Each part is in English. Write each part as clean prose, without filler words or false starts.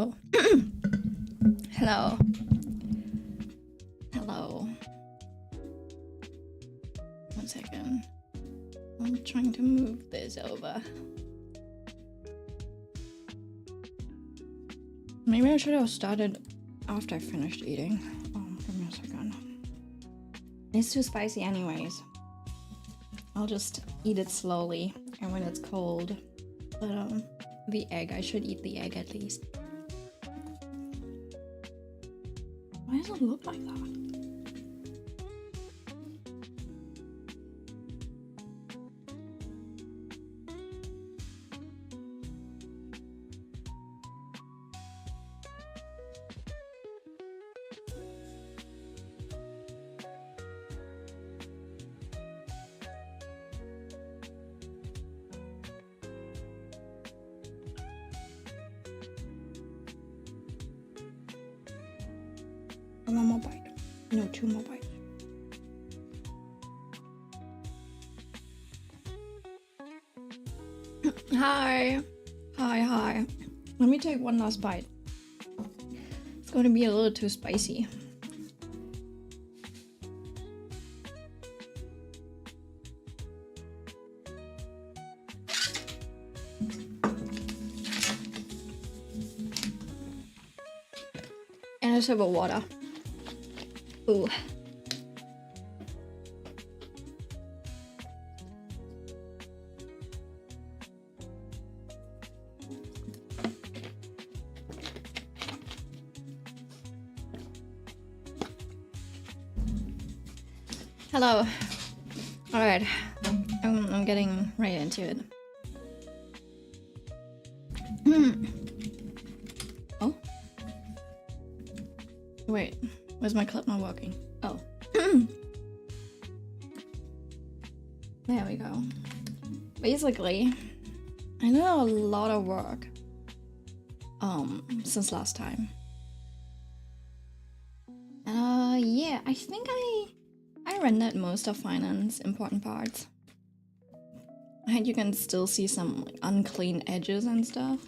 Oh. Hello. Hello. One second. I'm trying to move this over. Maybe I should have started after I finished eating. Give me a second. It's too spicy anyways. I'll just eat it slowly and when it's cold. But the egg, I should eat the egg at least. Why does it look like that? One more bite. No, 2 more bites. Hi. Hi. Let me take one last bite. It's going to be a little too spicy. And a sip of water. Ooh. Hello. All right. I'm getting right into it. Oh. Wait. Where's my clip not working? Oh. There we go. Basically, I did a lot of work since last time. Yeah, I think I rendered most of finance important parts. And you can still see some like unclean edges and stuff.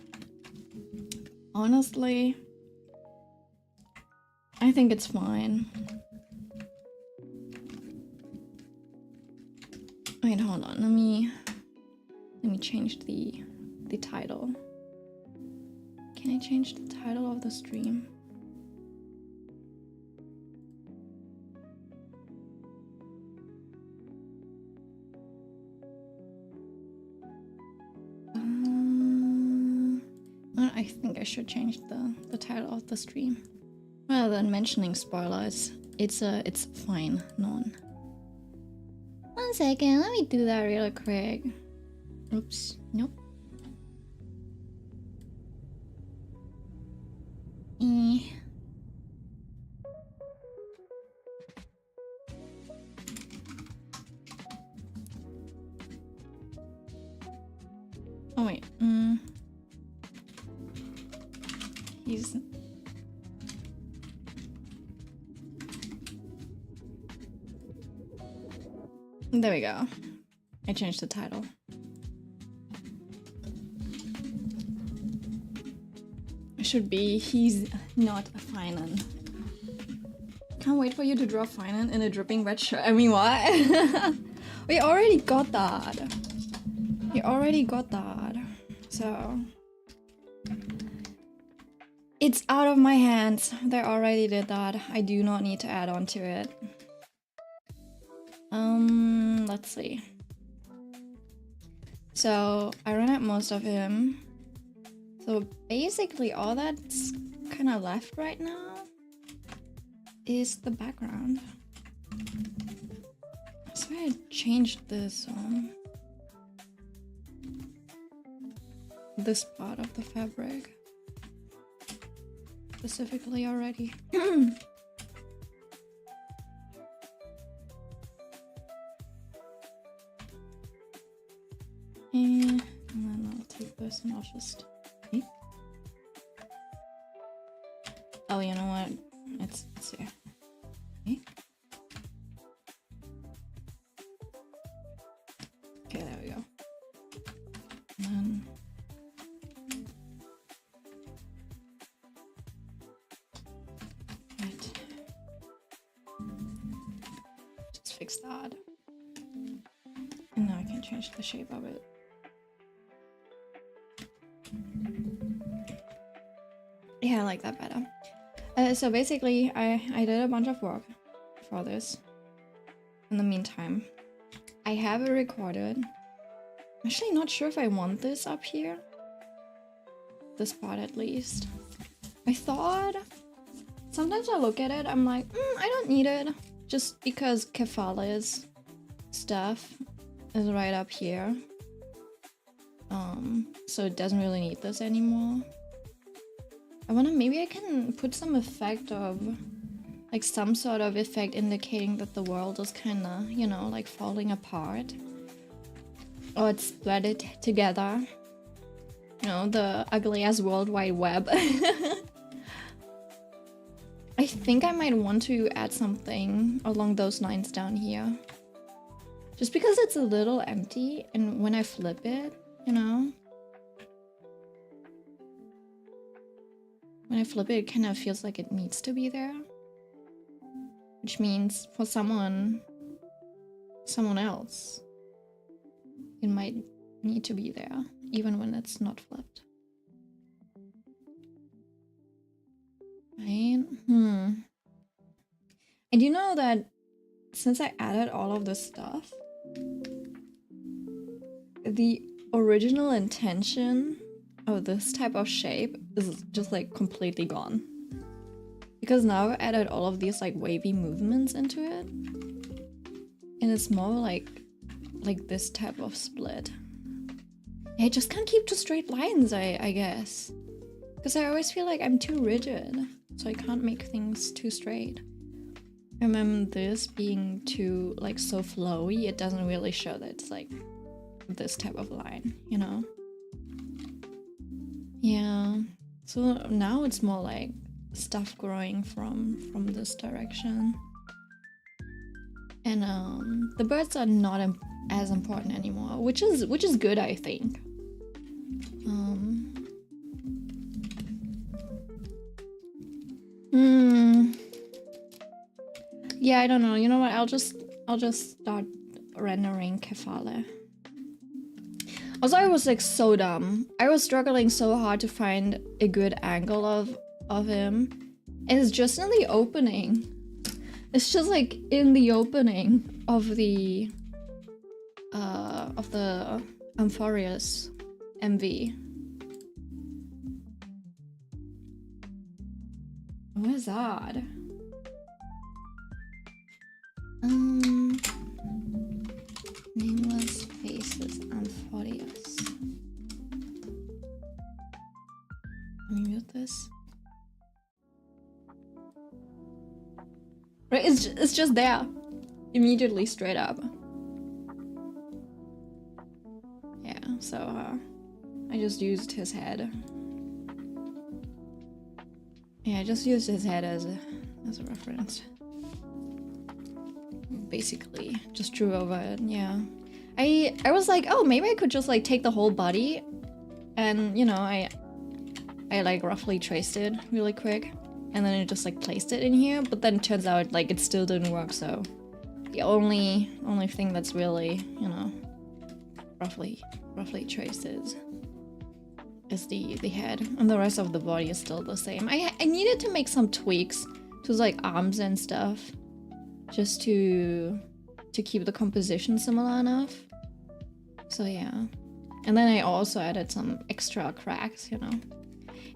Honestly, I think it's fine. Wait, hold on. Let me change the title. Can I change the title of the stream? I think I should change the title of the stream. Rather than mentioning spoilers, it's fine, none. 1 second, let me do that real quick. Oops, nope. Oh wait, he's... There we go. I changed the title. It should be, he's not a Finan. Can't wait for you to draw Finan in a dripping red shirt. I mean, what? We already got that. We already got that. So... It's out of my hands. They already did that. I do not need to add on to it. Let's see. So I ran out most of him. So basically all that's kind of left right now is the background. I swear I changed this part of the fabric specifically already. And then I'll take this and I'll just... Oh, you know what? Let's see. Okay, there we go. And then... just fix that. And now I can change the shape of it. Yeah, I like that better. So basically, I did a bunch of work for this. In the meantime, I have it recorded. I'm actually not sure if I want this up here. This part at least. I thought... Sometimes I look at it, I'm like, I don't need it. Just because Kefale's stuff is right up here. So it doesn't really need this anymore. Maybe I can put some effect of, like some sort of effect indicating that the world is kinda, you know, like falling apart. Or it's threaded together. You know, the ugly ass World Wide Web. I think I might want to add something along those lines down here. Just because it's a little empty, and when I flip it, you know? When I flip it, it kind of feels like it needs to be there. Which means for someone else, it might need to be there, even when it's not flipped. Right? And you know that since I added all of this stuff, the original intention of this type of shape is just like completely gone. Because now I've added all of these like wavy movements into it. And it's more like this type of split. I just can't keep to straight lines, I guess. Because I always feel like I'm too rigid. So I can't make things too straight. I remember this being too like so flowy, it doesn't really show that it's like this type of line, you know? Yeah. So now it's more like stuff growing from this direction. And the birds are not as important anymore, which is good, I think. Yeah, I don't know. You know what? I'll just start rendering Kefale. Also, I was like so dumb. I was struggling so hard to find a good angle of him. And it's just in the opening. It's just like in the opening of the Amphorius MV. What is that? Nameless Faces Amphorius. Let me mute this. Right, it's just there. Immediately straight up. Yeah, so I just used his head. Yeah, I just used his head as a reference. Basically, just drew over it, yeah. I was like, oh, maybe I could just like take the whole body and, you know, I like roughly traced it really quick and then I just like placed it in here, but then it turns out like it still didn't work, so the only thing that's really, you know, roughly traced is the head, and the rest of the body is still the same. I needed to make some tweaks to like arms and stuff just to keep the composition similar enough. So yeah. And then I also added some extra cracks, you know.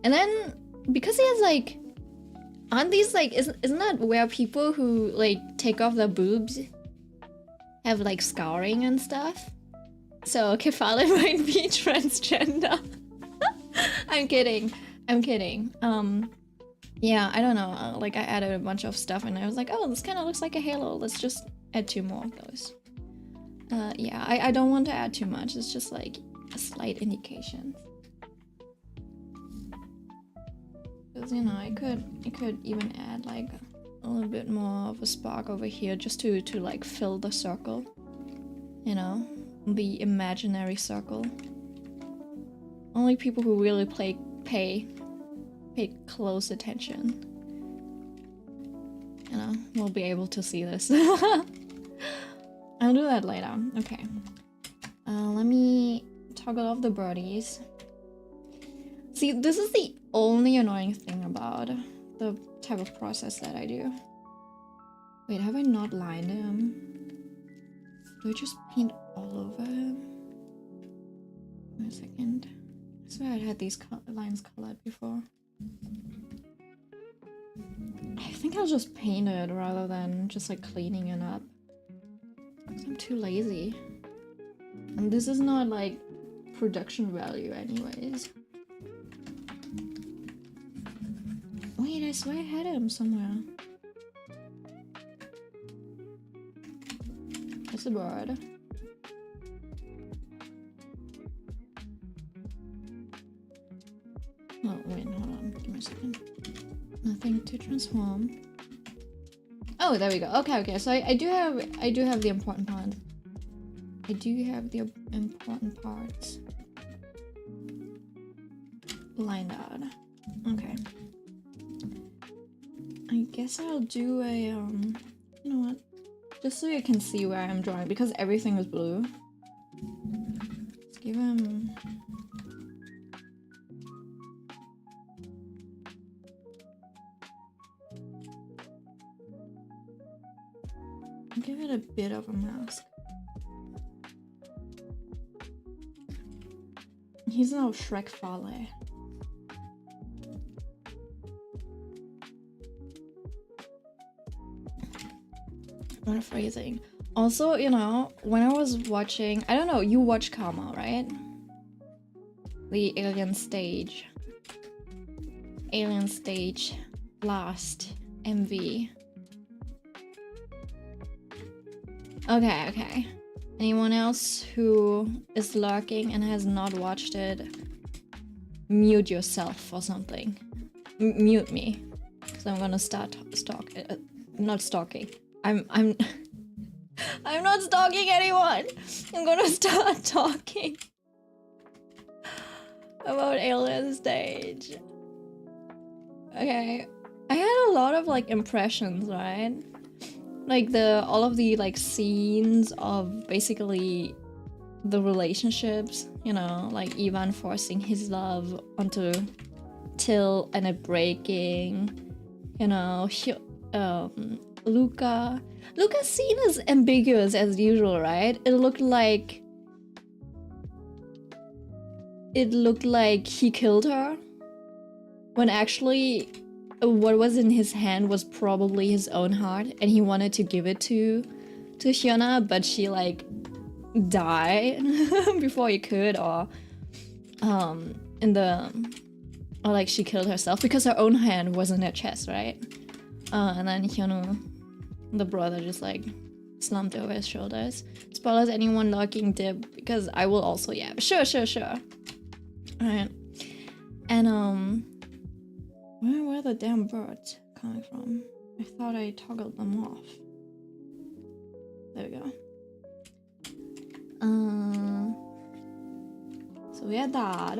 And then because he has like, aren't these like, isn't that where people who like take off their boobs have like scouring and stuff? So Kefale might be transgender. I'm kidding. Yeah, I don't know. Like I added a bunch of stuff and I was like, oh, this kind of looks like a halo. Let's just add 2 more of those. Yeah, I don't want to add too much. It's just like a slight indication. Because, you know, I could even add like a little bit more of a spark over here just to like fill the circle. You know, the imaginary circle. Only people who really pay close attention, you know, will be able to see this. I'll do that later. Okay. Let me toggle off the birdies. See, this is the only annoying thing about the type of process that I do. Wait, have I not lined him? Do I just paint all over him? Wait a second. I swear I had these lines colored before. I think I'll just paint it rather than just like cleaning it up. I'm too lazy. And this is not like production value anyways. Wait, I swear I had him somewhere. That's a bird. Oh, wait, hold on. Give me a second. Nothing to transform. Oh, there we go. Okay, okay. So I do have the important part. I do have the important parts lined out. Okay. I guess I'll do a you know what? Just so you can see where I'm drawing, because everything is blue. Let's give him. Give it a bit of a mask. He's now Shrek Farley. What a phrasing. Also, you know, when I was watching, I don't know, you watch Karma, right? The Alien Stage. Alien Stage last MV. Okay, okay. Anyone else who is lurking and has not watched it, mute yourself or something. Mute me, because I'm gonna start not stalking. I'm I'm not stalking anyone. I'm gonna start talking about Alien Stage. Okay, I had a lot of like impressions, right? Like all of the like scenes of basically the relationships, you know, like Ivan forcing his love onto Till and it breaking, you know, Luca's scene is ambiguous as usual, right? It looked like he killed her when actually what was in his hand was probably his own heart, and he wanted to give it to Hyuna, but she like died before he could, or like she killed herself because her own hand was in her chest, right? And then Hyuna, the brother, just like slumped over his shoulders. Spoilers, anyone lurking, dip, because I will also, yeah, sure. Alright. And where were the damn birds coming from? I thought I toggled them off. There we go. So we had that.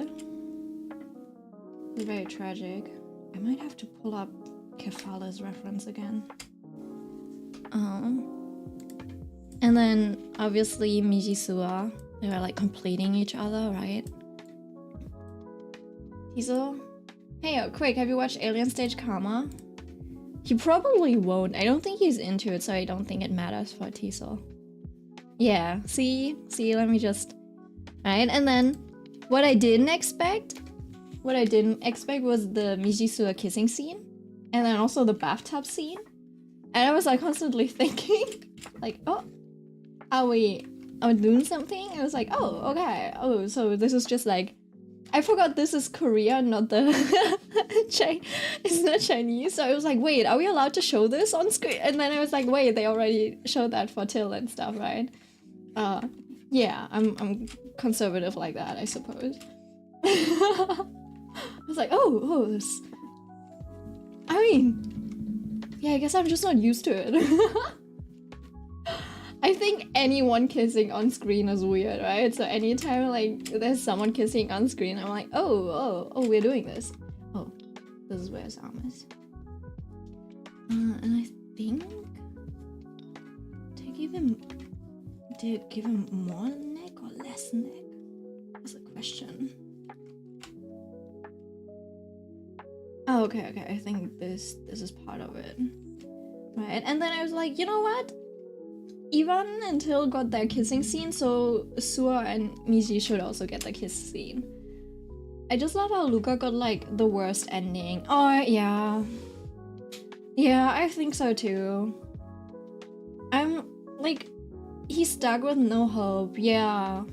It's very tragic. I might have to pull up Kefala's reference again. And then obviously Mijisua, they were like completing each other, right? Tiso? Hey, quick, have you watched Alien Stage Karma? He probably won't. I don't think he's into it, so I don't think it matters for Tiso. Yeah, see, let me just... Right, and then what I didn't expect was the Mijisua kissing scene, and then also the bathtub scene. And I was like constantly thinking, like, oh, are we doing something? I was like, oh, okay. Oh, so this is just like, I forgot this is Korea, not the it's not Chinese. So I was like, wait, are we allowed to show this on screen? And then I was like, wait, they already showed that for Till and stuff, right? Yeah, I'm conservative like that, I suppose. I was like, oh, this... I mean, yeah, I guess I'm just not used to it. I think anyone kissing on screen is weird, right? So anytime like there's someone kissing on screen, I'm like, oh, we're doing this. Oh, this is where his arm is. And I think to give him did give him more neck or less neck? That's a question. Oh, okay, okay. I think this is part of it. Right, and then I was like, you know what? Ivan and Till got their kissing scene, so Sua and Miji should also get the kiss scene. I just love how Luca got like the worst ending. Oh, yeah. Yeah, I think so too. I'm like, he's stuck with no hope, yeah.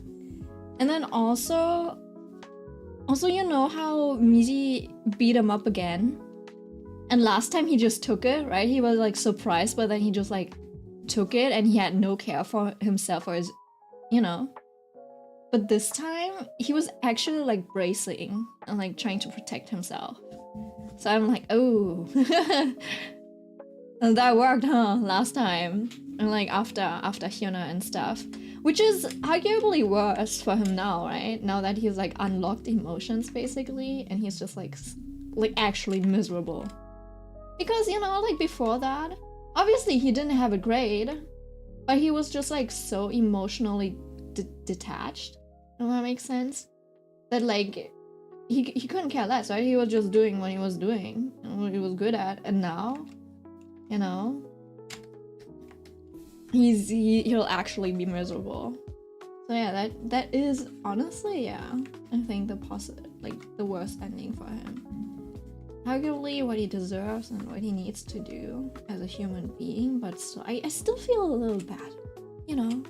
And then also you know how Miji beat him up again? And last time he just took it, right? He was like surprised, but then he just like took it and he had no care for himself or his, you know. But this time, he was actually like bracing and like trying to protect himself. So I'm like, oh. And that worked, huh? Last time. And like after Hyuna and stuff. Which is arguably worse for him now, right? Now that he's like unlocked emotions basically. And he's just like actually miserable. Because, you know, like before that, obviously he didn't have a grade. But he was just like so emotionally detached. Does that make sense? That like, he couldn't care less, right? He was just doing what he was doing. And what he was good at. And now, you know, he'll actually be miserable. So yeah, that is honestly, yeah, I think the worst ending for him. Arguably what he deserves and what he needs to do as a human being, but still, I still feel a little bad, you know?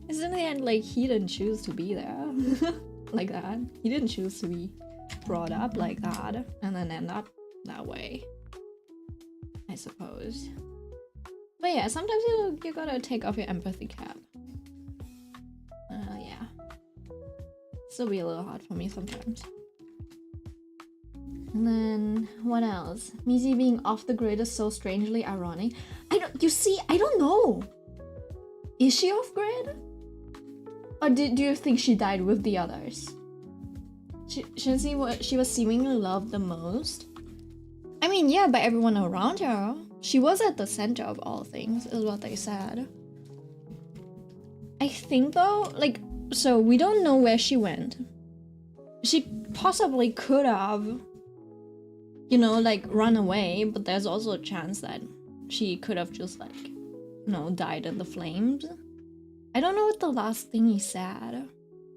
Because in the end, like, he didn't choose to be there like that. He didn't choose to be brought up like that and then end up that way, I suppose. But yeah, sometimes you gotta take off your empathy cap. Yeah. Still be a little hard for me sometimes. And then, what else? Miji being off the grid is so strangely ironic. I don't know. Is she off grid? Or do you think she died with the others? Shouldn't see what she was seemingly loved the most? I mean, yeah, by everyone around her. She was at the center of all things, is what they said. I think though, like, so we don't know where she went. She possibly could have, you know, like run away, but there's also a chance that she could have just like, you know, died in the flames. I don't know what the last thing he said,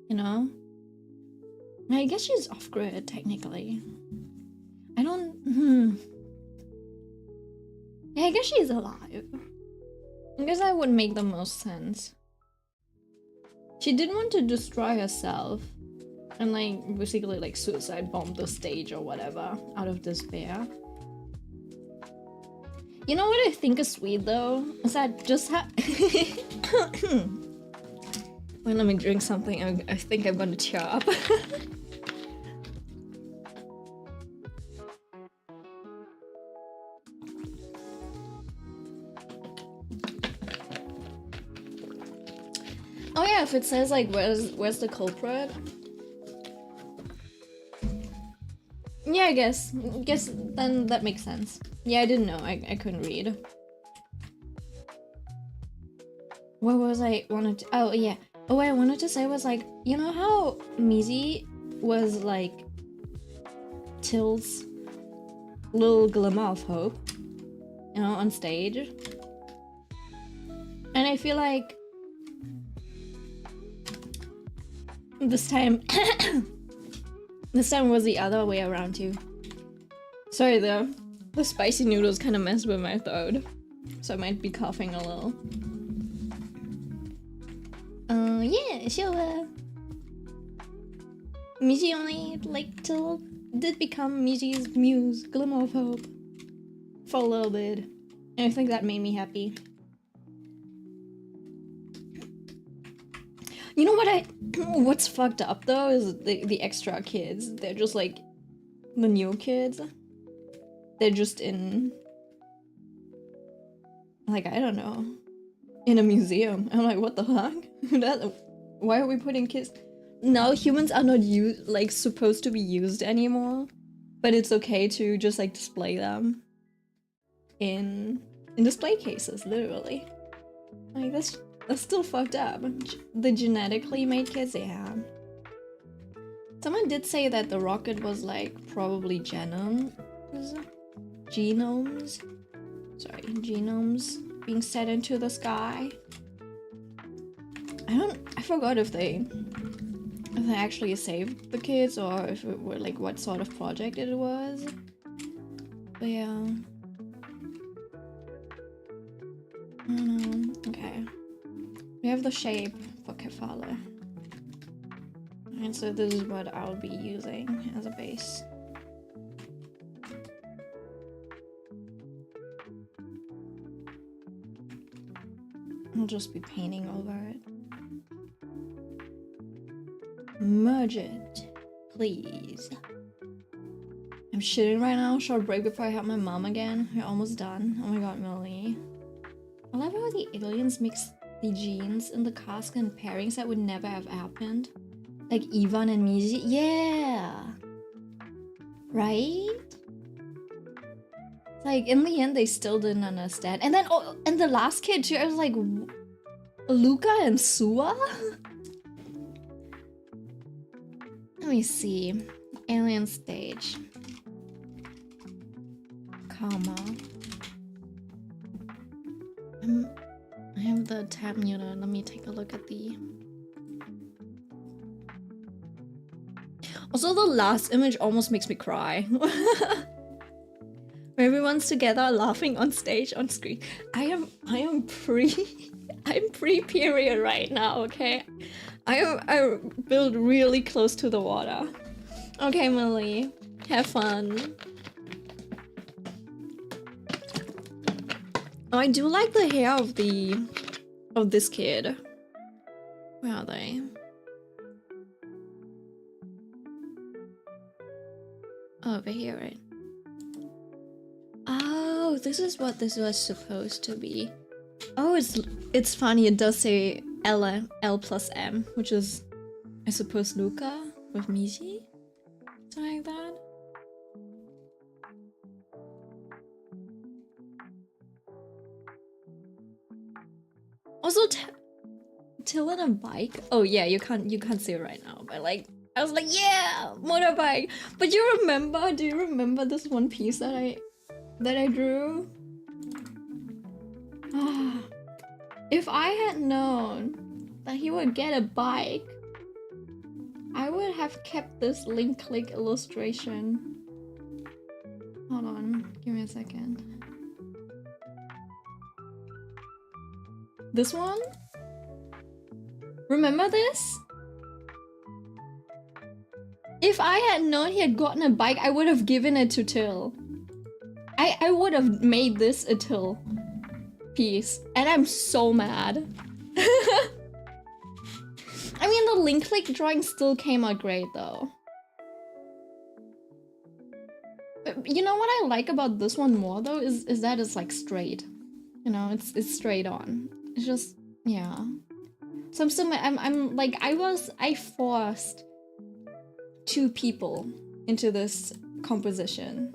you know? I guess she's off-grid, technically. I don't... Yeah, I guess she's alive. I guess that would make the most sense. She didn't want to destroy herself and like basically like suicide bomb the stage or whatever out of despair. You know what I think is sweet though? Is that just Wait, let me drink something. I think I'm gonna tear up. Oh yeah, if it says like where's the culprit? Yeah, I guess then that makes sense. Yeah, I didn't know. I couldn't read. What was I wanted to... Oh yeah. Oh, what I wanted to say was like, you know how Miji was like Till's little glimmer of hope, you know, on stage? And I feel like this time this time was the other way around too. Sorry, the spicy noodles kind of messed with my throat, so I might be coughing a little. Yeah, so Miji only like Till did become Miji's muse, glimmer of hope, for a little bit, and I think that made me happy. You know what what's fucked up though is the extra kids. They're just like the new kids. They're just in like, I don't know, in a museum. I'm like, what the fuck? Why are we putting kids? No, humans are not like supposed to be used anymore, but it's okay to just like display them in display cases, literally. Like that's That's still fucked up. The genetically made kids, yeah. Someone did say that the rocket was like probably genomes being set into the sky. I forgot if they actually saved the kids or if it were like what sort of project it was. But yeah. I don't know. Okay. We have the shape for Kefala. And so this is what I'll be using as a base. I'll just be painting over it. Merge it, please. I'm shitting right now. Short break before I help my mom again. We're almost done. Oh my god, Millie. I love how the aliens mix the genes in the cask and pairings that would never have happened. Like Ivan and Miji. Yeah! Right? Like, in the end, they still didn't understand. And then, oh, and the last kid too, I was like, Luca and Sua? Let me see. Alien stage. Comma. I have the tab muted. Let me take a look at the... Also, the last image almost makes me cry. Where everyone's together laughing on stage, on screen. I'm pre-period right now, okay? I build really close to the water. Okay, Millie. Have fun. Oh, I do like the hair of this kid. Where are they? Oh, over here, right? Oh, this is what this was supposed to be. Oh, it's funny. It does say L plus M, which is, I suppose, Luca with Miji, something like that. Also, Till on a bike. Oh yeah, you can't see it right now, but like I was like, yeah, motorbike. But you remember? Do you remember this one piece that I drew? If I had known that he would get a bike, I would have kept this link click illustration. Hold on, give me a second. This one? Remember this? If I had known he had gotten a bike, I would have given it to Till. I would have made this a Till piece. And I'm so mad. I mean, the link click drawing still came out great though. You know what I like about this one more though is that it's like straight. You know, it's straight on. It's just, yeah. So I'm like, I forced two people into this composition.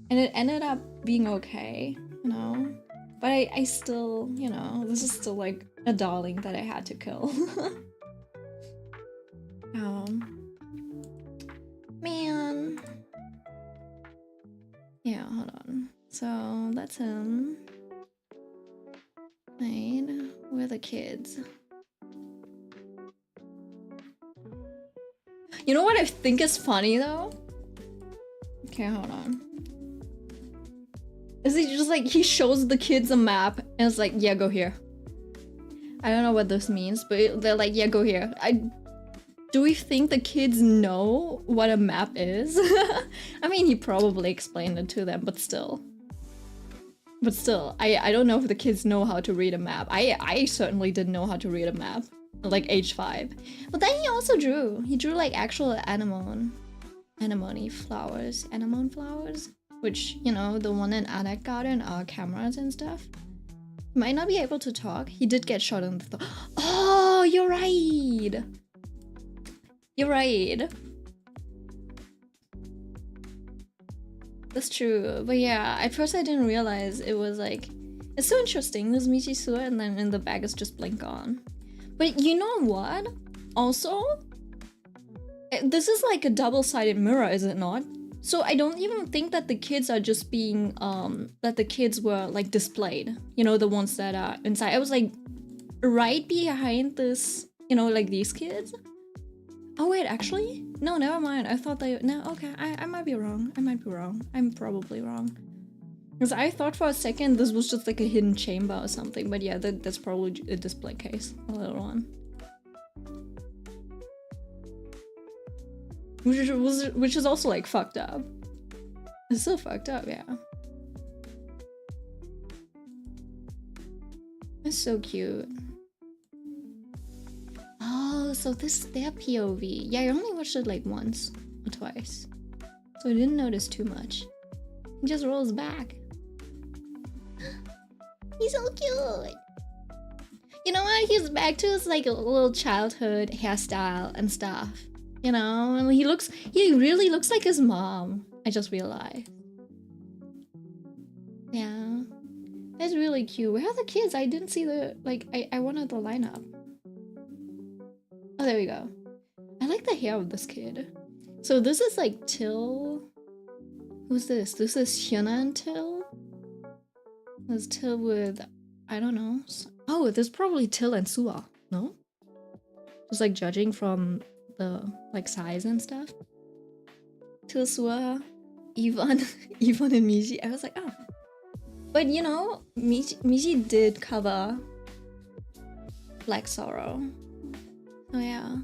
And it ended up being okay, you know? But I still, you know, this is still like a darling that I had to kill. Man. Yeah, hold on. So that's him. Made. Where are the kids? You know what I think is funny though? Okay, hold on. Is he just like, he shows the kids a map and it's like, yeah, go here. I don't know what this means, but they're like, yeah, go here. Do we think the kids know what a map is? I mean, he probably explained it to them, but still. But still, I don't know if the kids know how to read a map. I certainly didn't know how to read a map, like age 5. But then he also drew. He drew like actual anemone flowers, which, you know, the one in Anak Garden are cameras and stuff. He might not be able to talk. He did get shot in the throat. Oh, you're right. You're right. That's true. But yeah, at first I didn't realize it was like... It's so interesting. There's Michisua and then in the back is just Blink on. But you know what? Also, this is like a double-sided mirror, is it not? So I don't even think that the kids are just being, that the kids were like displayed. You know, the ones that are inside. I was like, right behind this, you know, like these kids. Oh wait, actually? No, never mind. I thought they, no, okay, I might be wrong. I might be wrong. I'm probably wrong. Because I thought for a second this was just like a hidden chamber or something, but yeah, that's probably a display case, a little one. Which is also like fucked up. It's so fucked up, yeah. It's so cute. Oh, so this is their POV. Yeah, I only watched it like once or twice, so I didn't notice too much. He just rolls back. He's so cute. You know what? He's back to his like a little childhood hairstyle and stuff. You know, and he really looks like his mom. I just realized. Yeah, that's really cute. Where are the kids? I didn't see the like. I wanted the lineup. Oh, there we go. I like the hair of this kid. So this is like Till. Who's this? This is Hyuna and Till. There's Till with, I don't know. Oh, there's probably Till and Sua. No? Just like judging from the like size and stuff. Till, Sua, Ivan, Ivan and Miji. I was like, oh. But you know, Miji did cover Black Sorrow. Oh yeah.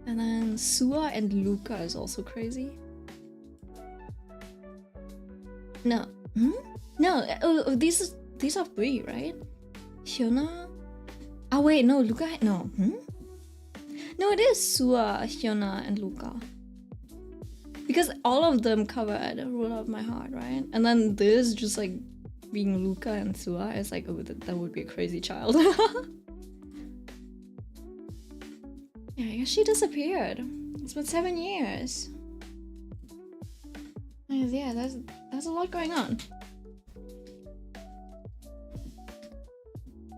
And then Sua and Luca is also crazy. No. Hmm? No, these are three, right? Hyuna? Oh wait, no, Luca, no. Hmm? No, it is Sua, Hyuna, and Luca. Because all of them covered Rule of My Heart, right? And then this just like being Luca and Sua is like, oh, that would be a crazy child. Yeah, I guess she disappeared. It's been 7 years. Yeah, there's a lot going on.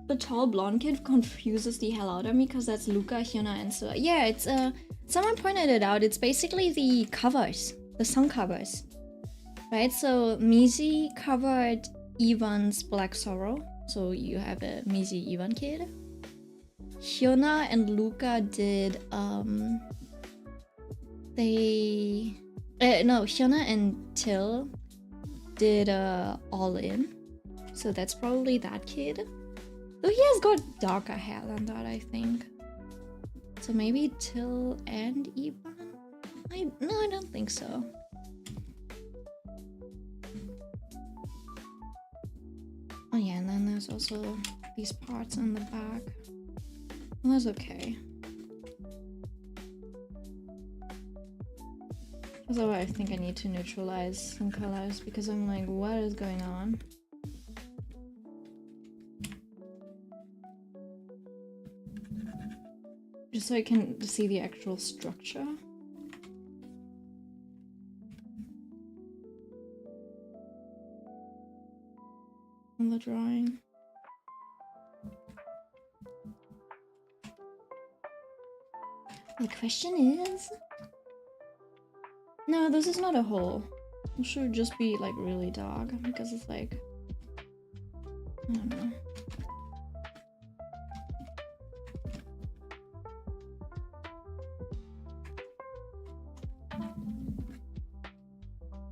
The tall blonde kid confuses the hell out of me because that's Luca, Hyuna, and Sua. Yeah, it's someone pointed it out. It's basically the covers, the song covers, right? So Miji covered Ivan's Black Sorrow, so you have a Miji Ivan kid. Hyuna and Luca did Hyuna and Till did All In, so that's probably that kid. Though he has got darker hair than that, I think. So maybe Till and Ivan? No, I don't think so. Oh yeah, and then there's also these parts on the back. Well, that's okay. Also, I think I need to neutralize some colors because I'm like, what is going on? Just so I can see the actual structure. On the drawing. The question is... No, this is not a hole. It should just be like really dark because it's like... I don't know.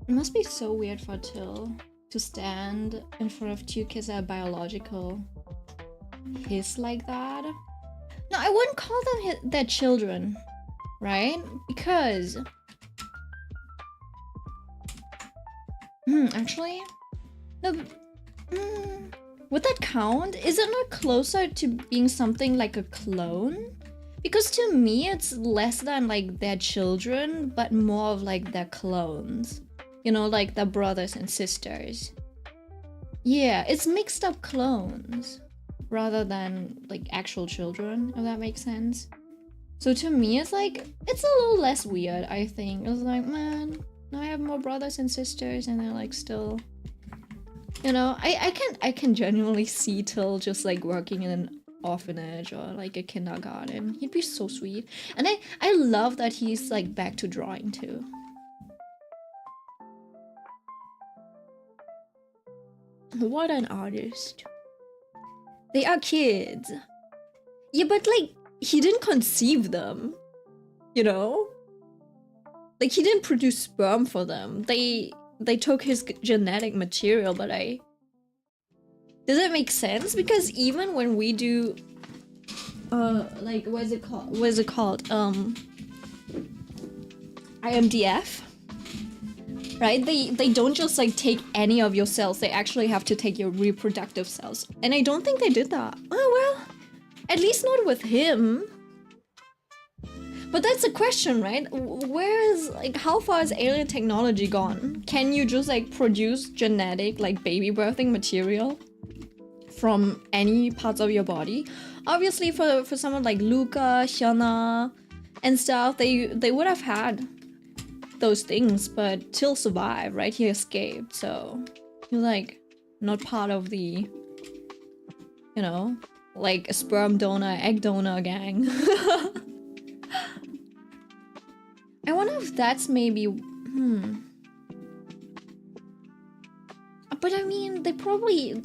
It must be so weird for Till to stand in front of two kids that are biological his like that. No, I wouldn't call them their children, right? Because... actually? No, would that count? Is it not closer to being something like a clone? Because to me, it's less than like their children, but more of like their clones. You know, like their brothers and sisters. Yeah, it's mixed up clones rather than like actual children, if that makes sense. So to me, it's like, it's a little less weird, I think. It's like, man, now I have more brothers and sisters and they're like still You know, I can genuinely see Till just like working in an orphanage or like a kindergarten. He'd be so sweet. And I love that he's like back to drawing too. What an artist. They are kids. Yeah, but like he didn't conceive them. You know? Like he didn't produce sperm for them. They took his genetic material, but does it make sense? Because even when we do like what is it called? IMDF, right? They don't just like take any of your cells, they actually have to take your reproductive cells. And I don't think they did that. Oh well, at least not with him. But that's the question, right? Where is, like, how far is alien technology gone? Can you just like produce genetic like baby birthing material from any parts of your body? Obviously for someone like Luca, Hyuna and stuff, they would have had those things, but Till survived, right? He escaped, so he's like not part of the, you know, like a sperm donor, egg donor gang. I wonder if that's maybe but I mean they probably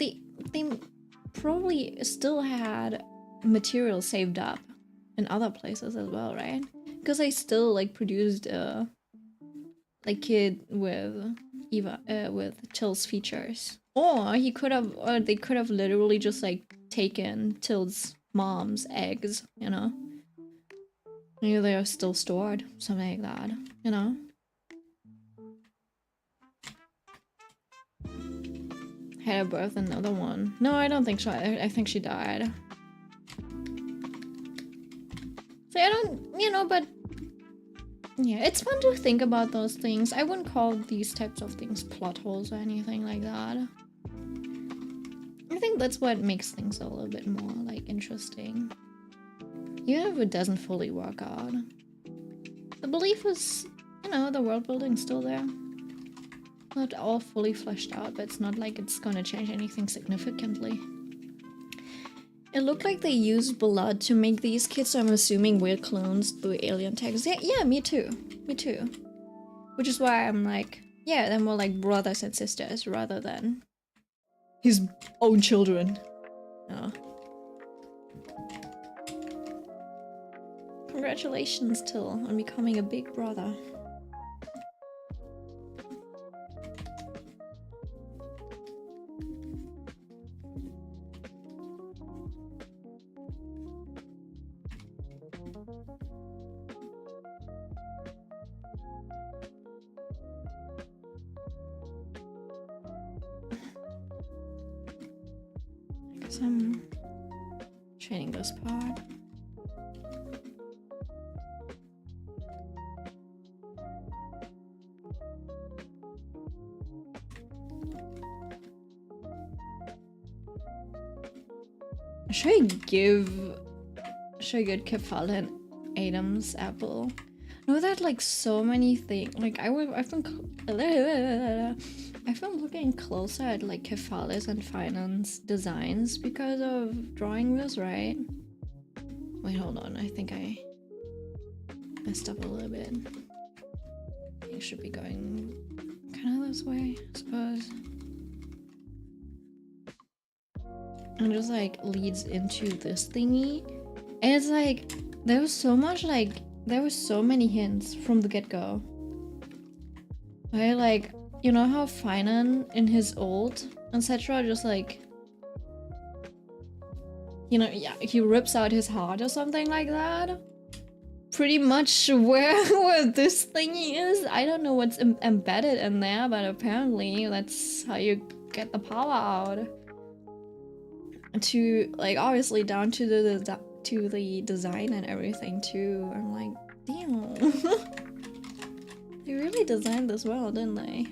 still had material saved up in other places as well, right? Because they still like produced a like kid with with Till's features. Or they could have literally just like taken Till's mom's eggs, you know? Maybe they are still stored, something like that, you know? Had a birth another one. No, I don't think so. I think she died. So I don't, you know, but yeah, it's fun to think about those things. I wouldn't call these types of things plot holes or anything like that. I think that's what makes things a little bit more like interesting. Even if it doesn't fully work out. The belief is, you know, the world building's still there. Not all fully fleshed out, but it's not like it's gonna change anything significantly. It looked like they used blood to make these kids, so I'm assuming we're clones through alien tags. Yeah, me too. Me too. Which is why I'm like, yeah, they're more like brothers and sisters rather than his own children. Oh. Congratulations, Till, on becoming a big brother. I guess I'm training this part. Should I get Kefala and Adam's apple? Know that like so many things. Like I've been looking closer at like Kefala's and Finance designs because of drawing this, right? Wait, hold on. I think I messed up a little bit. I think it should be going kind of this way, I suppose. And just like leads into this thingy. And it's like there was so much like there were so many hints from the get-go. Right? Like, you know how Finan in his ult, etc. just like, you know, yeah, he rips out his heart or something like that. Pretty much where this thingy is. I don't know what's embedded in there, but apparently that's how you get the power out. To like obviously down to the design and everything too. I'm like, damn. They really designed this well, didn't they?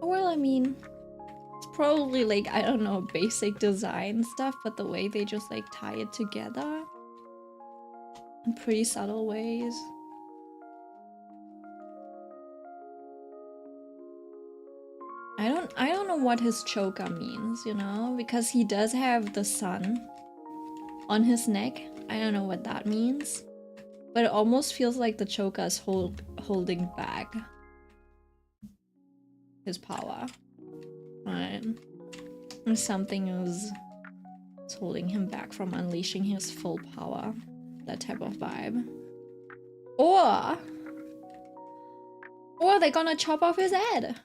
Well, I mean, it's probably like, I don't know, basic design stuff, but the way they just like tie it together in pretty subtle ways. I don't know what his choker means, you know? Because he does have the sun on his neck. I don't know what that means. But it almost feels like the choker is holding back his power. Right? Or something is holding him back from unleashing his full power. That type of vibe. Or they're gonna chop off his head.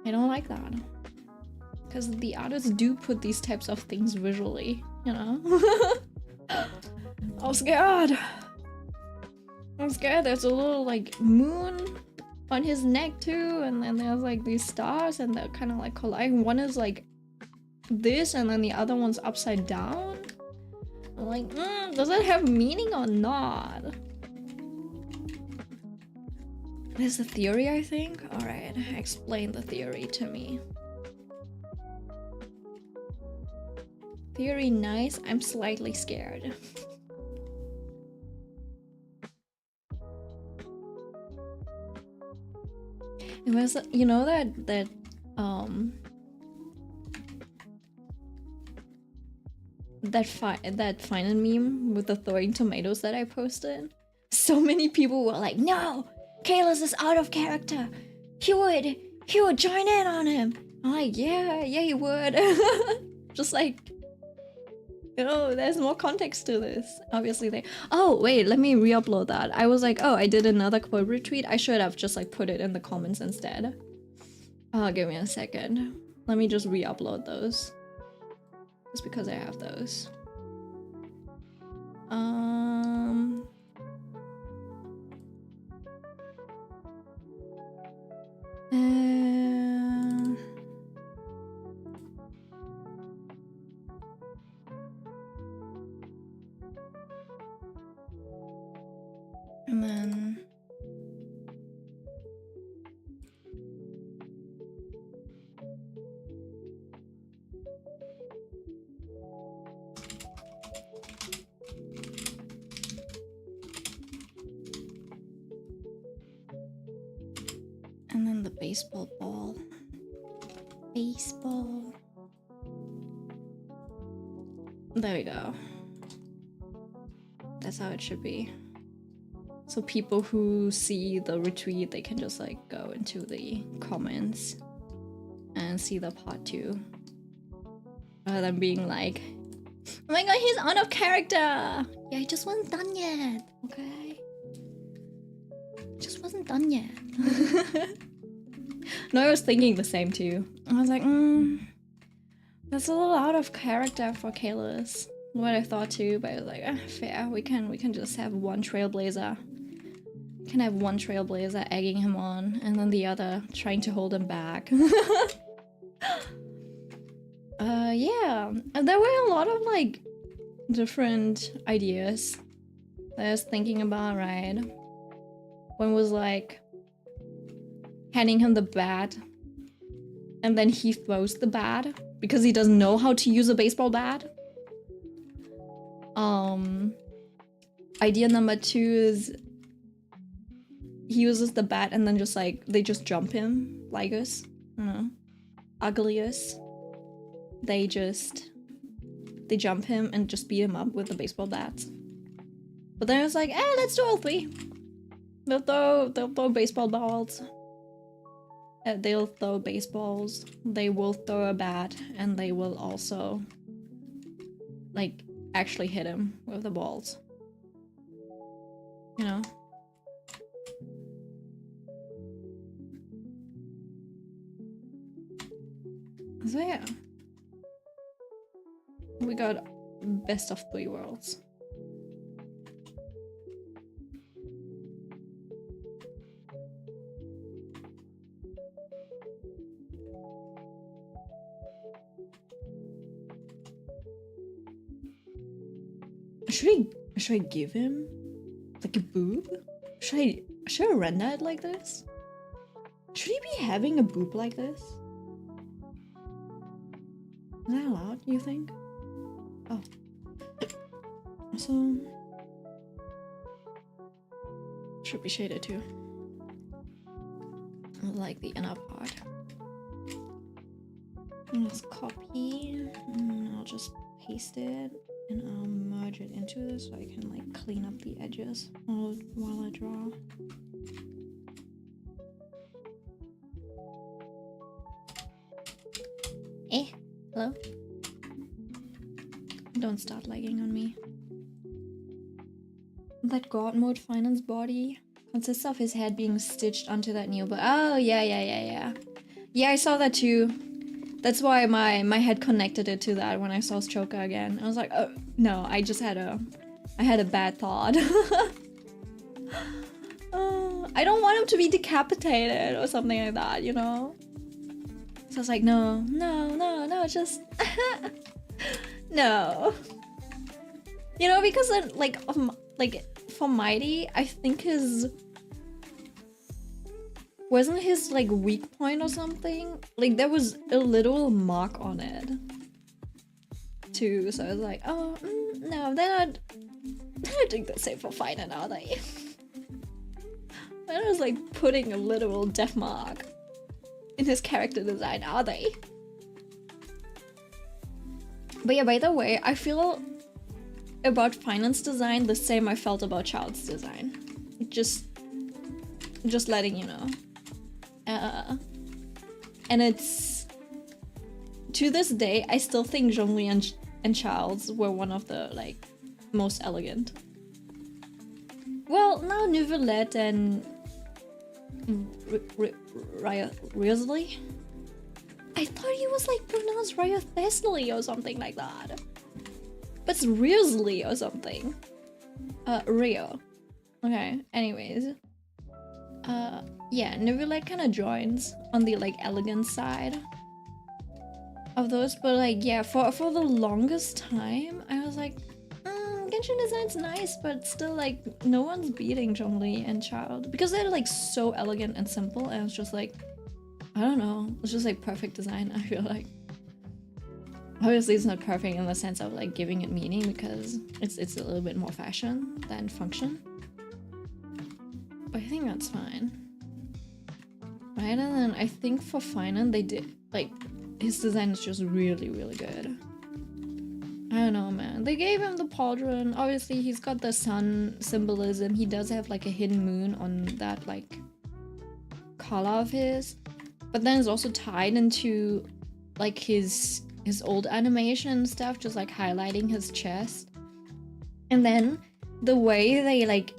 I don't like that. Because the artists do put these types of things visually, you know? I'm scared. I'm scared. There's a little like moon on his neck too, and then there's like these stars and they're kind of like colliding. One is like this and then the other one's upside down. I'm like, does it have meaning or not? There's a theory, I think. Alright, explain the theory to me. Theory nice, I'm slightly scared. It was, you know, that final meme with the throwing tomatoes that I posted? So many people were like, no! Kalis is out of character! He would join in on him! I'm like, yeah, he would. Just like, you know, there's more context to this. Obviously they— oh, wait, let me re-upload that. I was like, oh, I did another quote retweet. I should have just like put it in the comments instead. Oh, give me a second. Let me just re-upload those. Just because I have those. And then the baseball ball. Baseball. There we go. That's how it should be. So people who see the retweet, they can just like go into the comments and see the part 2. Rather than being like, oh my god, he's out of character! Yeah, he just wasn't done yet, okay? Just wasn't done yet. No, I was thinking the same too. I was like, that's a little out of character for Kalis. What I thought too, but I was like, fair, we can just have one trailblazer. We can have one trailblazer egging him on, and then the other trying to hold him back. Yeah. And there were a lot of like different ideas that I was thinking about, right? One was like handing him the bat, and then he throws the bat because he doesn't know how to use a baseball bat. Idea number 2 is he uses the bat and then just like they just jump him like us, you know, ugliest. They jump him and just beat him up with the baseball bats. But then it's like, let's do all 3. They'll throw baseball balls. They'll throw baseballs. They will throw a bat, and they will also like actually hit him with the balls. You know? So yeah. We got best of 3 worlds. Should I give him like a boob? Should I render it like this? Should he be having a boob like this? Is that allowed, you think? Oh. So should be shaded too. like the inner part. Let's copy, and I'll just paste it, and I'll merge it into this so I can like clean up the edges while I draw. Hello? Don't start lagging on me. That God mode finance body consists of his head being stitched onto that new body. Oh, yeah. Yeah, I saw that too. That's why my head connected it to that when I saw Stroker again. I was like, oh, no, I had a bad thought. I don't want him to be decapitated or something like that, you know? So I was like, no, just... no. You know, because like for Mighty, I think wasn't his like weak point or something? Like there was a little mark on it too, so I was like, oh no, they're not doing the same for Finan, are they? They're just like putting a literal death mark in his character design, are they? But yeah, by the way, I feel about Finance design the same I felt about Child's design. Just letting you know. And it's... To this day, I still think Zhongli and Child's were one of the, like, most elegant. Well, now Neuvillette and... Riozli? I thought he was, like, pronounced Ryothesli or something like that. But it's Riozli or something. Rio. Okay, anyways. Yeah, Neuvillette kind of joins on the like elegant side of those, but like yeah, for the longest time I was like, Genshin design's nice, but still like no one's beating Zhongli and Child because they're like so elegant and simple, and it's just like I don't know, it's just like perfect design. I feel like obviously it's not perfect in the sense of like giving it meaning because it's a little bit more fashion than function. But I think that's fine. Right, and then I think for Finan they did, like, his design is just really, really good. I don't know, man. They gave him the pauldron. Obviously, he's got the sun symbolism. He does have, like, a hidden moon on that, like, collar of his. But then it's also tied into, like, his old animation stuff, just, like, highlighting his chest. And then the way they, like,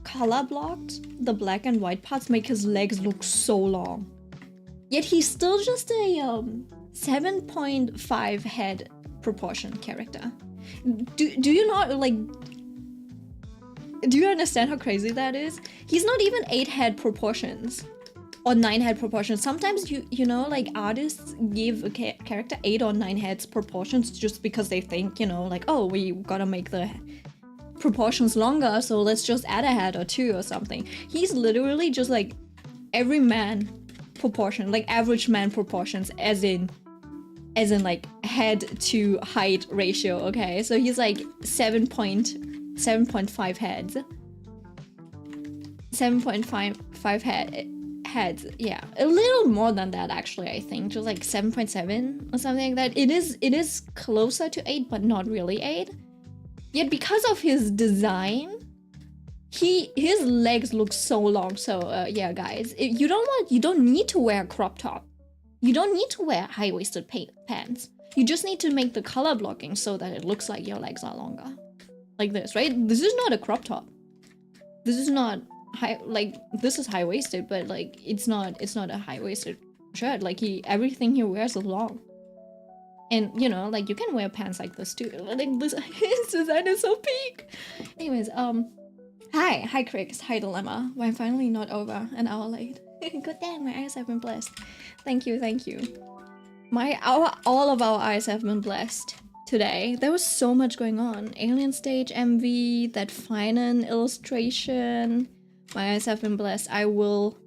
color blocked the black and white parts make his legs look so long. Yet he's still just a 7.5 head proportion character. Do you not like... Do you understand how crazy that is? He's not even 8 head proportions or 9 head proportions. Sometimes you know, like artists give a character 8 or 9 heads proportions just because they think, you know, like, oh, we gotta make the proportions longer, so let's just add a head or 2 or something. He's literally just like every man proportion, like average man proportions, as in like head to height ratio. Okay, so he's like 7.5 heads, 7.5 heads. Yeah, a little more than that actually. I think just like 7.7 or something like that. It is closer to 8, but not really 8. Yet because of his design, his legs look so long. So yeah, guys, you don't need to wear a crop top. You don't need to wear high-waisted pants. You just need to make the color blocking so that it looks like your legs are longer, like this, right? This is not a crop top. This is not high, like this is high-waisted, but like it's not a high-waisted shirt. Like everything he wears is long. And, you know, like, you can wear pants like this, too. Like, this, his design is so peak! Anyways, Hi, Crix. Hi, Dilemma. Why I'm finally not over an hour late. Good damn, my eyes have been blessed. Thank you. All of our eyes have been blessed today. There was so much going on. Alien Stage MV, that Finan illustration. My eyes have been blessed. I will...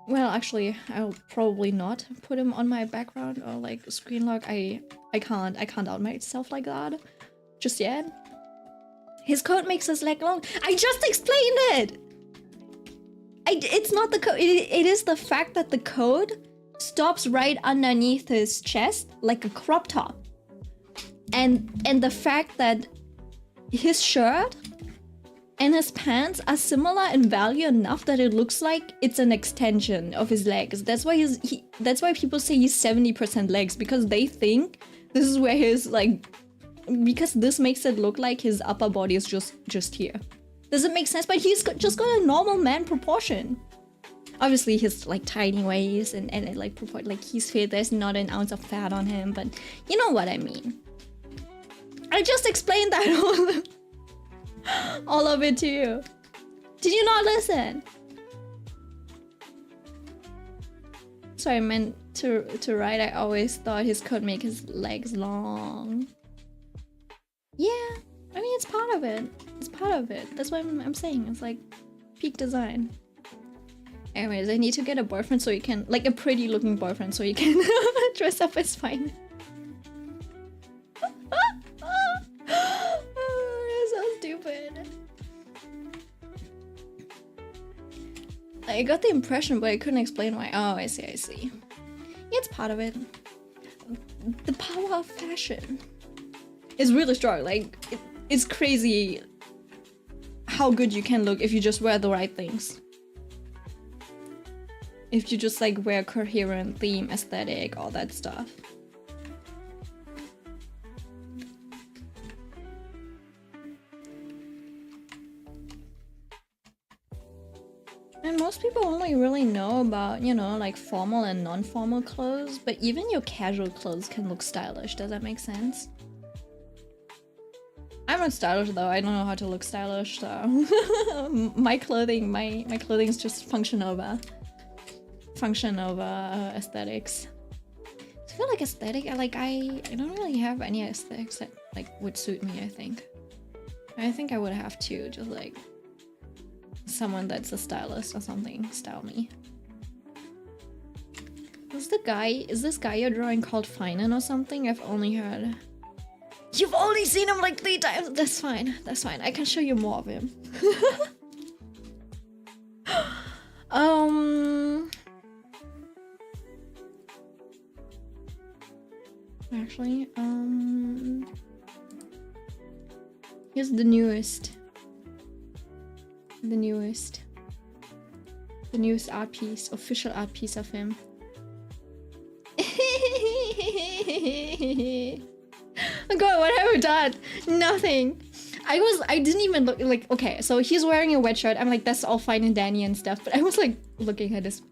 Well, actually, I'll probably not put him on my background or like screen lock. I can't out myself like that just yet. His coat makes his leg long. I just explained it. It's not the code. It is the fact that the code stops right underneath his chest like a crop top. And the fact that his shirt and his pants are similar in value enough that it looks like it's an extension of his legs. That's why that's why people say he's 70% legs, because they think this is where his because this makes it look like his upper body is just here. Does it make sense? But he's just got a normal man proportion. Obviously his tiny waist and he's fit, there's not an ounce of fat on him, but you know what I mean. I just explained that all of it to you. Did you not listen? Sorry, I meant to write. I always thought his could make his legs long. Yeah, I mean, it's part of it. It's part of it. That's what I'm saying. It's like peak design. Anyways, I need to get a boyfriend so you can, a pretty looking boyfriend so you can dress up as fine. That's so stupid. I got the impression, but I couldn't explain why. Oh, I see. Yeah, it's part of it. The power of fashion is really strong. It's crazy how good you can look if you just wear the right things. If you just wear coherent theme, aesthetic, all that stuff. And most people only really know about, formal and non-formal clothes, but even your casual clothes can look stylish. Does that make sense? I'm not stylish though. I don't know how to look stylish, so my clothing is just function over aesthetics. I feel like aesthetic. I don't really have any aesthetics that would suit me. I think I would have to just someone that's a stylist or something style me. Is this guy you're drawing called Finan or something? I've only heard. You've only seen him 3 times. That's fine. I can show you more of him. Actually, here's the newest art piece, official art piece of him. Oh god, what have I done? Nothing. I didn't even look okay, so he's wearing a wet shirt. I'm that's all fine and dandy and stuff, but I was looking at his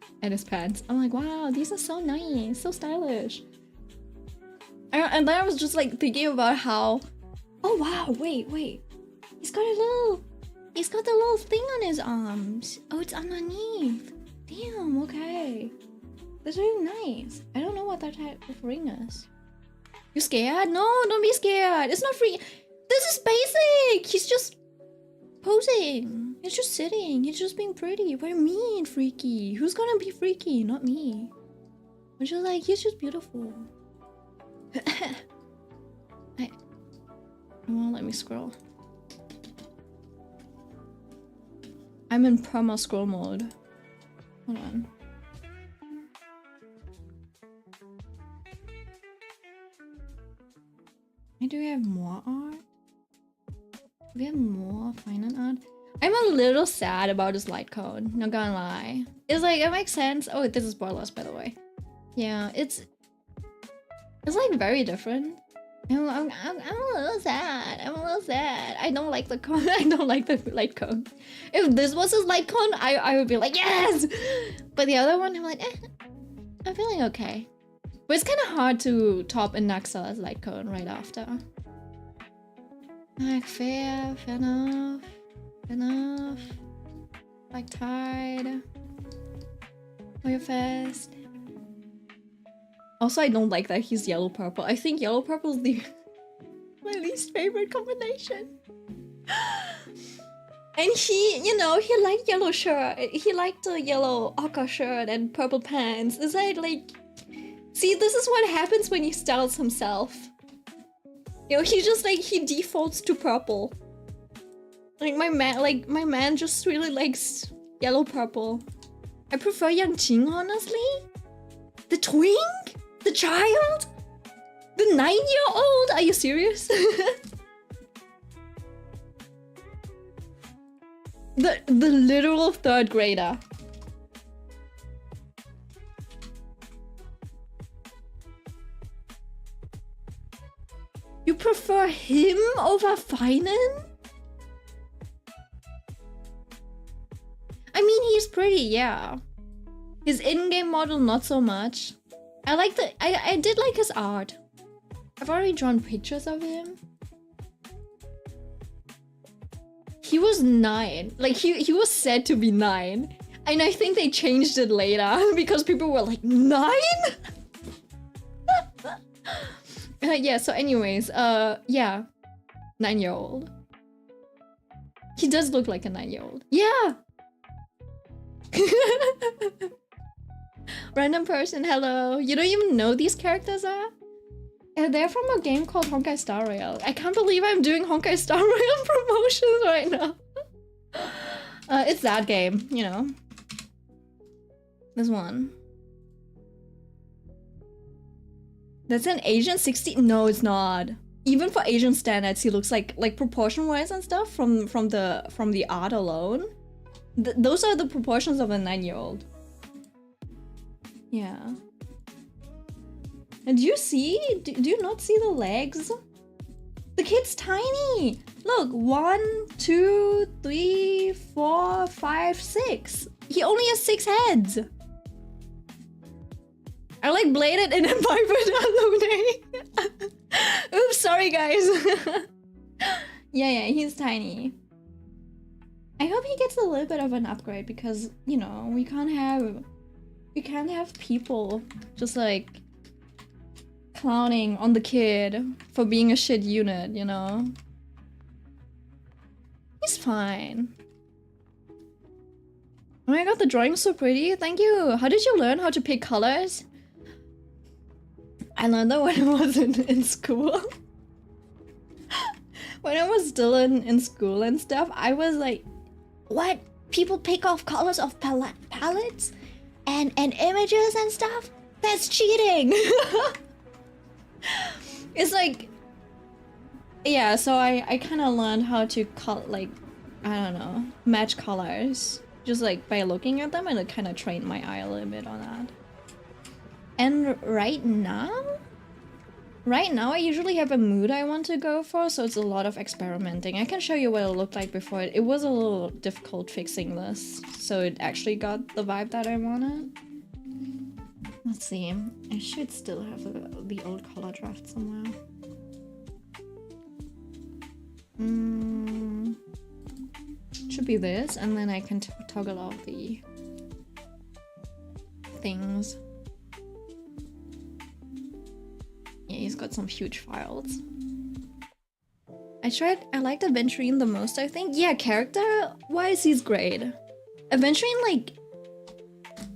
pants. I'm wow, these are so nice, so stylish. And then I was just thinking about how, oh wow, wait, he's got the little thing on his arms. Oh, it's underneath. Damn, okay. That's really nice. I don't know what that type of ring is. You scared? No, don't be scared. It's not free. This is basic. He's just posing. He's just sitting. He's just being pretty. What do you mean freaky? Who's gonna be freaky? Not me. I'm just he's just beautiful. It won't let me scroll. I'm in perma scroll mode. Hold on. Do we have more art? Do we have more fine art? I'm a little sad about this light cone, not gonna lie. It's it makes sense. Oh, this is spoilers, by the way. Yeah, it's very different. I'm a little sad. I don't like the cone. I don't like the light cone. If this was his light cone, I would be yes! But the other one, I'm I'm feeling okay. But it's kind of hard to top a Naxala's light cone right after. Fair enough. Tide. Oh, you're fast. Also, I don't like that he's yellow purple. I think yellow purple is my least favorite combination. And he liked yellow shirt. He liked the yellow ochre shirt and purple pants. Is that see, this is what happens when he styles himself. He just he defaults to purple. My man just really likes Yellow purple. I prefer Yang Qing, honestly. The twink? The child? The 9-year-old? Are you serious? the literal 3rd grader. You prefer him over Finan? I mean, he's pretty, yeah. His in-game model, not so much. I did like his art. I've already drawn pictures of him. He was 9. Like, he was said to be 9. And I think they changed it later because people were like, 9? Yeah, so anyways, yeah. 9-year-old. He does look like a 9-year-old. Yeah! Random person, hello. You don't even know these characters are? They're from a game called Honkai Star Rail. I can't believe I'm doing Honkai Star Rail promotions right now. It's that game, you know. This one. That's an Asian 60? No, it's not. Even for Asian standards, he looks like proportion-wise and stuff from the art alone. Those are the proportions of a 9-year-old. Yeah. And do you see? Do you not see the legs? The kid's tiny! Look, 1, 2, 3, 4, 5, 6. He only has 6 heads. I like bladed in a Viper. Oops, sorry guys. Yeah, he's tiny. I hope he gets a little bit of an upgrade because, you know, we can't have people just like clowning on the kid for being a shit unit, you know? He's fine. Oh my god, the drawing's so pretty. Thank you. How did you learn how to pick colors? I learned that when I was in school. When I was still in school and stuff, I was like, what? People pick off colors of palettes and images and stuff? That's cheating! It's like... Yeah, so I kind of learned how to like, I don't know, match colors. Just like by looking at them, and it kind of trained my eye a little bit on that. And right now I usually have a mood I want to go for, so it's a lot of experimenting. I can show you what it looked like before. It was a little difficult fixing this, so it actually got the vibe that I wanted. Let's see. I should still have the old color draft somewhere. Should be this, and then I can toggle off the things. Yeah, he's got some huge files. I liked Aventurine the most, I think. Yeah, character-wise, he's great. Aventurine, like,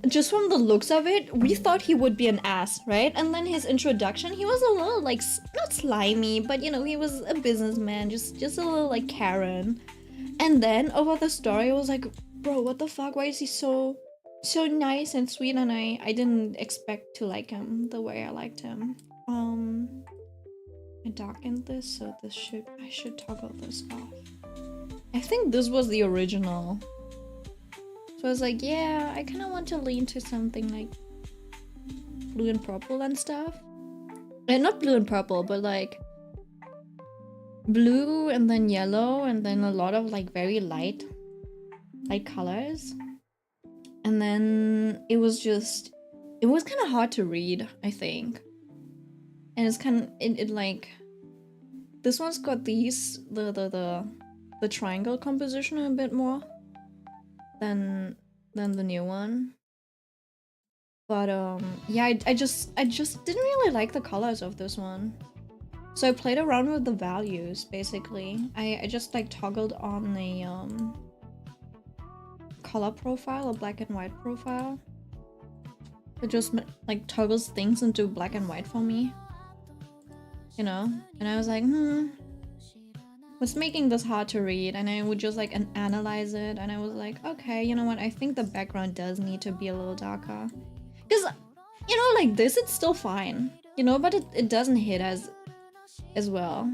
just from the looks of it, we thought he would be an ass, right? And then his introduction, he was a little, like, not slimy, but, you know, he was a businessman, just a little, like, Karen. And then, over the story, I was like, bro, what the fuck? Why is he so nice and sweet? And I didn't expect to like him the way I liked him. I darkened this, so I should toggle this off. I think this was the original. So I was like, yeah, I kind of want to lean to something like blue and purple and stuff. And not blue and purple, but like blue and then yellow and then a lot of like very light colors. And then it was kind of hard to read, I think. And it's kind of it like this one's got the triangle composition a bit more than the new one. But yeah, I just didn't really like the colors of this one. So I played around with the values basically. I just like toggled on a color profile, a black and white profile. It just like toggles things into black and white for me. You know? And I was like, what was making this hard to read, and I would just like analyze it, and I was like, okay, you know what, I think the background does need to be a little darker. Because, you know, like this, it's still fine, you know, but it doesn't hit as well.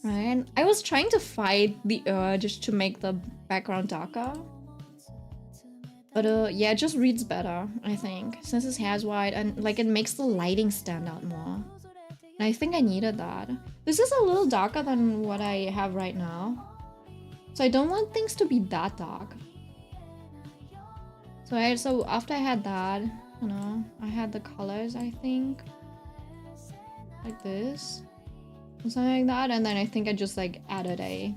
Right? I was trying to fight the urge to make the background darker. But yeah, it just reads better, I think. Since his hair's white and like it makes the lighting stand out more. And I think I needed that. This is a little darker than what I have right now. So I don't want things to be that dark. So after I had that, you know, I had the colors, I think. Like this. Or something like that. And then I think I just like added a...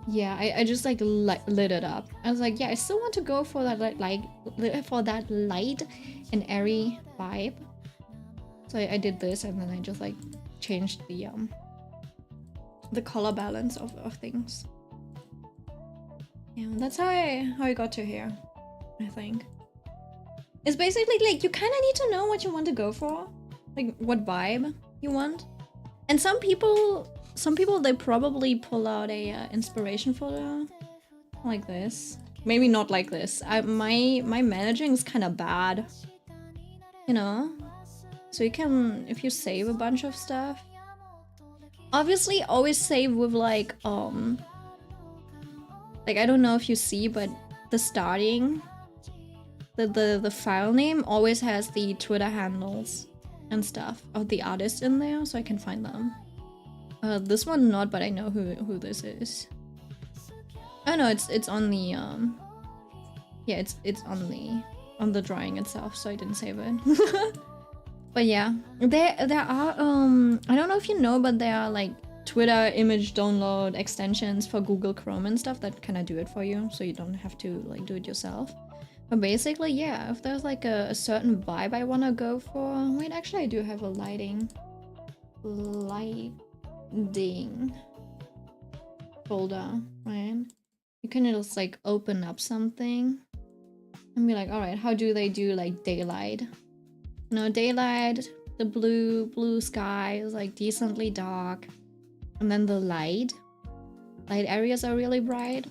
Yeah, I just like lit it up. I was like, yeah, I still want to go for that light and airy vibe. So I did this, and then I just like changed the color balance of things. Yeah, that's how I got to here, I think. It's basically like you kind of need to know what you want to go for, like what vibe you want. And some people they probably pull out a inspiration photo like this. Maybe not like this. My managing is kind of bad, you know. So you can, if you save a bunch of stuff, obviously always save with like I don't know if you see, but the starting, the file name always has the Twitter handles and stuff of the artist in there, so I can find them. This one not, but I know who this is. Oh no, it's on the yeah, it's on the drawing itself, so I didn't save it. But yeah, there are I don't know if you know, but there are like Twitter image download extensions for Google Chrome and stuff that kind of do it for you, so you don't have to like do it yourself. But basically, yeah, if there's like a certain vibe I want to go for... Wait, actually I do have a lighting folder, right? You can just like open up something and be like, all right, how do they do like daylight? You know, daylight, the blue sky is like decently dark, and then the light areas are really bright.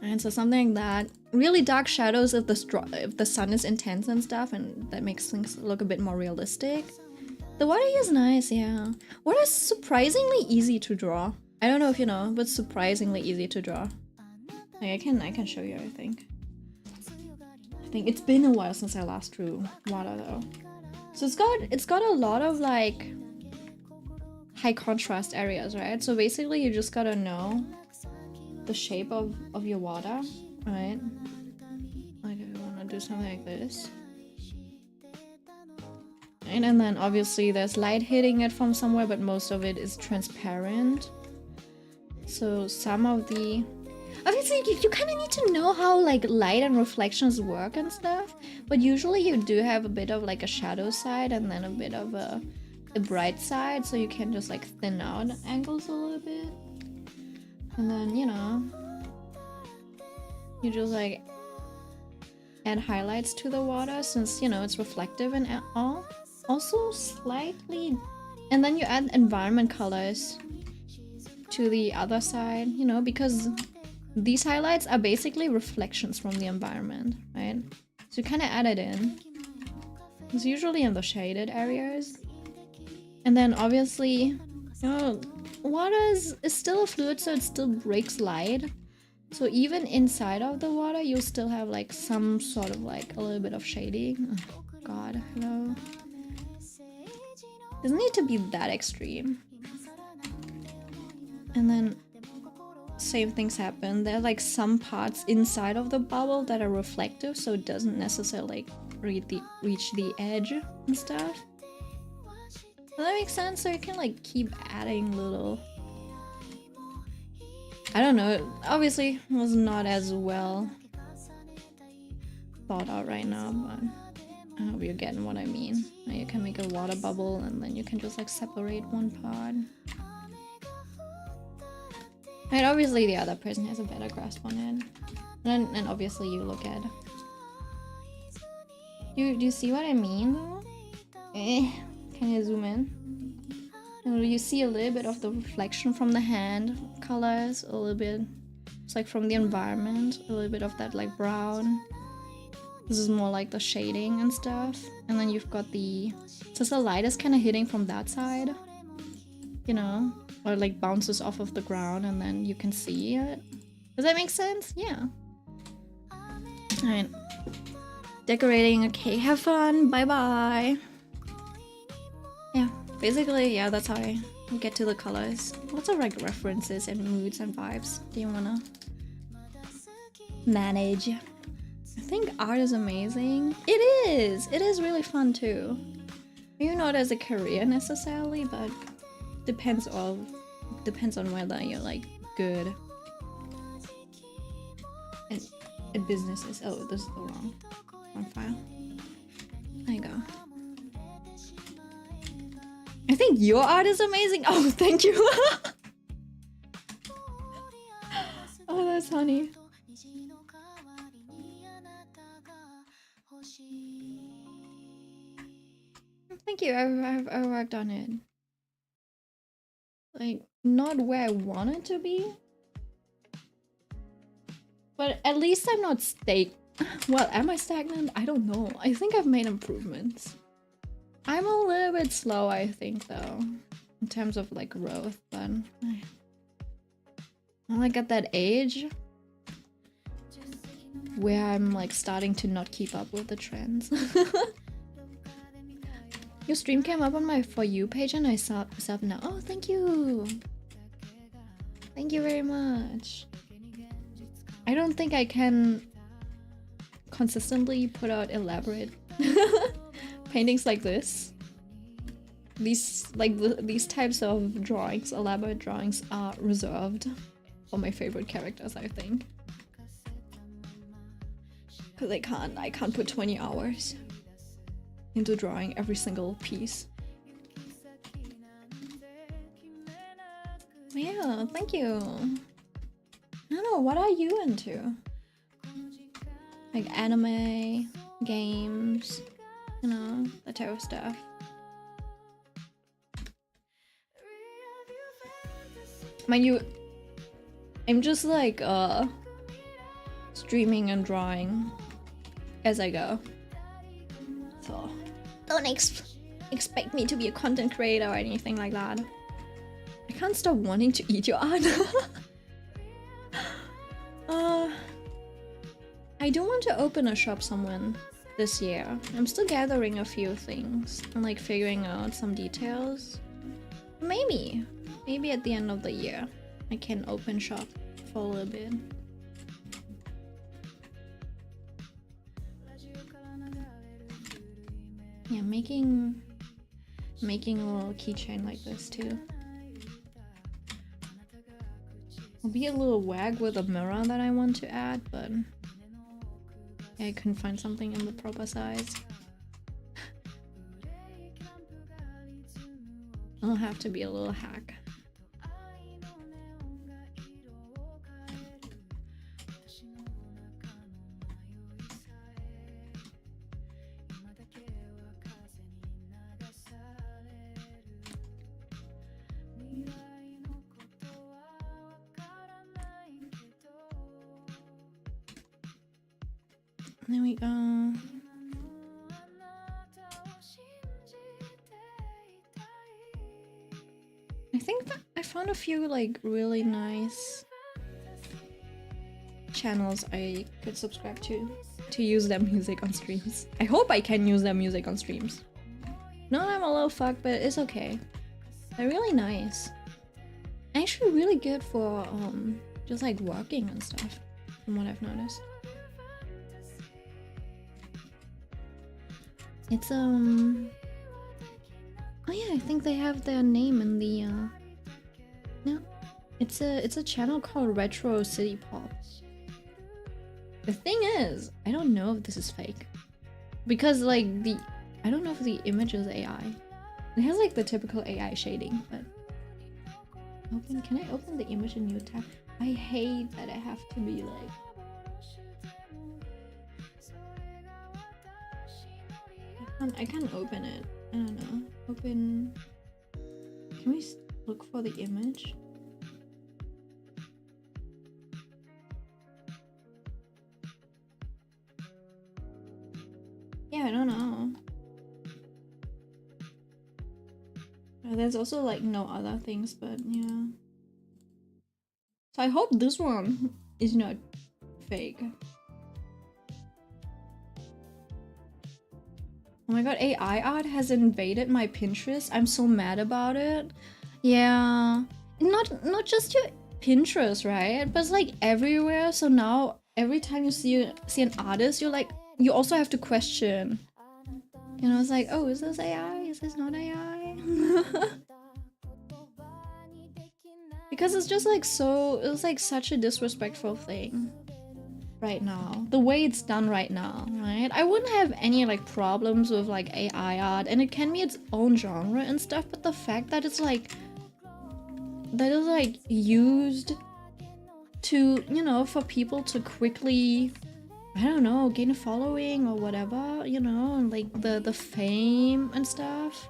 And so something like that, really dark shadows if the sun is intense and stuff, and that makes things look a bit more realistic. The water here is nice, yeah. Water is surprisingly easy to draw. I don't know if you know, but surprisingly easy to draw. Like, I can show you, I think. It's been a while since I last drew water though. So it's got a lot of like high contrast areas, right? So basically you just gotta know the shape of your water, right? Like if you wanna do something like this. And then obviously there's light hitting it from somewhere, but most of it is transparent. So some of the... Obviously you kind of need to know how like light and reflections work and stuff, but usually you do have a bit of like a shadow side and then a bit of a bright side, so you can just like thin out angles a little bit. And then, you know, you just like add highlights to the water since, you know, it's reflective and all. Also slightly, and then you add environment colors to the other side, you know, because these highlights are basically reflections from the environment, right? So you kind of add it in. It's usually in the shaded areas. And then obviously, you know, water is still a fluid, so it still breaks light. So even inside of the water, you'll still have like some sort of like a little bit of shading. Oh god, hello. Doesn't need to be that extreme. And then same things happen. There are like some parts inside of the bubble that are reflective, so it doesn't necessarily reach the edge and stuff. Does that make sense? So you can like keep adding little... I don't know, obviously it was not as well thought out right now, but I hope you're getting what I mean. Now you can make a water bubble and then you can just like separate one part. And obviously the other person has a better grasp on it. And obviously you look at... Do you see what I mean though? Can you zoom in? And you see a little bit of the reflection from the hand colors, a little bit. It's like from the environment, a little bit of that like brown. This is more like the shading and stuff. And then you've got since the light is kind of hitting from that side, you know, or like bounces off of the ground and then you can see it. Does that make sense? Yeah. Alright. Decorating. Okay, have fun. Bye-bye. Yeah, basically, yeah, that's how I get to the colors. Lots of like references and moods and vibes. Do you wanna manage? I think art is amazing. It is! It is really fun too. Maybe not as a career necessarily, but depends on whether you're like good at businesses. Oh, this is the wrong file. There you go. I think your art is amazing. Oh, thank you. Oh, that's funny. Thank you. I worked on it. Like, not where I want it to be, but at least I'm not well, am I stagnant? I don't know. I think I've made improvements. I'm a little bit slow, I think, though, in terms of like growth, but I'm like at that age where I'm like starting to not keep up with the trends. Your stream came up on my For You page and I saw now. Oh, thank you. Thank you very much. I don't think I can consistently put out elaborate paintings like this. These types of drawings, elaborate drawings, are reserved for my favorite characters, I think. Cause I can't put 20 hours into drawing every single piece. Yeah, thank you. I don't know, what are you into? Like anime, games, you know, that type of stuff. Mind you, I'm just like streaming and drawing as I go. So don't expect me to be a content creator or anything like that. I can't stop wanting to eat your art. I do want to open a shop somewhere this year. I'm still gathering a few things and like figuring out some details. Maybe at the end of the year I can open shop for a little bit. Yeah, making a little keychain like this too. I'll be a little wag with a mirror that I want to add, but yeah, I couldn't find something in the proper size. I'll have to be a little hack. There we go. I think that I found a few like really nice channels I could subscribe to use their music on streams. I hope I can use their music on streams. No, I'm a little fucked, but it's okay. They're really nice. Actually really good for just like working and stuff, from what I've noticed. It's oh yeah, I think they have their name in the no, it's a channel called Retro City Pop. The thing is, I don't know if this is fake, because like I don't know if the image is AI. It has like the typical AI shading, but can I open the image in new tab? I hate that I have to be like I can't open it. I don't know. Open Can we look for the image? Yeah, I don't know. There's also like no other things, but yeah. So I hope this one is not fake. Oh my god, AI art has invaded my Pinterest. I'm so mad about it. Yeah. Not just your Pinterest, right? But it's like everywhere. So now every time you see an artist, you're like, you also have to question. You know, it's like, oh, is this AI? Is this not AI? Because it's just like so, it's like such a disrespectful thing right now. The way it's done right now, right? I wouldn't have any like problems with like AI art, and it can be its own genre and stuff, but the fact that it's like, that is like used to, you know, for people to quickly, I don't know, gain a following or whatever, you know, and like the fame and stuff.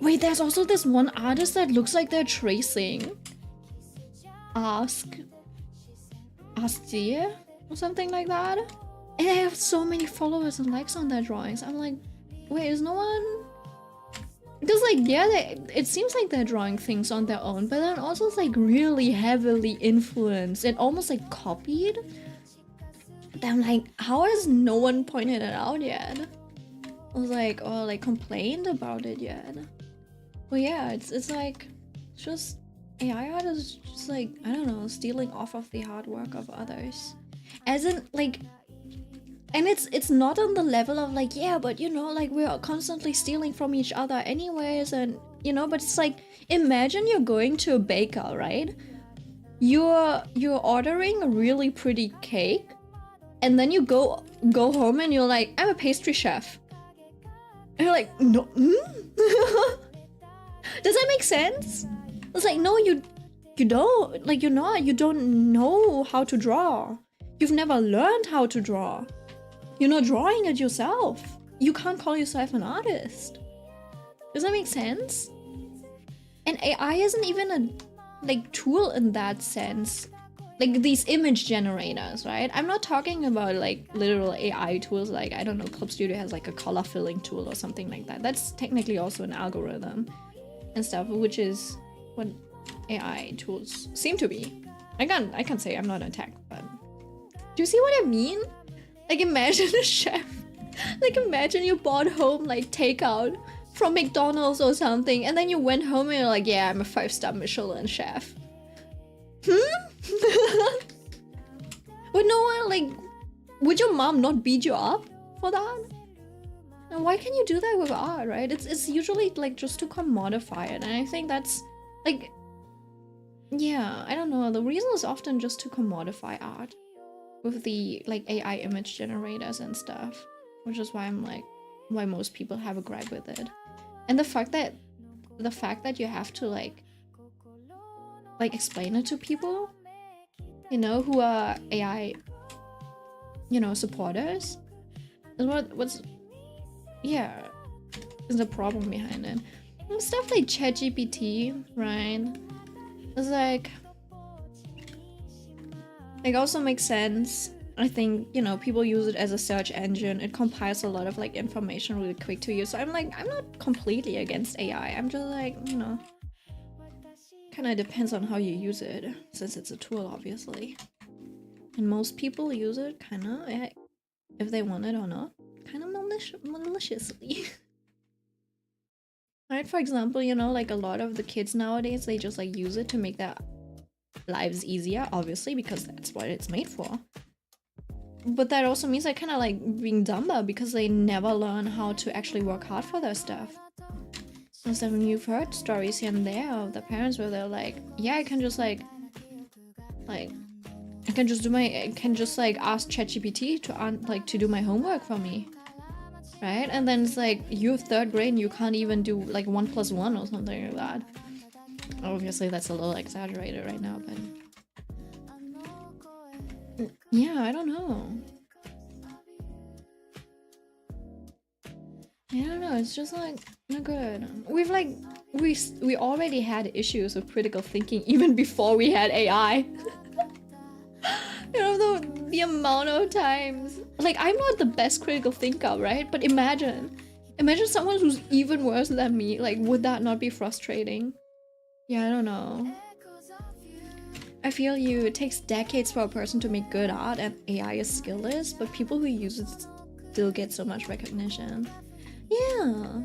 Wait, there's also this one artist that looks like they're tracing. Ask Dear or something like that. And I have so many followers and likes on their drawings. I'm like, wait, is no one? Because like, yeah, it seems like they're drawing things on their own, but then also it's like really heavily influenced and almost like copied. And I'm like, how has no one pointed it out yet? I was like, or like complained about it yet? Well, yeah, it's like, it's just AI art is just like, I don't know, stealing off of the hard work of others. As in, like, and it's not on the level of like, yeah, but you know, like we're constantly stealing from each other anyways, and you know, but it's like, imagine you're going to a baker, right? You're ordering a really pretty cake, and then you go home and you're like, I'm a pastry chef. And you're like, no, Does that make sense? It's like, no, you don't, like, you don't know how to draw. You've never learned how to draw. You're not drawing it yourself. You can't call yourself an artist. Does that make sense? And AI isn't even a like tool in that sense. Like these image generators, right? I'm not talking about like literal AI tools like, I don't know, Clip Studio has like a color filling tool or something like that. That's technically also an algorithm and stuff, which is what AI tools seem to be. I can't say I'm not in tech, but do you see what I mean? Like imagine a chef. Like imagine you bought home like takeout from McDonald's or something, and then you went home and you're like, yeah, I'm a 5-star Michelin chef. Would no one like, would your mom not beat you up for that? And why can you do that with art, right? It's usually like just to commodify it, and I think that's like, yeah, I don't know, the reason is often just to commodify art with the like AI image generators and stuff, which is why I'm like, why most people have a gripe with it. And the fact that you have to like explain it to people, you know, who are AI, you know, supporters, is what's yeah, is the problem behind it. And stuff like ChatGPT, right? It's like also makes sense. I think, you know, people use it as a search engine. It compiles a lot of like information really quick to you. So I'm like, I'm not completely against AI. I'm just like, you know, kind of depends on how you use it, since it's a tool, obviously. And most people use it kind of, if they want it or not, kind of maliciously. Right? For example, you know, like a lot of the kids nowadays, they just like use it to make their lives easier, obviously, because that's what it's made for. But that also means they're kind of like being dumber because they never learn how to actually work hard for their stuff. And so you've heard stories here and there of the parents where they're like, yeah, I can just like I can just ask ChatGPT to do my homework for me, right? And then it's like, you're 3rd grade and you can't even do like 1 + 1 or something like that. Obviously that's a little exaggerated right now, but yeah, I don't know. I don't know, it's just like not good. We've like we already had issues with critical thinking even before we had AI. You know the amount of times. Like I'm not the best critical thinker, right? But imagine someone who's even worse than me. Like would that not be frustrating? Yeah, I don't know. I feel you. It takes decades for a person to make good art, and AI is skillless, but people who use it still get so much recognition. Yeah.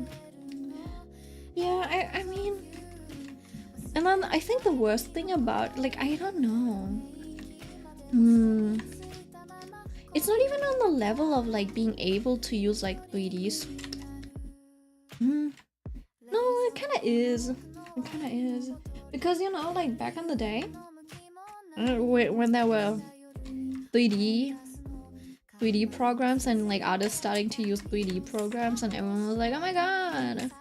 Yeah, I mean... And then I think the worst thing about... Like, I don't know. It's not even on the level of, like, being able to use, like, 3Ds. No, it kinda is. It kinda is. Because, you know, like, back in the day... when there were 3D programs and like artists starting to use 3D programs and everyone was like, oh my god,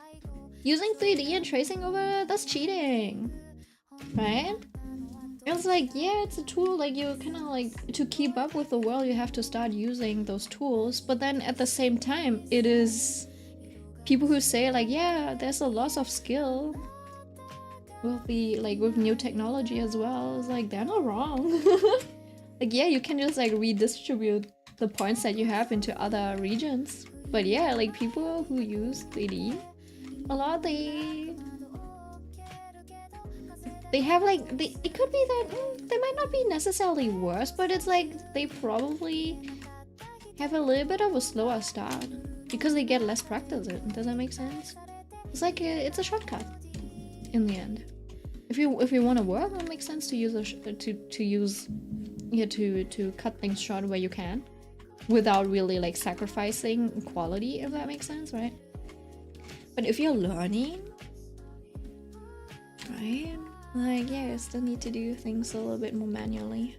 using 3D and tracing over, that's cheating, right? It was like, yeah, it's a tool, like you kind of like, to keep up with the world you have to start using those tools, but then at the same time it is people who say like, yeah, there's a loss of skill with the with new technology as well. It's like they're not wrong. Like yeah, you can just like redistribute the points that you have into other regions, but yeah, like people who use 3D a lot, they have like it could be that they might not be necessarily worse, but it's like they probably have a little bit of a slower start because they get less practice. Does that make sense? It's like it's a shortcut in the end. If you want to work, it makes sense to use to cut things short where you can, without really like sacrificing quality, if that makes sense, right? But if you're learning, right? Like yeah, you still need to do things a little bit more manually.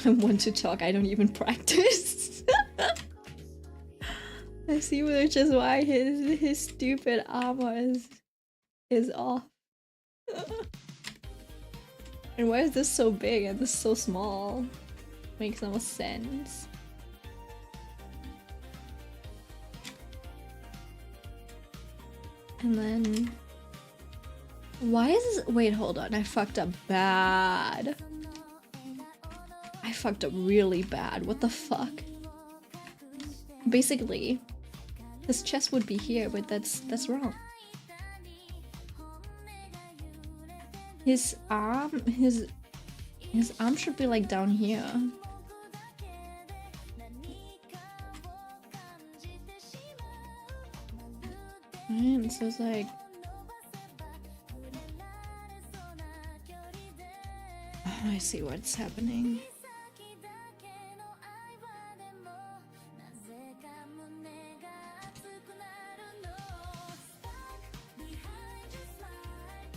I want to talk, I don't even practice. I see, which is why his stupid armor is off. And why is this so big and this so small? Makes no sense. And then why is this? Wait, hold on, I fucked up bad. I fucked up really bad. What the fuck? Basically, his chest would be here, but that's wrong. His arm should be like down here. Right, so it's like oh, I see what's happening.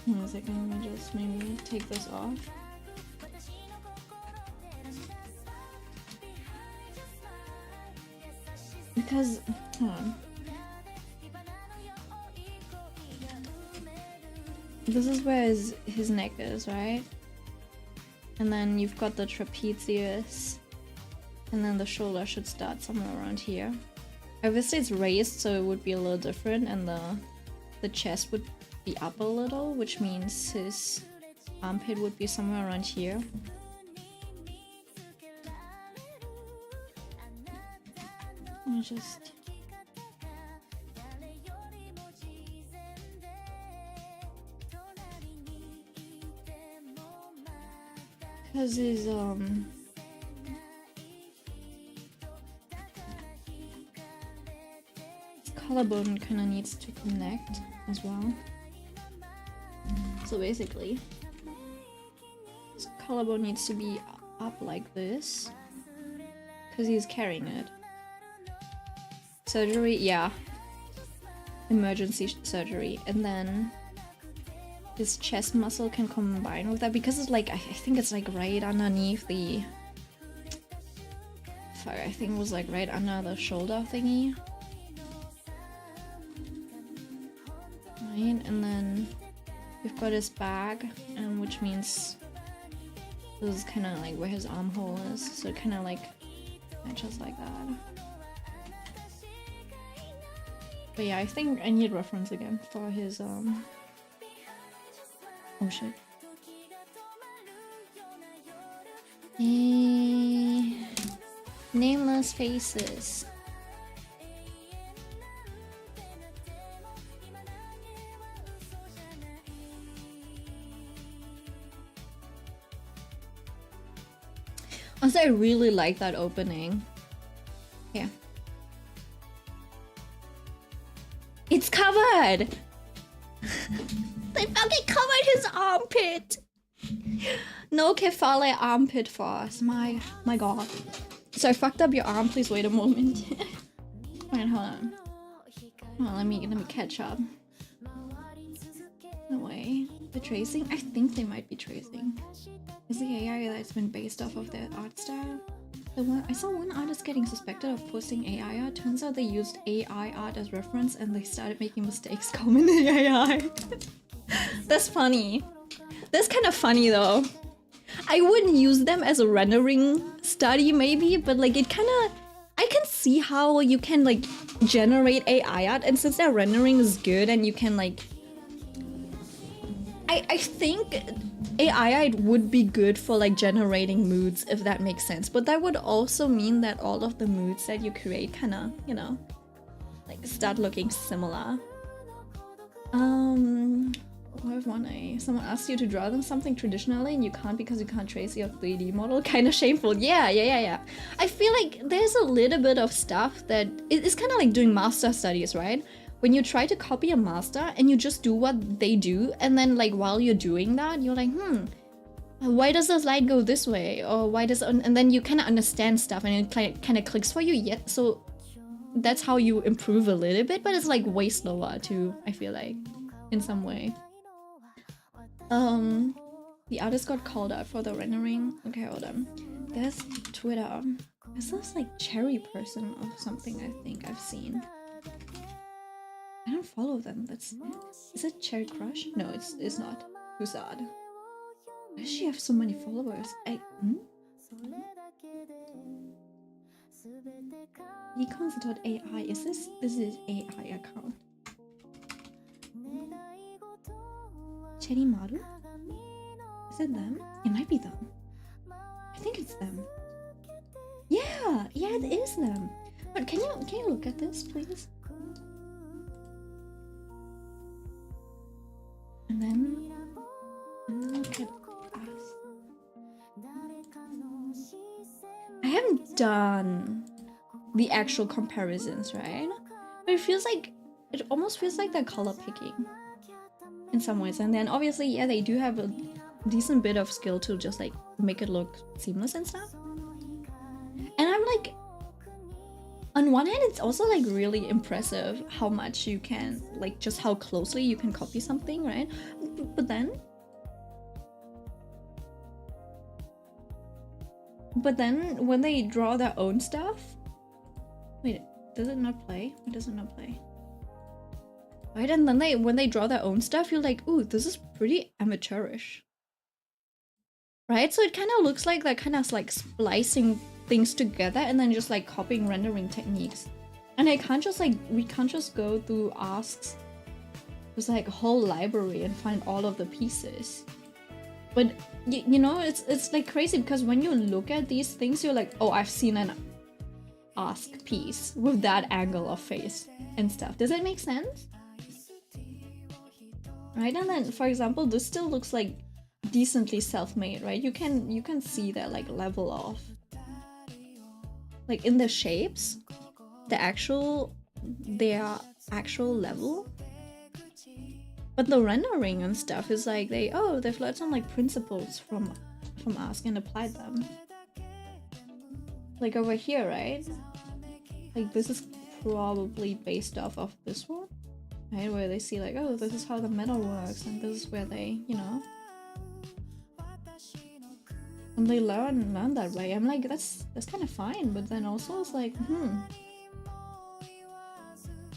Wait a second, let me just maybe take this off. Because, hold on. This is where his neck is, right? And then you've got the trapezius. And then the shoulder should start somewhere around here. Obviously it's raised, so it would be a little different, and the chest would be up a little, which means his armpit would be somewhere around here. Let me just... Because his collarbone kind of needs to connect as well. So basically, his collarbone needs to be up like this because he's carrying it. Surgery, yeah. Emergency surgery. And then his chest muscle can combine with that because it's like, I think it's like right underneath the... Fuck, I think it was like right under the shoulder thingy. Right, and then we've got his back, which means this is kind of like where his armhole is, so it kind of like matches like that. But yeah, I think I need reference again for his oh shit. Nameless Faces. Also, I really like that opening. Yeah. It's covered! They fucking covered his armpit! No Kefale armpit for us. My god. So I fucked up your arm, please wait a moment. Wait, hold on. Hold on, let me catch up. No way. The tracing? I think they might be tracing. Is the AI that's been based off of their art style? I saw one artist getting suspected of posting AI art. Turns out they used AI art as reference and they started making mistakes commenting AI. That's funny. That's kind of funny though. I wouldn't use them as a rendering study maybe, but like it kind of... I can see how you can like generate AI art, and since their rendering is good and you can like... I think AI art would be good for like generating moods, if that makes sense. But that would also mean that all of the moods that you create kind of, you know, like start looking similar. What if someone asks you to draw them something traditionally and you can't because you can't trace your 3D model? Kind of shameful. Yeah. I feel like there's a little bit of stuff that it's kind of like doing master studies, right? When you try to copy a master and you just do what they do, and then like while you're doing that, you're like, why does this light go this way? Or why does... And then you kind of understand stuff and it kind of clicks for you. Yet, so that's how you improve a little bit, but it's like way slower too, I feel like, in some way. The artist got called out for the rendering. Okay, hold on. There's Twitter. There's this like cherry person or something I think I've seen. I don't follow them. Is it Cherry Crush? No, it's not. Who's odd? Why does she have so many followers? Econs.ai. Is this AI account? Cherry Maru? Is it them? It might be them. I think it's them. Yeah, it is them. But can you look at this, please? And then look at us. I haven't done the actual comparisons, right? But it almost feels like they're color picking in some ways. And then obviously, yeah, they do have a decent bit of skill to just like make it look seamless and stuff. And I'm like, on one hand, it's also like really impressive how much you can, like just how closely you can copy something, right? But then when they draw their own stuff... Wait, does it not play? Why does it not play? Right, and then when they draw their own stuff, you're like, ooh, this is pretty amateurish. Right? So it kind of looks like they're kind of like splicing things together and then just like copying rendering techniques. And we can't just go through asks. There's like a whole library and find all of the pieces. But you know, it's like crazy because when you look at these things, you're like, oh, I've seen an ask piece with that angle of face and stuff. Does that make sense? Right? And then, for example, this still looks like decently self-made, right? You can see that like level of, like in the shapes, their actual level. But the rendering and stuff is like they've learned some like principles from Ask and applied them. Like over here, right? Like this is probably based off of this one, right? Where they see like, oh, this is how the metal works, and this is where they, you know, and they learn that way. I'm like, that's kind of fine, but then also it's like,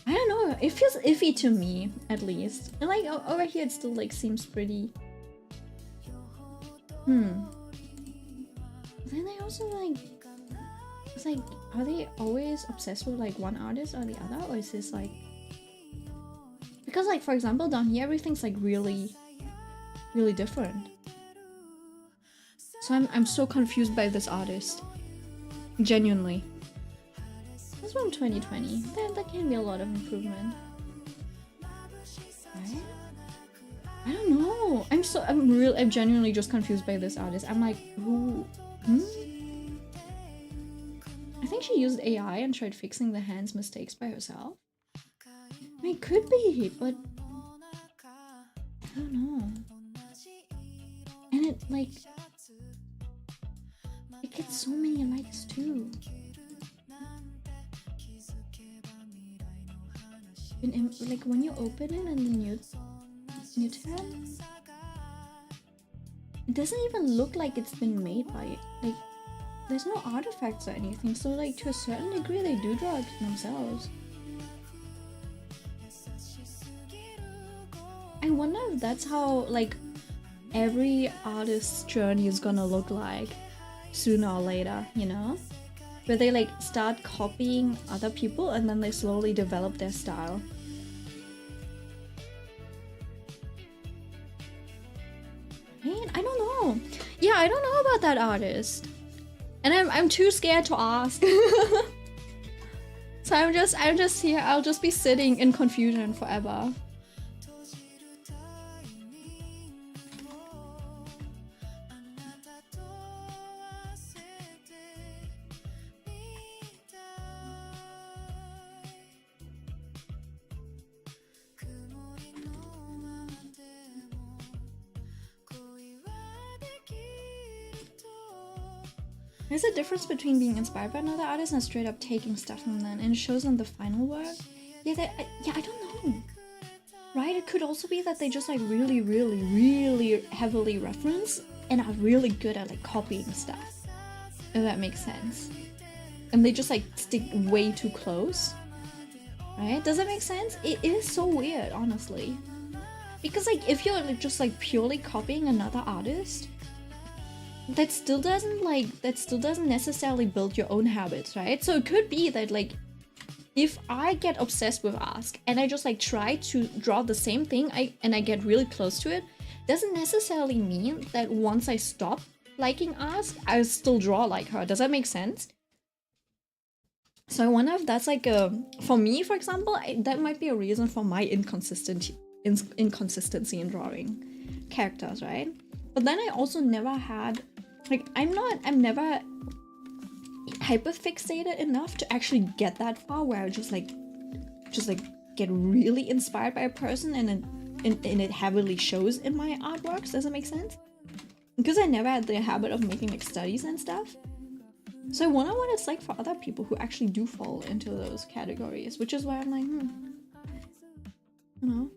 I don't know, it feels iffy to me, at least. And like over here it still like seems pretty... Then they also like... It's like, are they always obsessed with like one artist or the other? Or is this like... Because like, for example, down here, everything's like really, really different. So I'm so confused by this artist. Genuinely. This from 2020. There can be a lot of improvement. Right? I don't know. I'm genuinely just confused by this artist. I'm like, who? I think she used AI and tried fixing the hand's mistakes by herself. I mean, it could be, but I don't know. And it like it gets so many likes too. And like when you open it and then you tab, it doesn't even look like it's been made by like there's no artifacts or anything. So like to a certain degree they do draw it themselves. I wonder if that's how like every artist's journey is gonna look like sooner or later, you know? Where they like start copying other people and then they slowly develop their style. Man, I don't know. Yeah, I don't know about that artist. And I'm too scared to ask. So I'm just here, I'll just be sitting in confusion forever. There's a difference between being inspired by another artist and straight up taking stuff from them, and it shows in the final work. Yeah, I don't know. Right? It could also be that they just like really heavily reference and are really good at like copying stuff. If that makes sense. And they just like stick way too close. Right? Does that make sense? It is so weird, honestly. Because like if you're like, just like purely copying another artist, that still doesn't necessarily build your own habits, right? So it could be that like if I get obsessed with Ask and I just like try to draw the same thing and I get really close to it, doesn't necessarily mean that once I stop liking Ask, I still draw like her. Does that make sense? So I wonder if that's like for me, for example, that might be a reason for my inconsistency in drawing characters, right? But then I also never had, like, I'm never hyperfixated enough to actually get that far where I just get really inspired by a person and it heavily shows in my artworks. Does that make sense? Because I never had the habit of making like studies and stuff. So I wonder what it's like for other people who actually do fall into those categories, which is why I'm like, you know.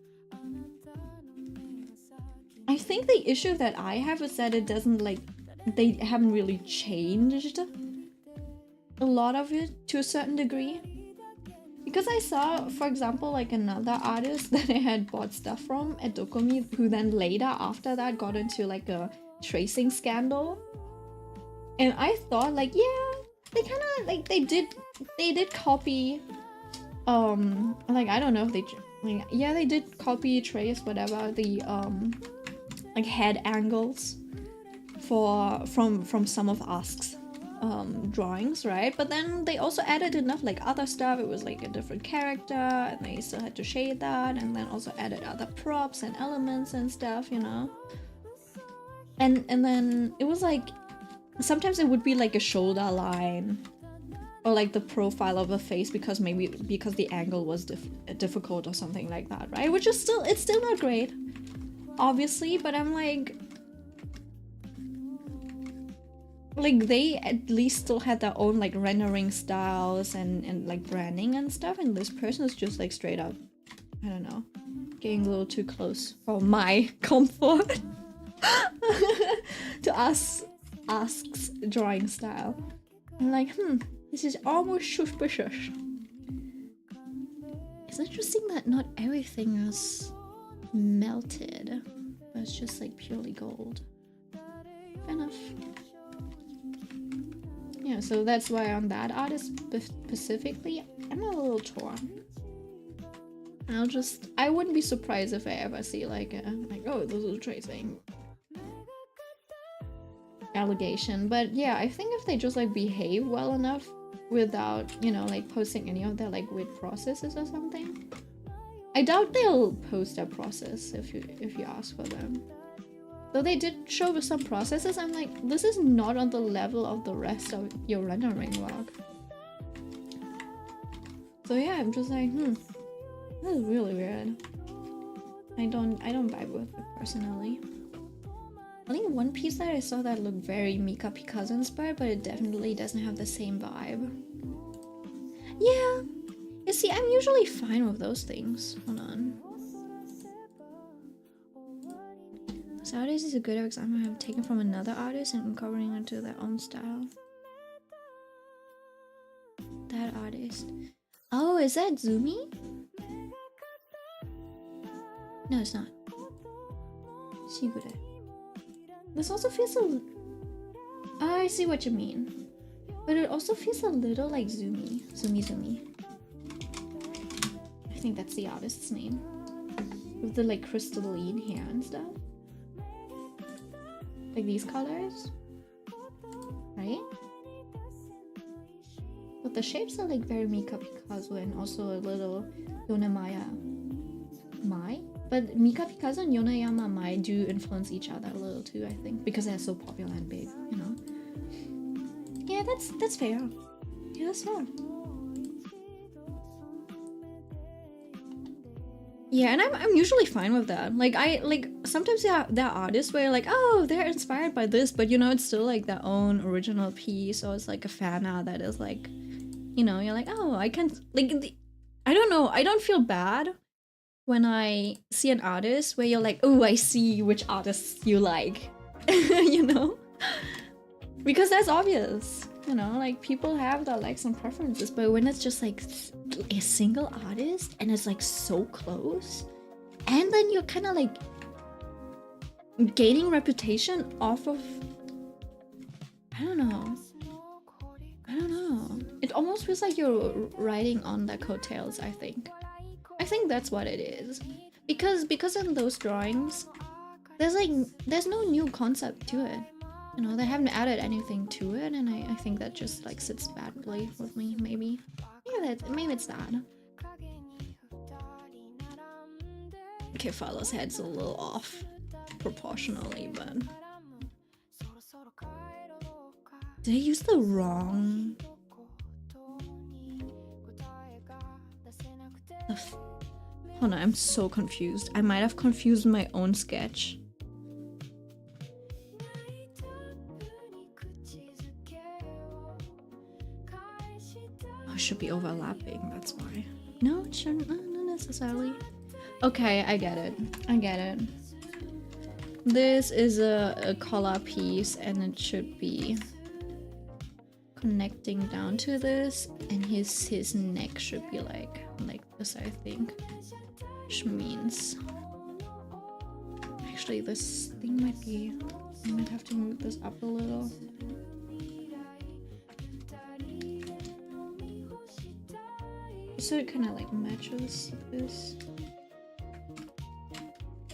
I think the issue that I have is that it doesn't like, they haven't really changed a lot of it to a certain degree. Because I saw, for example, like another artist that I had bought stuff from at Dokomi, who then later after that got into like a tracing scandal. And I thought like, yeah, they kind of like, they did copy, like, I don't know if they, like, yeah, they did copy, trace, whatever, the, like head angles from some of Ask's drawings, right? But then they also added enough like other stuff. It was like a different character and they still had to shade that, and then also added other props and elements and stuff, you know. And then it was like sometimes it would be like a shoulder line or like the profile of a face because the angle was difficult or something like that, right? Which is it's still not great, obviously, but I'm like they at least still had their own like rendering styles and like branding and stuff, and this person is just like straight up, I don't know, getting a little too close for my comfort to Ask's drawing style. I'm like, this is almost suspicious. It's interesting that not everything is melted, but it's just like purely gold. Fair enough. Yeah, so that's why on that artist specifically, I'm a little torn. I wouldn't be surprised if I ever see like oh, this is a tracing allegation. But yeah, I think if they just like behave well enough without, you know, like posting any of their like weird processes or something. I doubt they'll post their process if you ask for them. Though they did show some processes, I'm like, this is not on the level of the rest of your rendering work. So yeah, I'm just like, this is really weird. I don't vibe with it personally. I think one piece that I saw that looked very Mika Pikazu inspired, but it definitely doesn't have the same vibe. Yeah. You see, I'm usually fine with those things. Hold on. This artist is a good example I've taken from another artist and incorporating into their own style. That artist. Oh, is that Zumi? No, it's not. Shigure. This also feels a... Oh, I see what you mean. But it also feels a little like Zumi. Zumi. I think that's the artist's name. With the like crystalline hair and stuff. Like these colors. Right? But the shapes are like very Mika Pikazu and also a little Yonamaya Mai. But Mika Pikazu and Yonayama Mai do influence each other a little too, I think. Because they're so popular and big, you know? Yeah, that's fair. Yeah, that's fair. Yeah, and I'm usually fine with that. Like sometimes there are artists where you're like, oh, they're inspired by this, but you know, it's still like their own original piece, or it's like a fan art that is like, you know, you're like, oh, I can't like I don't know, I don't feel bad when I see an artist where you're like, oh, I see which artists you like. You know? Because that's obvious. You know, like people have their likes and preferences, but when it's just like a single artist and it's like so close, and then you're kind of like gaining reputation off of, I don't know. It almost feels like you're riding on their coattails, I think. I think that's what it is. Because in those drawings, there's no new concept to it. You know, they haven't added anything to it, and I think that just like sits badly with me, maybe. Maybe it's that. Okay, Fallow's head's a little off proportionally, but... Did I use the wrong... Hold on, I'm so confused. I might have confused my own sketch. Oh, it should be overlapping, that's why. No, it shouldn't, not necessarily. Okay, I get it. This is a collar piece and it should be connecting down to this, and his neck should be like this, I think. Which means actually this thing I might have to move this up a little. So it kind of like matches this.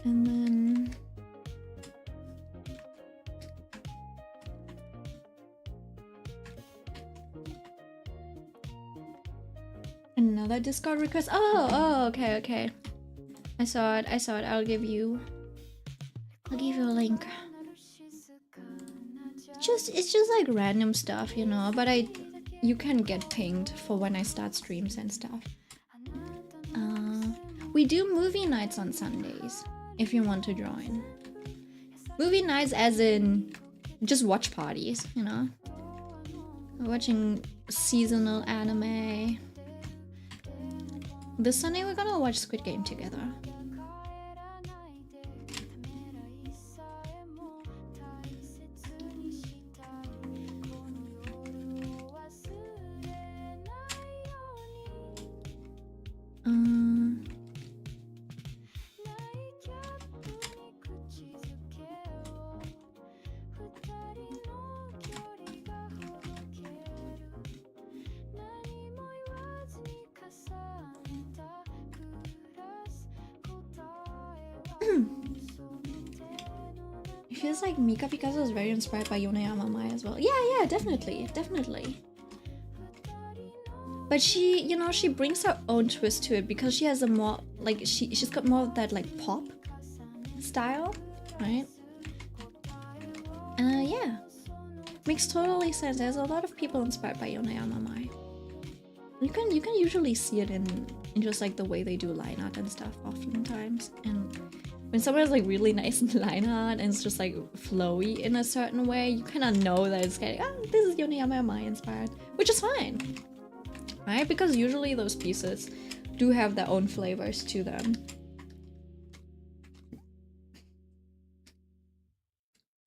And then another Discord request. Oh, okay. I saw it. I'll give you a link. It's just like random stuff, you know, but you can get pinged for when I start streams and stuff. We do movie nights on Sundays if you want to join. Movie nights as in just watch parties, you know. Watching seasonal anime. This Sunday we're gonna watch Squid Game together. feels like Mika Picasso is very inspired by Yone Yamamai as well. Yeah, definitely. But she, you know, she brings her own twist to it because she has a more, like, she's got more of that, like, pop style, right? Yeah. Makes totally sense. There's a lot of people inspired by Yone Yamamai. You can usually see it in just, like, the way they do line art and stuff oftentimes. And when someone has, like, really nice line art and it's just, like, flowy in a certain way, you kind of know that it's like, oh, this is Yone Yamamai inspired, which is fine. Right? Because usually those pieces do have their own flavors to them.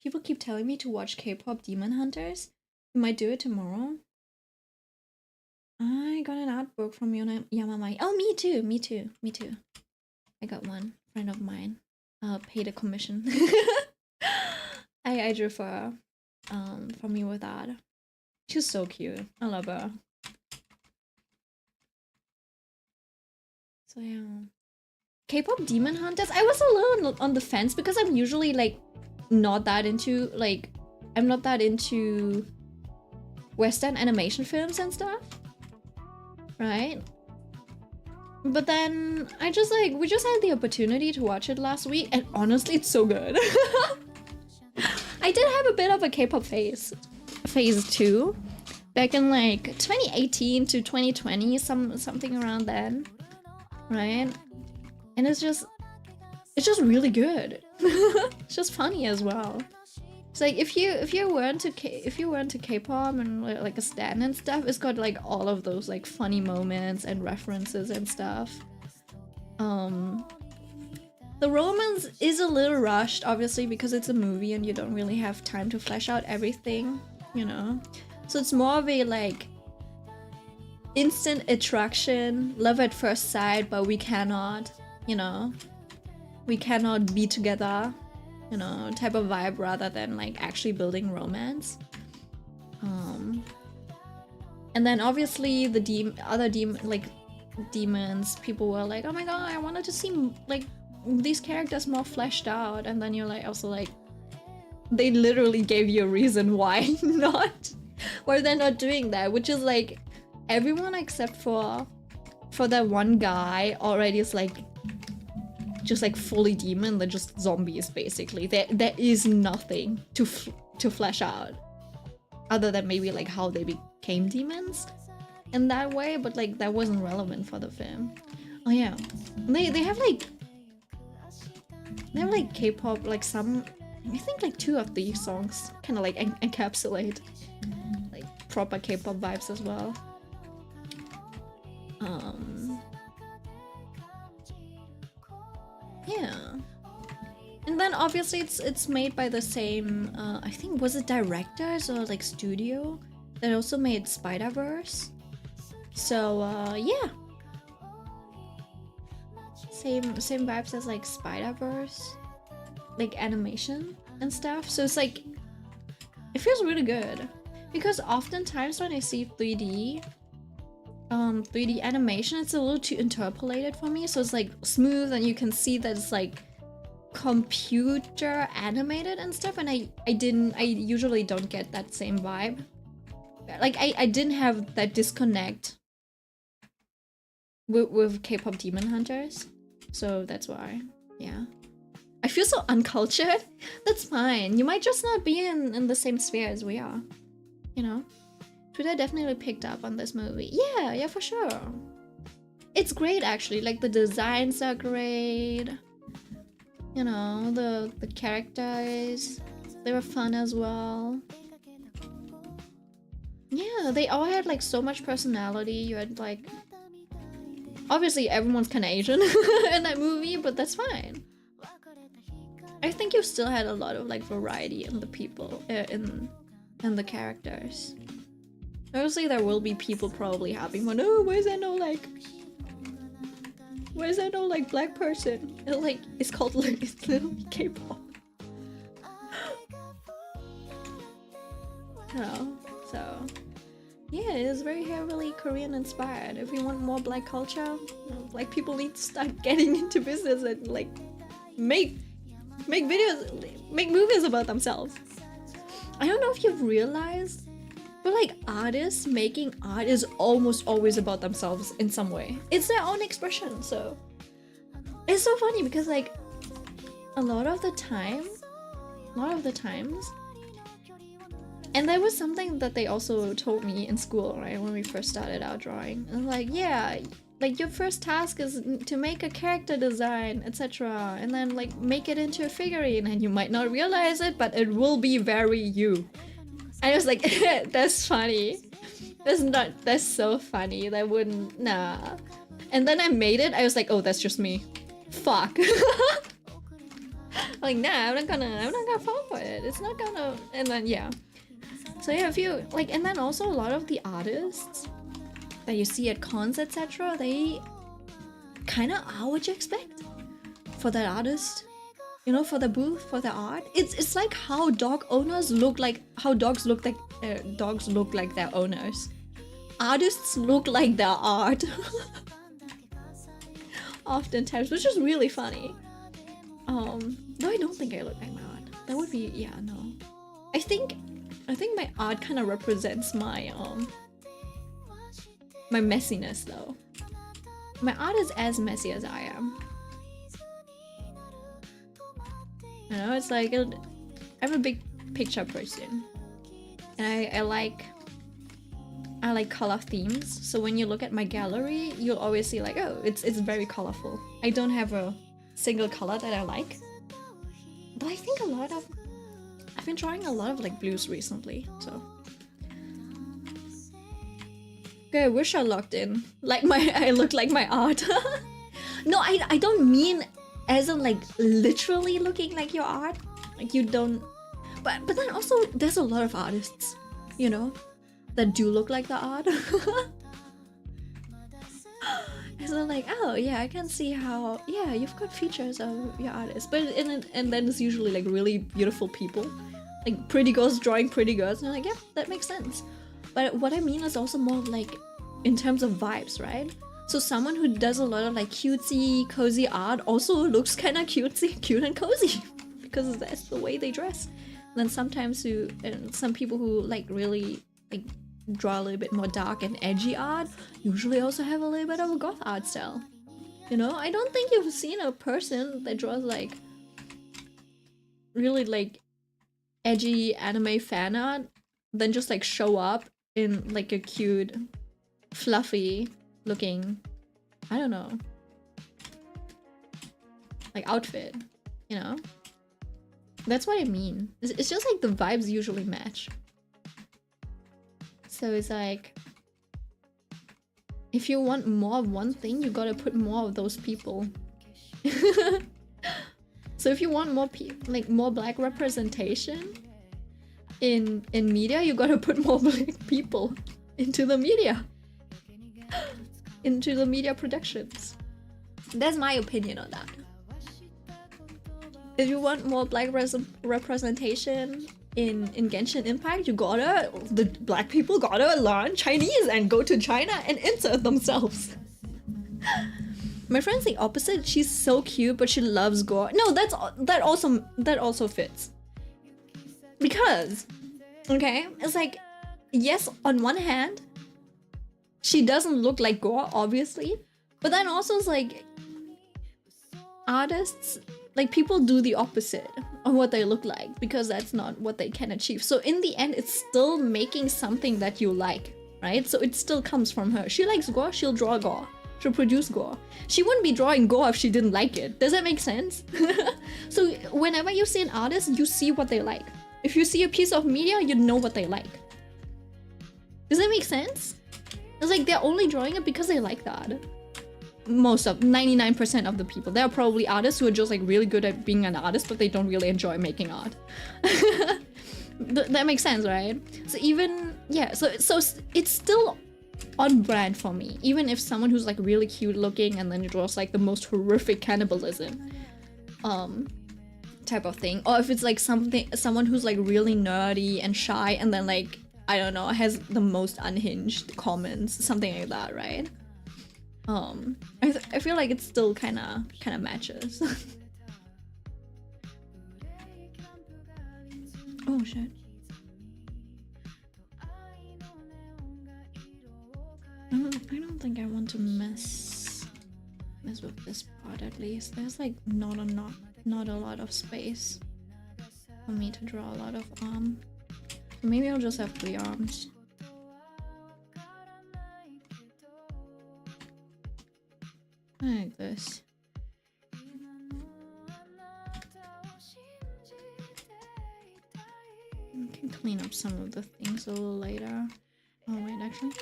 People keep telling me to watch K-pop Demon Hunters. We might do it tomorrow. I got an art book from Yamamai. Oh, me too. I got one. Friend of mine. Paid a commission. I drew for me with that. She's so cute. I love her. So yeah. K-pop Demon Hunters. I was a little on the fence because I'm usually like not that into I'm not that into Western animation films and stuff. Right? But then we just had the opportunity to watch it last week and honestly it's so good. I did have a bit of a K-pop phase too. Back in like 2018 to 2020, something around then. Right? And it's just really good. It's just funny as well. It's like if you were into K-pop and like a stan and stuff, it's got like all of those like funny moments and references and stuff. The romance is a little rushed, obviously, because it's a movie and you don't really have time to flesh out everything, you know. So it's more of a like instant attraction, love at first sight, but we cannot, you know, we cannot be together, you know, type of vibe rather than like actually building romance. And then obviously the demons, people were like, oh my god, I wanted to see like these characters more fleshed out, and then you're like also like, they literally gave you a reason why they're not doing that, which is like everyone except for that one guy already is like just like fully demon. They're just zombies basically. There is nothing to flesh out other than maybe like how they became demons in that way, but like that wasn't relevant for the film. Oh yeah, they have like K-pop, like some, I think like 2 of these songs kind of like encapsulate like proper K-pop vibes as well. Yeah, and then obviously it's made by the same I think, was it directors or like studio that also made Spider-Verse. So yeah, same vibes as like Spider-Verse, like animation and stuff. So it's like it feels really good, because oftentimes when I see 3D animation, it's a little too interpolated for me. So it's like smooth and you can see that it's like computer animated and stuff, and I usually don't get that same vibe. Like I didn't have that disconnect with K-pop Demon Hunters, so that's why. Yeah, I feel so uncultured. That's fine. You might just not be in the same sphere as we are, you know. Twitter definitely picked up on this movie. Yeah, for sure. It's great actually. Like the designs are great. You know, the characters, they were fun as well. Yeah, they all had like so much personality. You had like, obviously everyone's kind of Asian in that movie, but that's fine. I think you still had a lot of like variety in the people, in the characters. Obviously there will be people probably having one, oh, why is there no like black person? Like, it's called like, it's literally K-pop. No, so yeah, it is very heavily Korean inspired. If we want more black culture, like people need to start getting into business and like make make videos, make movies about themselves. I don't know if you've realized, but like artists making art is almost always about themselves in some way. It's their own expression, so it's so funny because like a lot of the times, and there was something that they also told me in school, right, when we first started out drawing. And like, yeah, like your first task is to make a character design, etc. And then like make it into a figurine, and you might not realize it, but it will be very you. And I was like, that's funny. That's so funny. That wouldn't, nah. And then I made it, I was like, oh, that's just me. Fuck. Like, nah, I'm not gonna fall for it. It's not gonna, and then yeah. So yeah, if you like, and then also a lot of the artists that you see at cons, etc., they kind of are what you expect for that artist, you know, for the booth, for the art. It's like how dog owners look like, how dogs look like their owners. Artists look like their art. Oftentimes, which is really funny. Though I don't think I look like my art. That would be, yeah, no. I think my art kind of represents my my messiness though. My art is as messy as I am. You know, it's like I'm a big picture person, and I like color themes. So when you look at my gallery, you'll always see like, oh, it's very colorful. I don't have a single color that I like, but I think I've been drawing a lot of like blues recently, so. Okay, I wish I locked in. Like I look like my art. No, I don't mean as in like literally looking like your art. Like you don't, but then also there's a lot of artists, you know, that do look like the art. So like, oh yeah, I can see how, yeah, you've got features of your artist, but and then it's usually like really beautiful people, like pretty girls drawing pretty girls, and I'm like, yeah, that makes sense. But what I mean is also more like in terms of vibes, right? So someone who does a lot of like cutesy, cozy art also looks kind of cute and cozy because that's the way they dress. And then sometimes some people who like really like draw a little bit more dark and edgy art usually also have a little bit of a goth art style. You know, I don't think you've seen a person that draws like really like edgy anime fan art then just like show up in like a cute, fluffy looking, I don't know, like outfit, you know? That's what I mean. It's just like the vibes usually match. So it's like, if you want more of one thing, you gotta put more of those people. So if you want more black representation in media, you gotta put more black people into the media. Into the media productions. That's my opinion on that. If you want more black representation in Genshin Impact, the black people gotta learn Chinese and go to China and insert themselves. My friend's the opposite. She's so cute, but she loves gore. No, that also fits. Because, okay, it's like, yes, on one hand, she doesn't look like gore, obviously, but then also it's like, artists, like people do the opposite of what they look like because that's not what they can achieve. So in the end, it's still making something that you like, right? So it still comes from her. She likes gore, she'll draw gore. She'll produce gore. She wouldn't be drawing gore if she didn't like it. Does that make sense? So whenever you see an artist, you see what they like. If you see a piece of media, you know what they like. Does that make sense? It's like they're only drawing it because they like that. 99% of the people. There are probably artists who are just like really good at being an artist, but they don't really enjoy making art. That makes sense, right? So even, yeah, so it's still on brand for me. Even if someone who's like really cute looking and then draws like the most horrific cannibalism type of thing, or if it's like someone who's like really nerdy and shy and then like, I don't know, has the most unhinged comments, something like that, right? I feel like it still kind of matches. Oh shit. I don't think I want to mess with this part. At least there's like not a lot of space for me to draw a lot of arm. Maybe I'll just have 3 arms. Like this. I can clean up some of the things a little later. Oh wait, actually.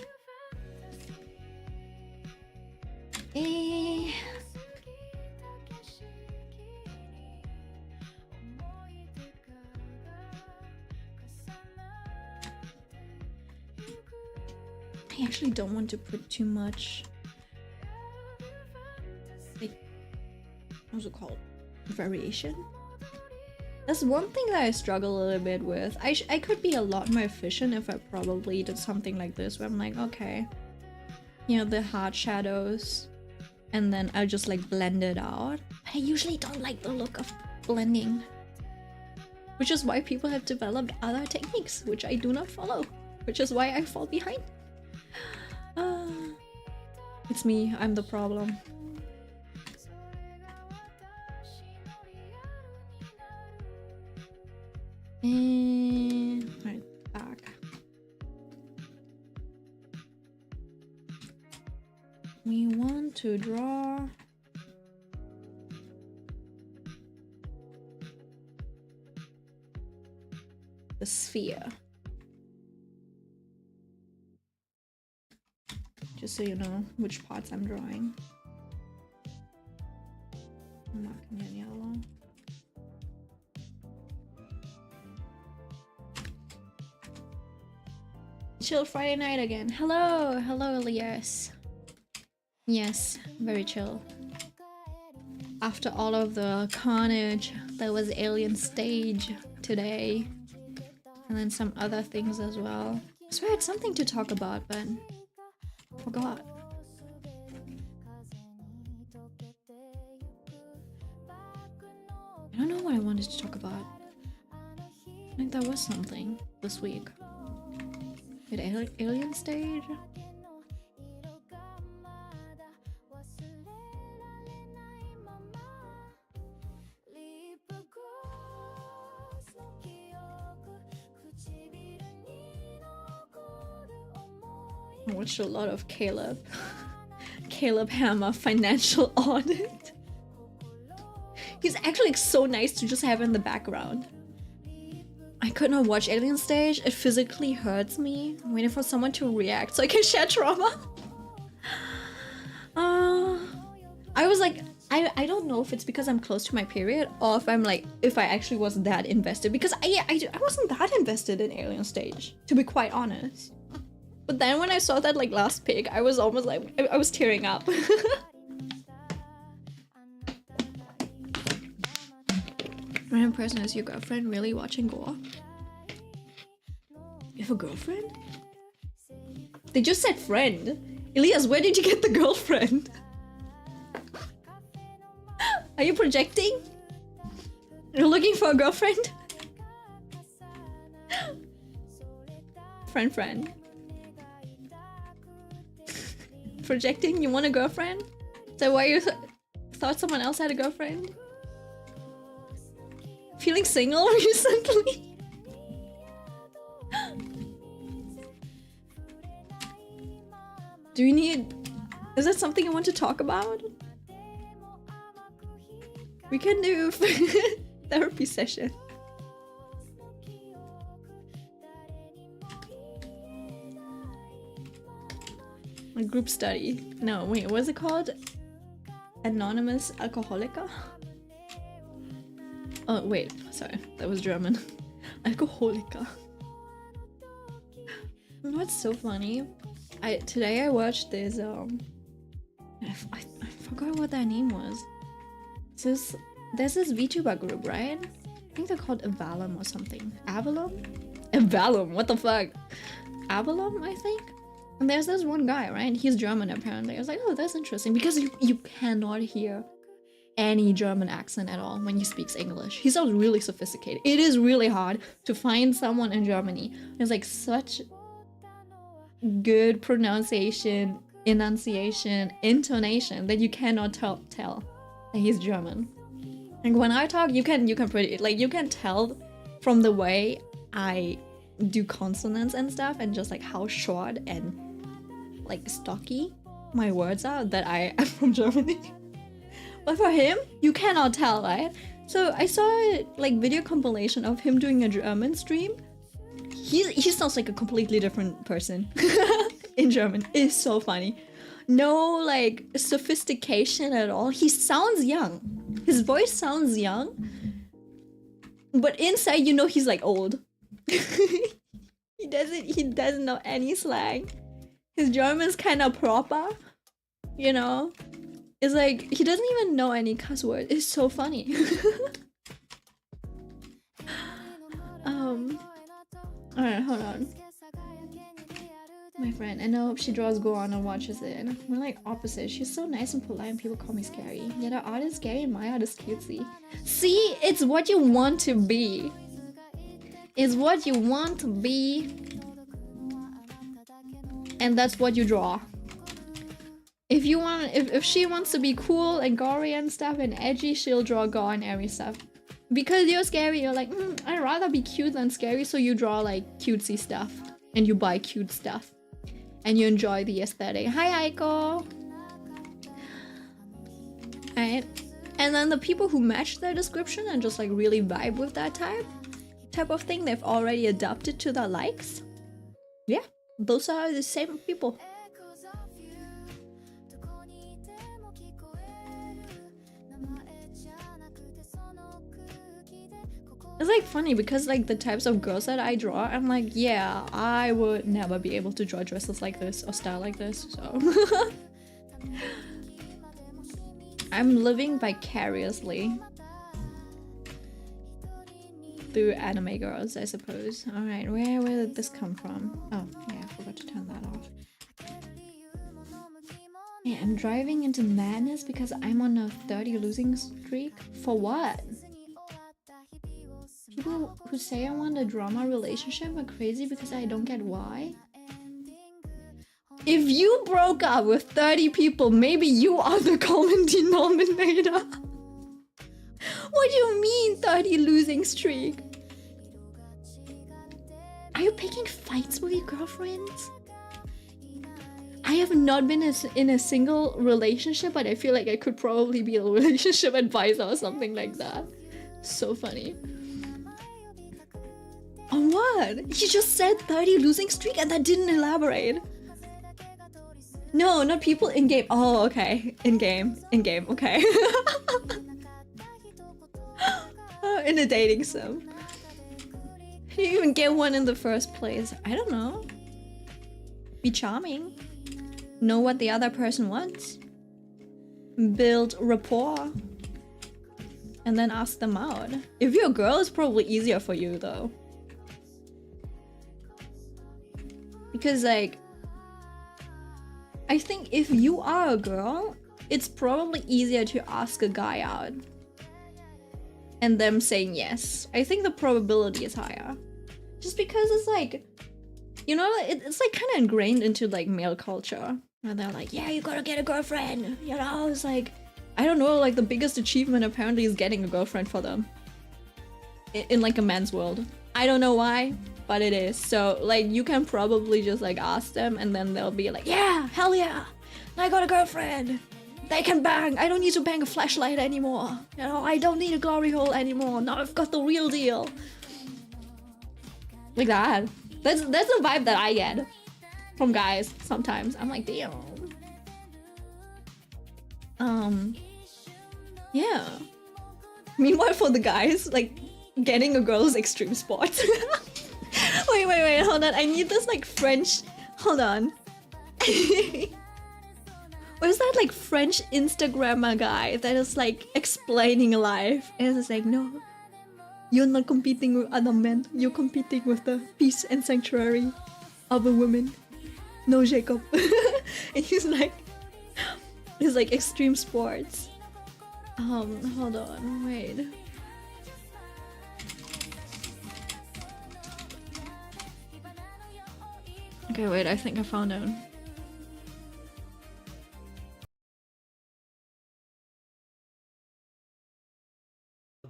I actually don't want to put too much, like, what's it called? Variation? That's one thing that I struggle a little bit with. I could be a lot more efficient if I probably did something like this, where I'm like, okay, you know, the hard shadows, and then I'll just like blend it out. But I usually don't like the look of blending, which is why people have developed other techniques, which I do not follow, which is why I fall behind. It's me, I'm the problem. And right back. We want to draw the sphere. Just so you know which parts I'm drawing. I'm marking in yellow. Chill Friday night again. Hello, hello Elias. Yes, very chill. After all of the carnage, there was Alien Stage today. And then some other things as well. I swear I had something to talk about, but forgot. I don't know what I wanted to talk about. I think there was something this week. Did Alien Stage? I watched a lot of Caleb. Caleb Hammer financial audit. He's actually so nice to just have in the background. I could not watch Alien Stage. It physically hurts me. I'm waiting for someone to react so I can share trauma. I was like, I don't know if it's because I'm close to my period or if I'm like, if I actually was that invested. Because I wasn't that invested in Alien Stage, to be quite honest. But then when I saw that like last pic, I was almost like, I was tearing up. Random person, is your girlfriend really watching gore? You have a girlfriend? They just said friend. Elias, where did you get the girlfriend? Are you projecting? You're looking for a girlfriend? Friend. Projecting? You want a girlfriend? Is that why you thought someone else had a girlfriend? Feeling single recently? Do you need... Is that something you want to talk about? We can do therapy session. A group study. No, wait, what's it called? Anonymous Alcoholica? Oh, wait, sorry, that was German. Alcoholica. You know what's so funny? Today I watched this, I forgot what that name was. There's this VTuber group, right? I think they're called Avalum or something. Avalum? Avalum, what the fuck? Avalum, I think? And there's this one guy, right? He's German apparently. I was like, oh, that's interesting. Because you cannot hear any German accent at all when he speaks English. He sounds really sophisticated. It is really hard to find someone in Germany who's like such good pronunciation, enunciation, intonation that you cannot tell that he's German. And when I talk, you can pretty like you can tell from the way I do consonants and stuff, and just like how short and like stocky my words are that I am from Germany. But for him, you cannot tell, right? So I saw a like video compilation of him doing a German stream. He sounds like a completely different person in German. It's so funny. No like sophistication at all. He sounds young. His voice sounds young, but inside you know he's like old. He doesn't know any slang. His German's kind of proper, you know. It's like he doesn't even know any cuss words. It's so funny. Alright, hold on. My friend, and I hope she draws go on and watches it. We're like opposite. She's so nice and polite and people call me scary. Yet her art is scary and my art is cutesy. See, it's what you want to be. It's what you want to be. And that's what you draw. If you want, if she wants to be cool and gory and stuff and edgy, she'll draw gore and every stuff. Because you're scary, you're like, I'd rather be cute than scary, so you draw like cutesy stuff. And you buy cute stuff. And you enjoy the aesthetic. Hi, Aiko! Alright. And then the people who match their description and just like really vibe with that type of thing they've already adapted to their likes. Yeah, those are the same people. It's like funny because like the types of girls that I draw, I'm like, yeah, I would never be able to draw dresses like this or style like this, so. I'm living vicariously through anime girls, I suppose. Alright, where did this come from? Oh, yeah, I forgot to turn that off. Yeah, I'm driving into madness because I'm on a 30 losing streak. For what? People who say I want a drama relationship are crazy because I don't get why. If you broke up with 30 people, maybe you are the common denominator. What do you mean 30 losing streak? Are you picking fights with your girlfriends? I have not been in a single relationship, but I feel like I could probably be a relationship advisor or something like that. So funny. On what? You just said 30 losing streak and that didn't elaborate. No, not people in game. Oh, okay. In game, okay. In a dating sim. How do you even get one in the first place? I don't know. Be charming. Know what the other person wants. Build rapport. And then ask them out. If you're a girl, it's probably easier for you though. Because like, I think if you are a girl, it's probably easier to ask a guy out. And them saying yes. I think the probability is higher. Just because it's like, you know, it's like kind of ingrained into like male culture. Where they're like, yeah, you gotta get a girlfriend. You know, it's like, I don't know, like the biggest achievement apparently is getting a girlfriend for them. In like a man's world. I don't know why, but it is. So like you can probably just like ask them and then they'll be like, yeah, hell yeah, I got a girlfriend. They can bang. I don't need to bang a flashlight anymore. You know, I don't need a glory hole anymore. Now I've got the real deal. Like that. That's the vibe that I get from guys sometimes. I'm like, damn. Yeah. Meanwhile, for the guys, like getting a girl is extreme sport. wait, hold on. I need this like French. Hold on. Where's that like French Instagrammer guy that is like explaining life? And it's like, no, you're not competing with other men. You're competing with the peace and sanctuary of a woman. No, Jacob. And he's like extreme sports. Hold on, wait. Okay, wait, I think I found it.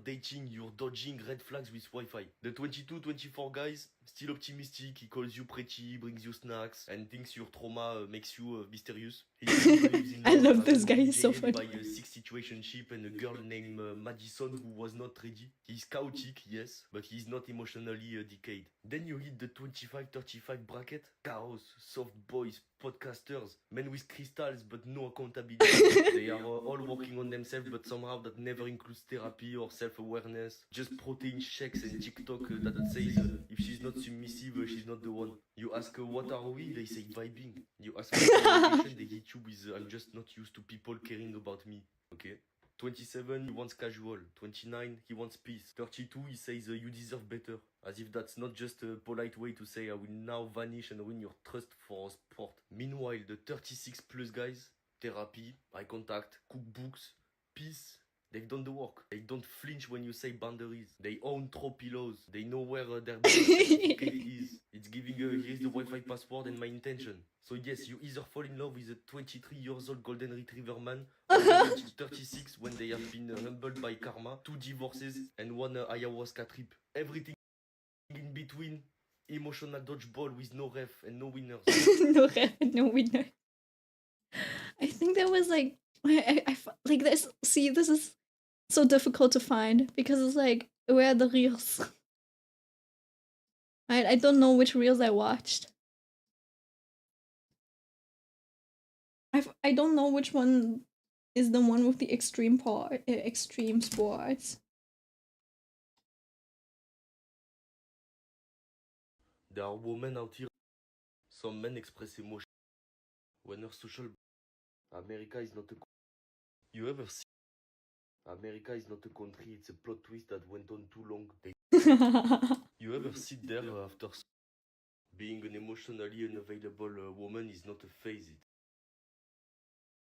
Dating, you're dodging red flags with Wi-Fi. The 22-24 guys, still optimistic, he calls you pretty, brings you snacks, and thinks your trauma makes you mysterious. He still believes in I love as this a guy, movie he's so jaded funny. by a sick situationship and a girl named Madison who was not ready. He's chaotic, yes, but he's not emotionally decayed. Then you hit the 25-35 bracket. Chaos, soft boys, podcasters, men with crystals but no accountability. They are all working on themselves, but somehow that never includes therapy or self-awareness. Just protein shakes and TikTok that says if she's not submissive, she's not the one. You ask what are we? They say vibing. You ask for communication, they hit you with I'm just not used to people caring about me. Okay. 27, he wants casual. 29, he wants peace. 32, he says you deserve better. As if that's not just a polite way to say I will now vanish and win your trust for a sport. Meanwhile, the 36 plus guys, therapy, eye contact, cookbooks, peace. They've done the work. They don't flinch when you say boundaries. They own throw pillows. They know where their certificate is. It's giving here's the Wi-Fi password and my intention. So yes, you either fall in love with a 23 years old golden retriever man or until 36 when they have been humbled by karma, 2 divorces and 1 ayahuasca trip. Everything in between, emotional dodgeball with no ref and no winners. No ref and no winner. I think there was like like this. See, this is so difficult to find because it's like where are the reels? I don't know which reels I watched. I don't know which one is the one with the extreme extreme sports. There are women out here. Some men express emotion when they're social. America is not a. You ever see? America is not a country. It's a plot twist that went on too long. You ever sit there after being an emotionally unavailable woman is not a phase.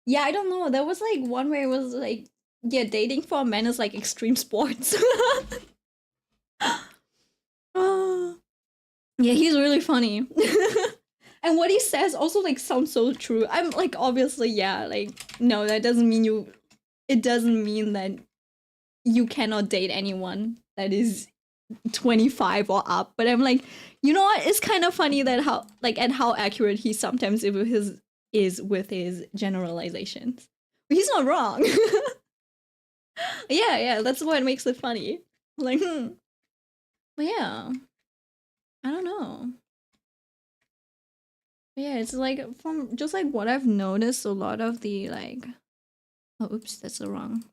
Yeah, I don't know. There was like one where it was like, yeah, dating for a man is like extreme sports. Yeah, he's really funny. And what he says also like sounds so true. I'm like obviously, yeah, like no, that doesn't mean you it doesn't mean that you cannot date anyone that is 25 or up. But I'm like, you know what? It's kind of funny that how like and how accurate he sometimes is with his generalizations. But he's not wrong. Yeah, that's what makes it funny. Like, But yeah. I don't know. But yeah, it's like from just like what I've noticed, a lot of the like oops, that's the wrong.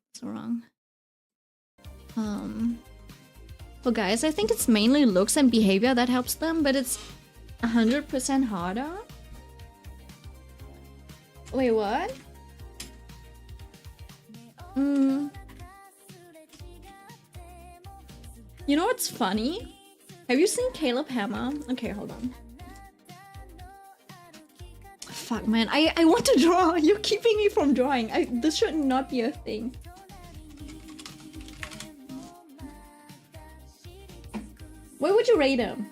For guys, I think it's mainly looks and behavior that helps them, but it's 100% harder. Wait, what? You know what's funny? Have you seen Caleb Hammer? Okay, hold on. Fuck, man. I want to draw. You're keeping me from drawing. This should not be a thing. Where would you rate him?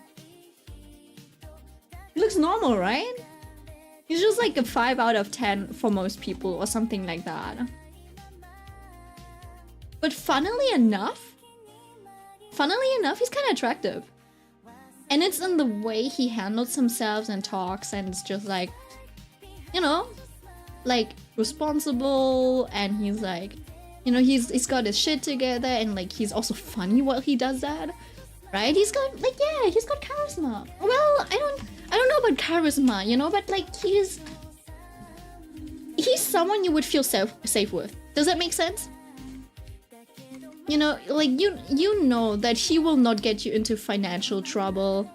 He looks normal, right? He's just like a 5 out of 10 for most people or something like that. But funnily enough, he's kind of attractive. And it's in the way he handles himself and talks, and it's just like, you know, like responsible, and he's like, you know, he's got his shit together, and like he's also funny while he does that, right? He's got like, yeah, he's got charisma. Well, I don't know about charisma, you know, but like he's someone you would feel safe with. Does that make sense? You know, like you know that he will not get you into financial trouble.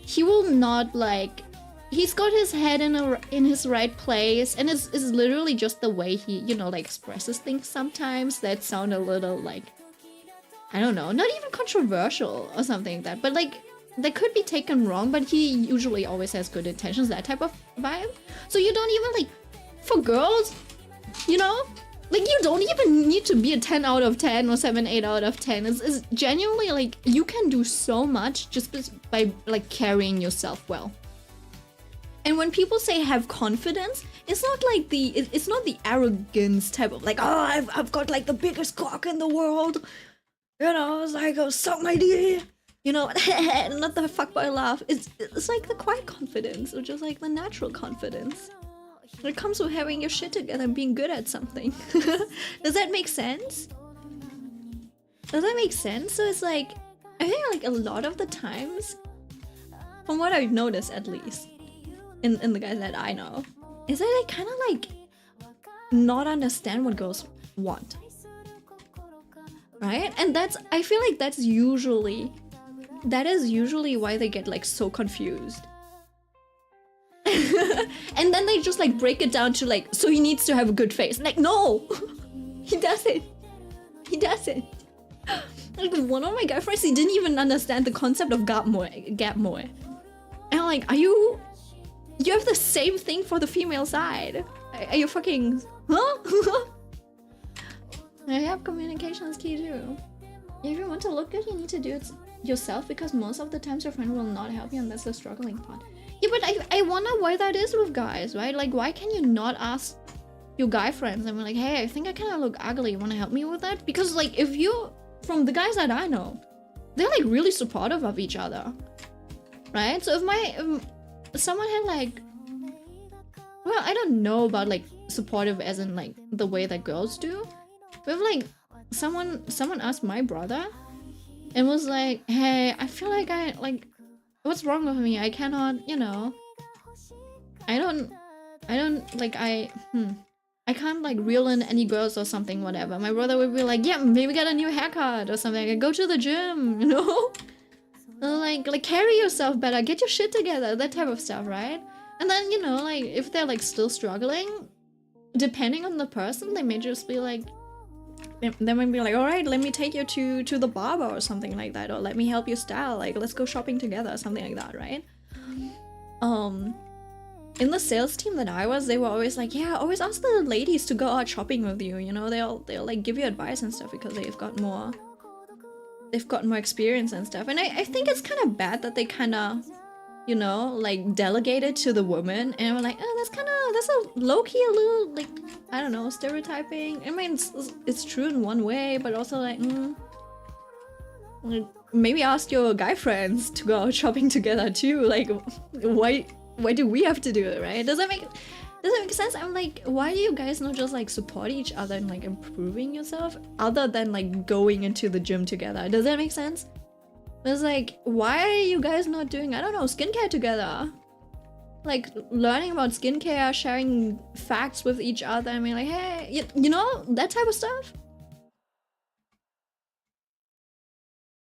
He will not like. He's got his head in his right place, and it's literally just the way he, you know, like expresses things sometimes that sound a little like, I don't know, not even controversial or something like that, but like that could be taken wrong. But he usually always has good intentions, that type of vibe. So you don't even like, for girls, you know, Like, you don't even need to be a 10 out of 10 or 7, 8 out of 10. It's genuinely, like, you can do so much just by, like, carrying yourself well. And when people say have confidence, it's not like it's not the arrogance type of, like, oh, I've got, like, the biggest cock in the world. You know, it's like, oh, suck my dick. You know, not the fuckboy laugh. It's like the quiet confidence, or just, like, the natural confidence. It comes with having your shit together and being good at something. Does that make sense? Does that make sense? So it's like, I think like a lot of the times, from what I've noticed at least, in the guys that I know, is that they kind of like not understand what girls want. Right? And I feel like that is usually why they get like so confused. And then they just like break it down to like, so he needs to have a good face. Like, no! He doesn't. He doesn't. Like, one of my guy friends, he didn't even understand the concept of gap moe. And I'm like, you have the same thing for the female side. Are you fucking, huh? I have communication is key too. If you want to look good, you need to do it yourself, because most of the times your friend will not help you, and that's the struggling part. Yeah, but I wonder why that is with guys, right? Like, why can you not ask your guy friends and be like, hey, I think I kind of look ugly, you want to help me with that? Because like, if you, from the guys that I know, they're like really supportive of each other, right? So if someone had like, well, I don't know about like supportive as in like the way that girls do, but if like someone asked my brother and was like, hey, I feel like what's wrong with me? I cannot, you know, I can't like reel in any girls or something, whatever. My brother would be like, yeah, maybe get a new haircut or something. Like, go to the gym, you know? Like carry yourself better, get your shit together, that type of stuff, right? And then, you know, like if they're like still struggling, depending on the person, they may just be like, they might be like, all right, let me take you to the barber or something like that, or let me help you style, like let's go shopping together, something like that, right? In the sales team that I was, they were always like, yeah, always ask the ladies to go out shopping with you, you know, they'll like give you advice and stuff because they've got more experience and stuff. And I think it's kind of bad that they kind of, you know, like delegate it to the woman, and we're like, oh, that's a low-key a little like, I don't know, stereotyping. I mean, it's true in one way, but also like, maybe ask your guy friends to go out shopping together too. Like, why do we have to do it, right? Does that make sense? I'm like, why do you guys not just like support each other and like improving yourself, other than like going into the gym together? Does that make sense? It's like, why are you guys not doing, I don't know, skincare together? Like, learning about skincare, sharing facts with each other. I mean, like, hey, you know, that type of stuff?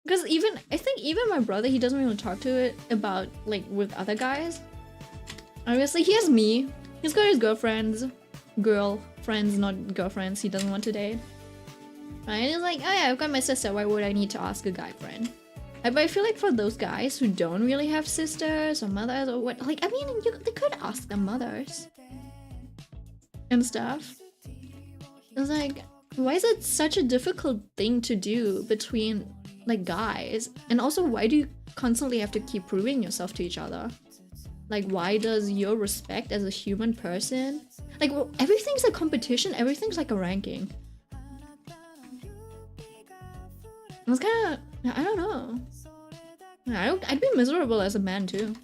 Because I think even my brother, he doesn't really talk to it about, like, with other guys. Obviously, he has me. He's got his girlfriends, not girlfriends he doesn't want to date. Right? He's like, oh yeah, I've got my sister, why would I need to ask a guy friend? But I feel like for those guys who don't really have sisters or mothers or what, like, I mean, they could ask their mothers and stuff. It's like, why is it such a difficult thing to do between, like, guys? And also, why do you constantly have to keep proving yourself to each other? Like, why does your respect as a human person, like, well, everything's a competition, everything's like a ranking. It's kind of, I don't know. I'd be miserable as a man too.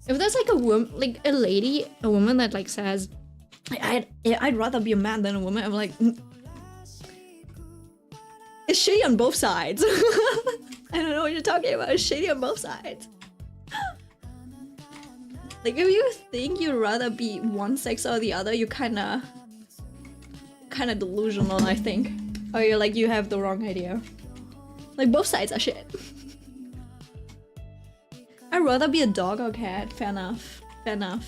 If there's like a woman that like says, I'd rather be a man than a woman, I'm like, it's shitty on both sides. I don't know what you're talking about. It's shitty on both sides. Like, if you think you'd rather be one sex or the other, you're kind of delusional, I think. Or you're like, you have the wrong idea. Like, both sides are shit. I'd rather be a dog or cat. Fair enough. Fair enough.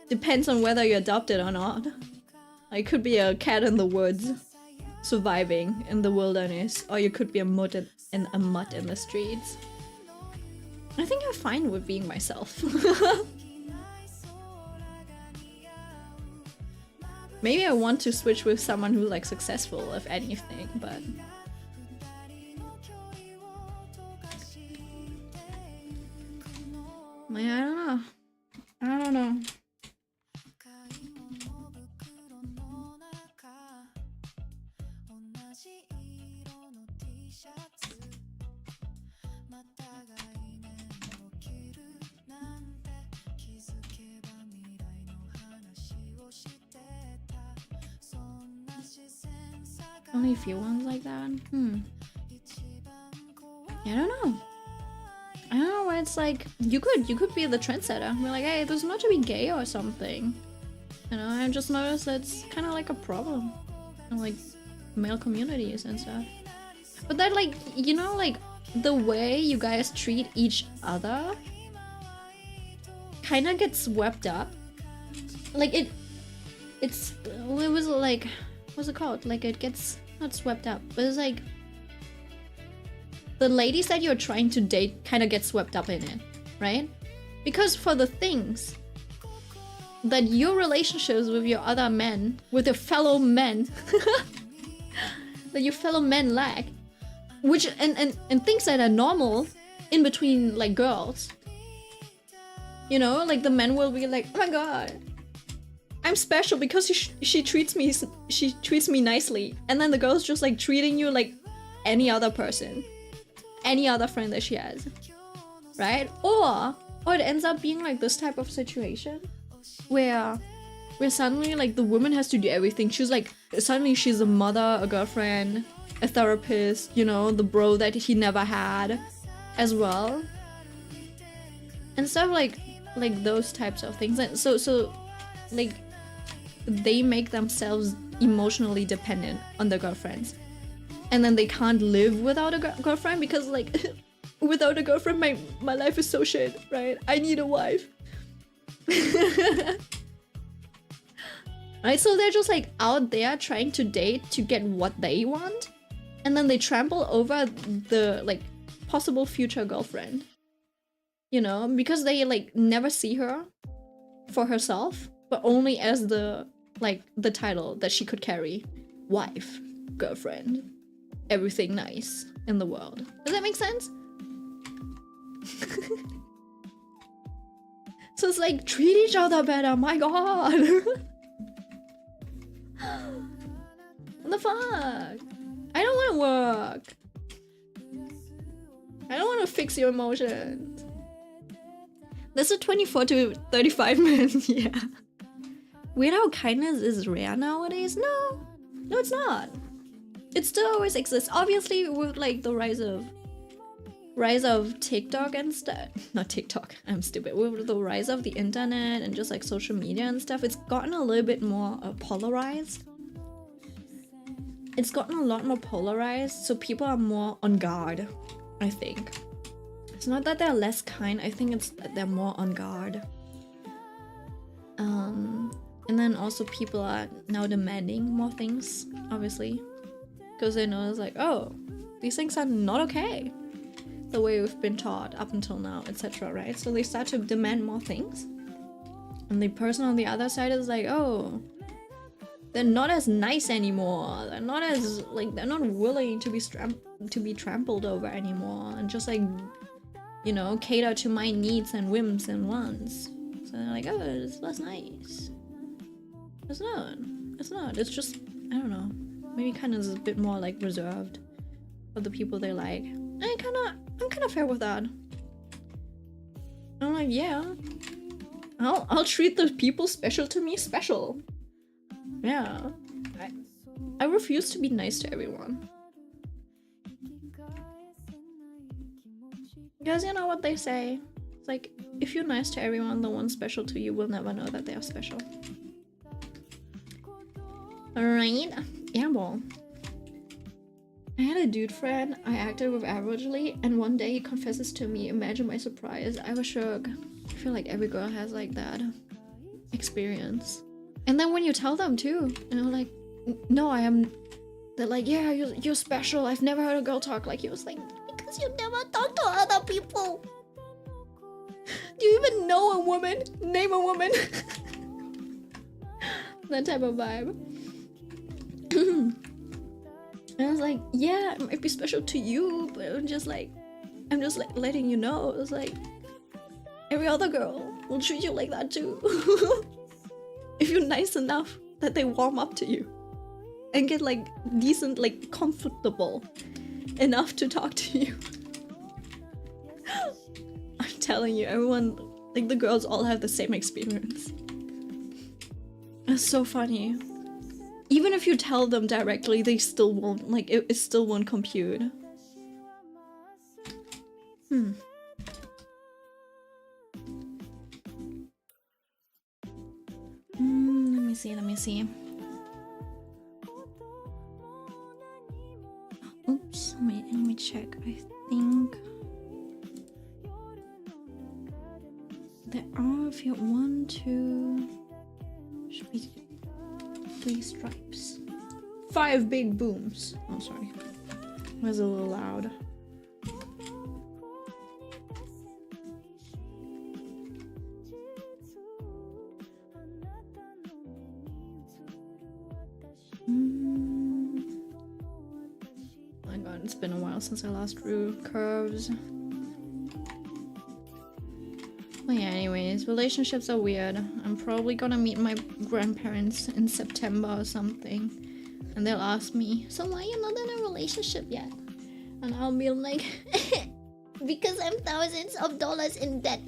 Depends on whether you're adopted or not. I could be a cat in the woods, surviving in the wilderness, or you could be a mutt in the streets. I think I'm fine with being myself. Maybe I want to switch with someone who's like successful, if anything, but like, I don't know. I don't know. Only a few ones like that. I don't know. I don't know where it's like you could be the trendsetter. We're like, hey, there's not to be gay or something. You know, I just noticed that's kind of like a problem in like male communities and stuff. But that, like, you know, like the way you guys treat each other kind of gets swept up. Like it was like, what's it called? Like it gets not swept up, but it's like the ladies that you're trying to date kind of get swept up in it, right? Because for the things that your relationships with your other men, with your fellow men, that your fellow men lack, which and things that are normal in between like girls, you know, like the men will be like, oh my god, I'm special because she treats me nicely, and then the girl's just like treating you like any other person, any other friend that she has, right? Or it ends up being like this type of situation where suddenly like the woman has to do everything. She's like, suddenly she's a mother, a girlfriend, a therapist, you know, the bro that he never had as well, and stuff like those types of things. And so like they make themselves emotionally dependent on their girlfriends, and then they can't live without a girlfriend because like without a girlfriend my life is so shit, right? I need a wife. Right, so they're just like out there trying to date to get what they want, and then they trample over the like possible future girlfriend, you know, because they like never see her for herself, but only as the title that she could carry: wife, girlfriend, everything nice in the world. Does that make sense? So it's like, treat each other better, my god. What the fuck? I don't want to work. I don't want to fix your emotions. This is 24 to 35 minutes, yeah. Weird how kindness is rare nowadays? No, it's not. It still always exists. Obviously, with like the rise of TikTok and stuff. Not TikTok, I'm stupid. With the rise of the internet and just like social media and stuff, it's gotten a little bit more polarized. It's gotten a lot more polarized, so people are more on guard, I think. It's not that they're less kind, I think it's that they're more on guard. And then also people are now demanding more things, obviously. Because they know it's like, oh, these things are not okay. The way we've been taught up until now, etc., right? So they start to demand more things. And the person on the other side is like, oh, they're not as nice anymore. They're not as, like, they're not willing to be trampled over anymore. And just like, you know, cater to my needs and whims and wants. So they're like, oh, it's less nice. It's not. It's just, I don't know. Maybe kind of is a bit more like reserved for the people they like. I'm kind of fair with that. I'm like, yeah, I'll treat the people special to me special. Yeah, I refuse to be nice to everyone. Because you know what they say? It's like, if you're nice to everyone, the one special to you will never know that they are special. Alright? Yeah, well. I had a dude friend I acted with averagely, and one day he confesses to me. Imagine my surprise. I was shook. I feel like every girl has like that experience. And then when you tell them too, you know, like, no, I am. They're like, yeah, you're special. I've never heard a girl talk like you. Was like, because you never talk to other people. Do you even know a woman? Name a woman. That type of vibe. And I was like, yeah, it might be special to you, but I'm just like letting you know. It was like, every other girl will treat you like that too. If you're nice enough that they warm up to you and get like decent, like comfortable enough to talk to you. I'm telling you, everyone, like the girls all have the same experience. It's so funny. Even if you tell them directly, they still won't, like, it still won't compute. Let me see. Oops, wait, let me check. I think there are a few, 1, 2, should be 3 stripes. 5 big booms. Oh, sorry. It was a little loud. My god, it's been a while since I last drew curves. Well, yeah, anyways, relationships are weird. I'm probably gonna meet my grandparents in September or something. And they'll ask me, so why are you not in a relationship yet? And I'll be like, because I'm thousands of dollars in debt.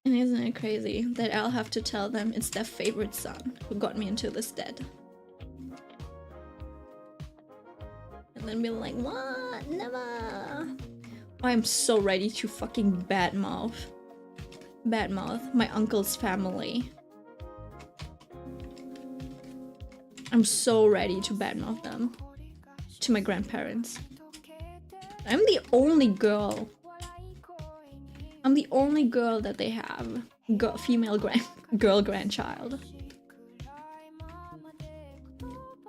And isn't it crazy that I'll have to tell them it's their favorite son who got me into this debt? And then be like, what? Never. I'm so ready to fucking badmouth my uncle's family. I'm so ready to badmouth them. To my grandparents. I'm the only girl. I'm the only girl that they have. Female girl grandchild.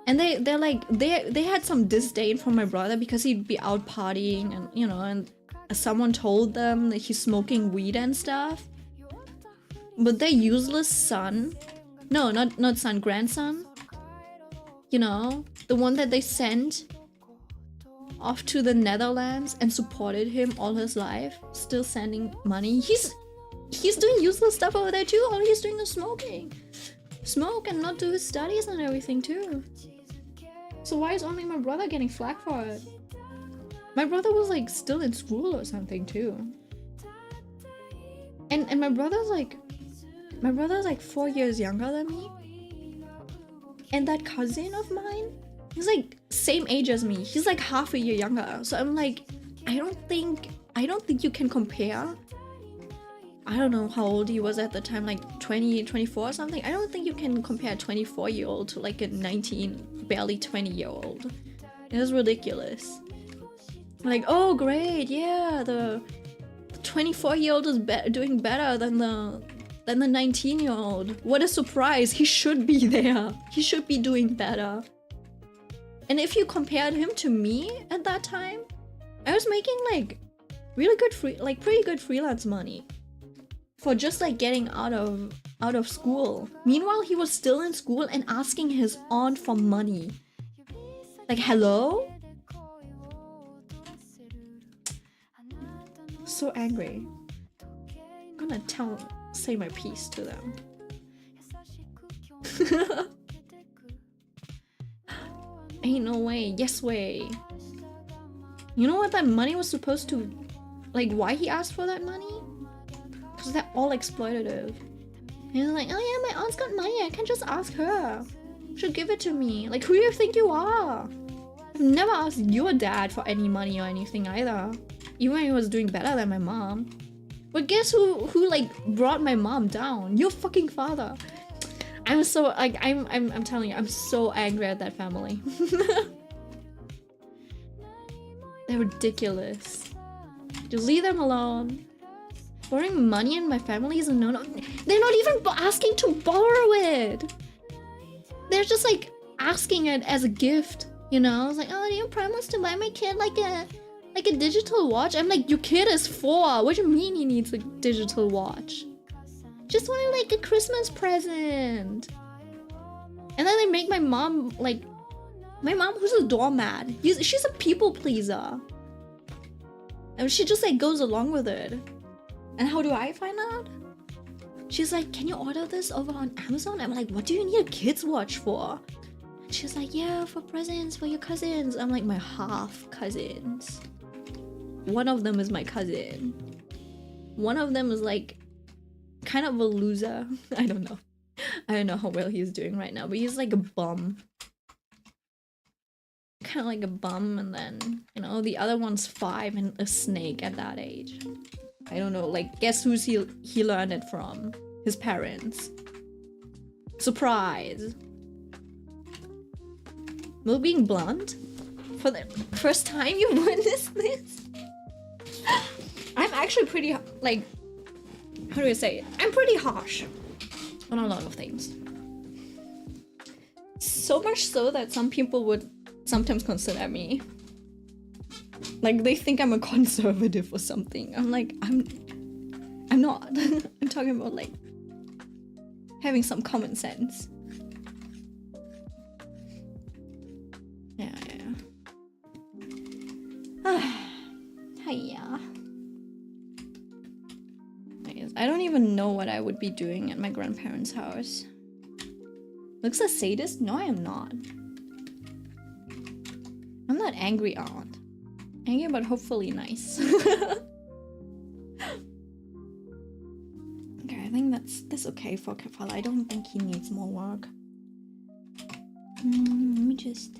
And they're like, they had some disdain for my brother because he'd be out partying and, you know, and someone told them that he's smoking weed and stuff. But their useless son, no, not son, grandson, you know, the one that they sent off to the Netherlands and supported him all his life, still sending money. He's doing useless stuff over there too. All he's doing is smoke and not do his studies and everything too. So why is only my brother getting flack for it? My brother was like still in school or something too. And my brother's like 4 years younger than me. And that cousin of mine, he's like same age as me. He's like half a year younger. So I'm like, I don't think you can compare. I don't know how old he was at the time, like 20, 24 or something. I don't think you can compare a 24-year-old to like a 19, barely 20-year-old. It was ridiculous. Like, oh great, yeah, the 24-year-old is doing better than the 19-year-old. What a surprise. He should be there. He should be doing better. And if you compared him to me at that time, I was making like really good pretty good freelance money for just like getting out of school. Meanwhile, he was still in school and asking his aunt for money. Like, hello? So angry. I'm gonna say my piece to them. Ain't no way. Yes way. You know what that money was supposed to... Like, why he asked for that money? Because they're all exploitative. He's like, oh yeah, my aunt's got money. I can just ask her. She'll give it to me. Like, who do you think you are? I've never asked your dad for any money or anything either. Even when he was doing better than my mom. But guess who like brought my mom down? Your fucking father. I'm so like I'm telling you, I'm so angry at that family. They're ridiculous. Just leave them alone. Borrowing money in my family is a no-no. They're not even asking to borrow it. They're just like asking it as a gift, you know? It's like, oh, do you promise to buy my kid like Like a digital watch? I'm like, your kid is 4. What do you mean he needs a digital watch? Just wanted like a Christmas present. And then they make my mom like, my mom who's a doormat. She's a people pleaser. And she just like goes along with it. And how do I find out? She's like, can you order this over on Amazon? I'm like, what do you need a kid's watch for? And she's like, yeah, for presents for your cousins. I'm like, my half cousins. One of them is my cousin. One of them is like kind of a loser. I don't know. I don't know how well he's doing right now, but he's like a bum. Kind of like a bum, and then, you know, the other one's 5 and a snake at that age. I don't know, like, guess who's he learned it from? His parents. Surprise. Will being blunt? For the first time you witnessed this? I'm actually pretty, like, how do I say it? I'm pretty harsh on a lot of things. So much so that some people would sometimes consider me. Like, they think I'm a conservative or something. I'm like, I'm not. I'm talking about, like, having some common sense. Yeah. Hiya. I don't even know what I would be doing at my grandparents' house. Looks a sadist? No, I am not. I'm not angry aunt. Angry but hopefully nice. Okay, I think that's okay for Kefala. I don't think he needs more work. Let me just...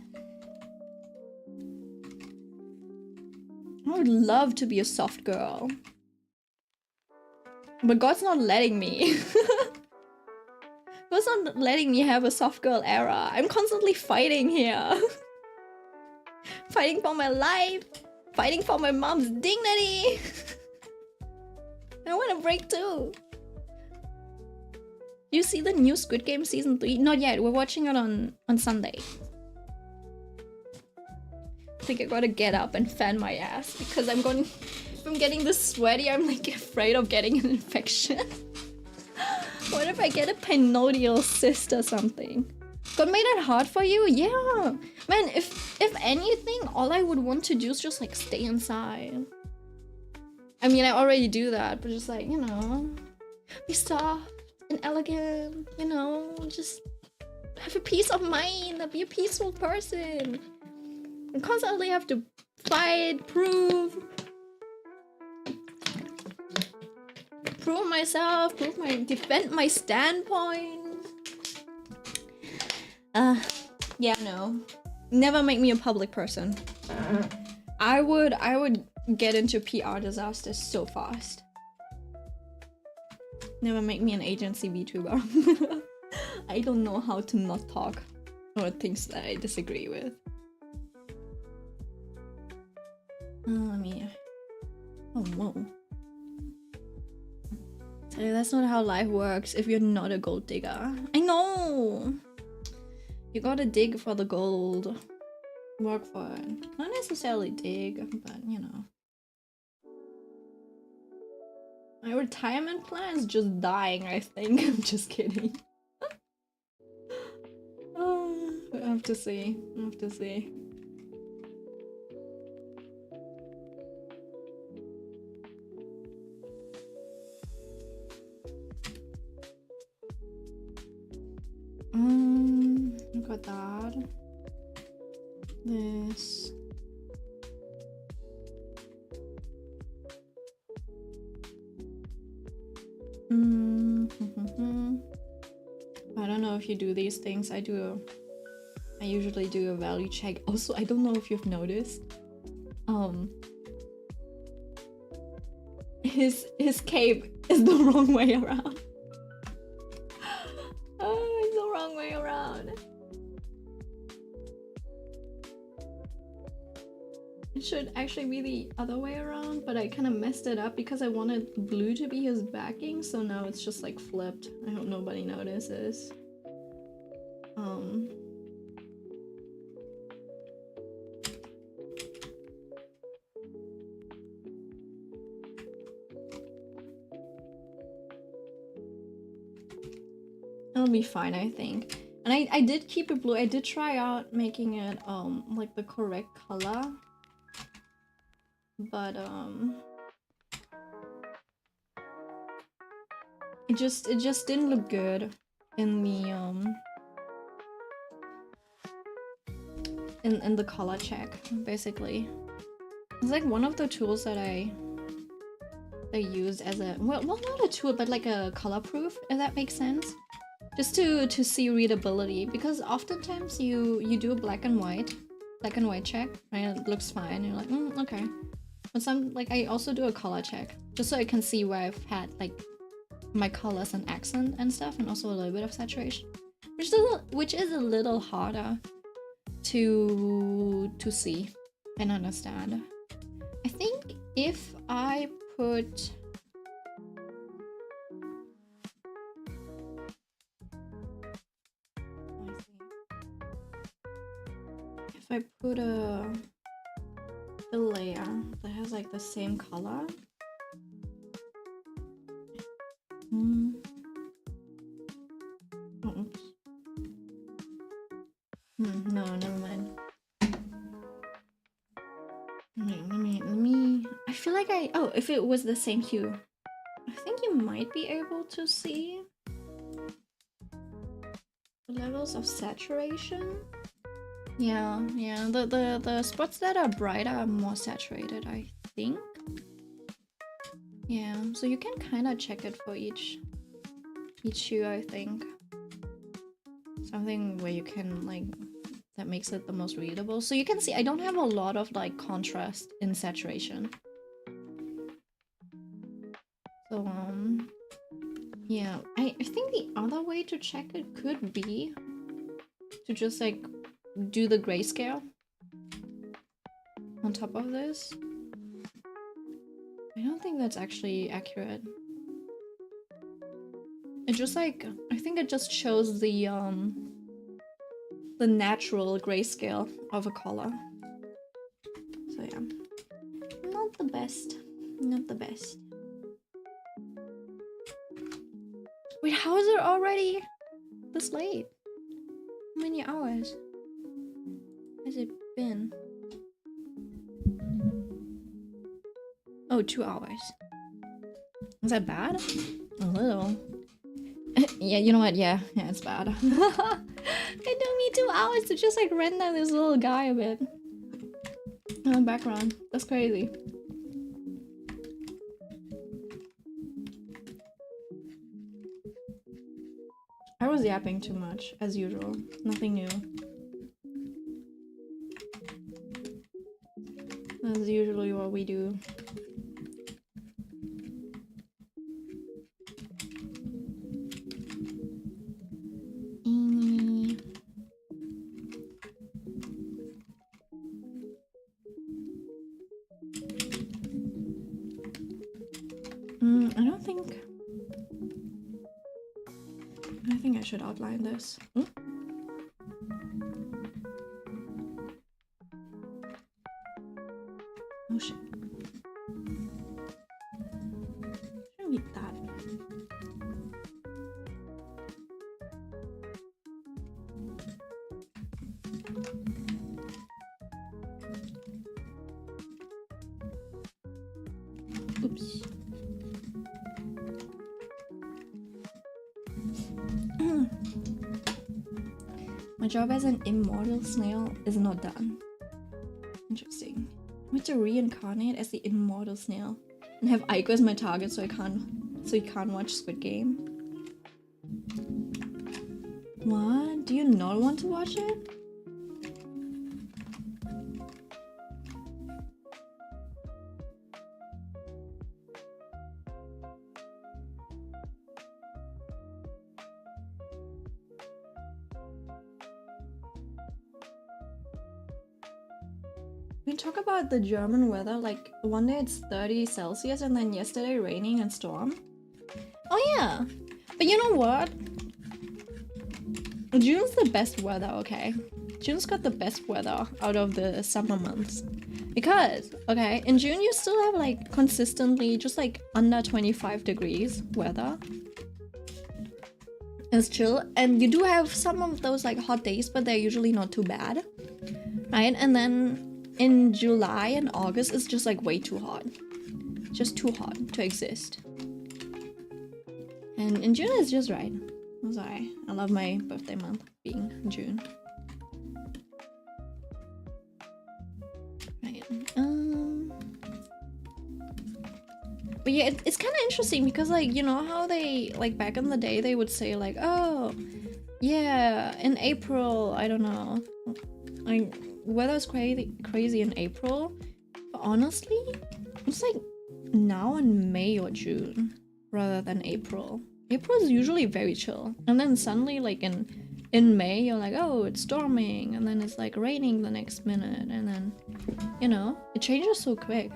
I would love to be a soft girl. But God's not letting me. God's not letting me have a soft girl era. I'm constantly fighting here. Fighting for my life. Fighting for my mom's dignity. I want a break too. You see the new Squid Game season 3? Not yet. We're watching it on Sunday. I think I gotta get up and fan my ass because I'm going... If I'm getting this sweaty, I'm like afraid of getting an infection. What if I get a pineal cyst or something? God made it hard for you? Yeah. Man, if anything, all I would want to do is just like stay inside. I mean, I already do that, but just like, you know, be soft and elegant, you know, just have a peace of mind, be a peaceful person. And constantly have to fight, prove myself, defend my standpoint. Yeah, no. Never make me a public person. I would get into PR disasters so fast. Never make me an agency VTuber. I don't know how to not talk or things that I disagree with. Let me... Oh, whoa. That's not how life works if you're not a gold digger. I know! You gotta dig for the gold. Work for it. Not necessarily dig, but you know. My retirement plan is just dying, I think. I'm just kidding. I have to see. I have to see. Got that. This. I don't know if you do these things. I usually do a value check. Also, I don't know if you've noticed. His cape is the wrong way around. Oh, it's the wrong way around. It should actually be the other way around, but I kind of messed it up because I wanted blue to be his backing, so now it's just like flipped. I hope nobody notices. It'll be fine, I think. And I did keep it blue. I did try out making it like the correct color, but it just didn't look good in the in the color check. Basically, it's like one of the tools that I used as a well not a tool, but like a color proof, if that makes sense. Just to see readability, because oftentimes you do a black and white check, and it looks fine. You're like, okay. But some, like, I also do a color check, just so I can see where I've had like my colors and accent and stuff, and also a little bit of saturation, which is a little harder to see and understand. I think if I put I put a layer that has like the same color. Oh, oops. No, never mind. Let me. I feel like if it was the same hue, I think you might be able to see the levels of saturation. Yeah, the spots that are brighter are more saturated, I think. Yeah, so you can kind of check it for each hue, I think. Something where you can, like, that makes it the most readable. So you can see I don't have a lot of, like, contrast in saturation. So, yeah, I think the other way to check it could be to just, like, do the grayscale on top of this. I don't think that's actually accurate. It just, like, I think it just shows the natural grayscale of a color. So yeah, not the best, not the best. Wait, how is it already this late? How many hours has it been? Oh, 2 hours. Is that bad? A little. Yeah, you know what? Yeah, it's bad. It took me 2 hours to just, like, render this little guy a bit. In the background. That's crazy. I was yapping too much, as usual. Nothing new. That's usually what we do. I think I should outline this. Oh shit. Shouldn't be that. Oops. My job as an immortal snail is not done. Interesting. I want to reincarnate as the immortal snail and have Aiko as my target so you can't watch Squid Game. What? Do you not want to watch it? We talk about the German weather, like one day it's 30 Celsius and then yesterday raining and storm. Oh yeah, but you know what? June's the best weather, okay? June's got the best weather out of the summer months. Because, okay, in June you still have like consistently just like under 25 degrees weather. It's chill, and you do have some of those like hot days, but they're usually not too bad, right? And then in July and August, it's just like way too hot. Just too hot to exist. And in June, it's just right. I'm sorry. I love my birthday month being June. Right. But yeah, it's kind of interesting because, like, you know how they, like, back in the day, they would say, like, oh, yeah, in April, I don't know. Like, weather's crazy in April. But honestly, it's like now in May or June rather than April. April is usually very chill. And then suddenly, like, in May, you're like, oh, it's storming. And then it's, like, raining the next minute. And then, you know, it changes so quick.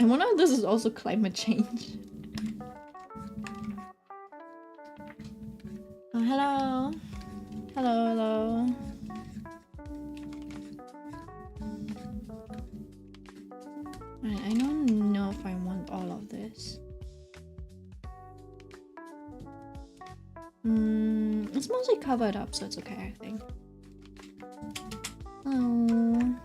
I wonder if this is also climate change. Oh, hello. Hello, hello. Right, I don't know if I want all of this. It's mostly covered up, so it's okay, I think. Oh.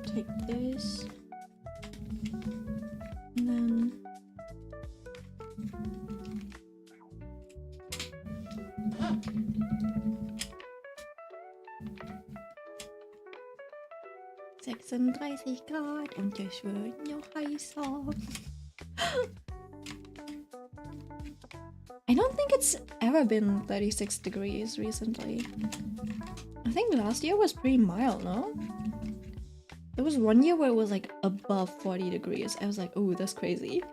Take this. And then... ...36 Grad und es wird noch heißer. I don't think it's ever been 36 degrees recently. I think last year was pretty mild, no? There was one year where it was like above 40 degrees. I was like, oh, that's crazy.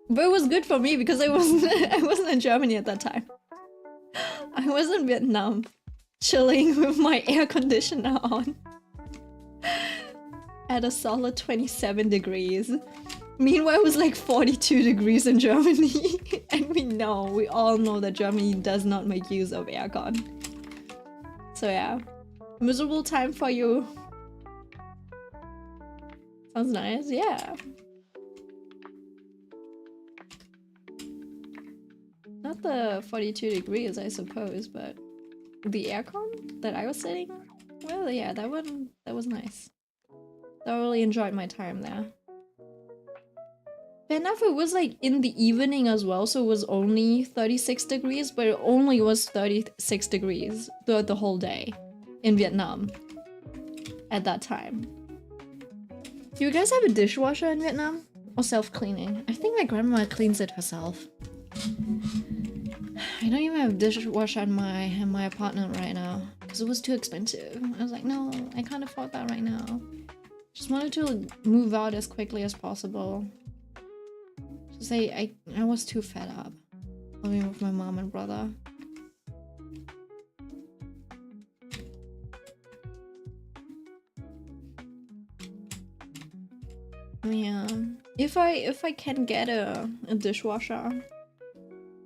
But it was good for me because I wasn't in Germany at that time. I was in Vietnam, chilling with my air conditioner on. At a solid 27 degrees. Meanwhile, it was like 42 degrees in Germany. And we all know that Germany does not make use of aircon. So yeah, miserable time for you. Sounds nice, yeah. Not the 42 degrees, I suppose, but the aircon that I was sitting, well, yeah, that was nice. Thoroughly enjoyed my time there. Fair enough, it was like in the evening as well, so it was only 36 degrees, but it only was 36 degrees throughout the whole day in Vietnam at that time. Do you guys have a dishwasher in Vietnam? Or self-cleaning? I think my grandma cleans it herself. I don't even have a dishwasher in my apartment right now because it was too expensive. I was like, no, I can't afford that right now. Just wanted to move out as quickly as possible. Just I was too fed up living with my mom and brother. Yeah, if I can get a dishwasher,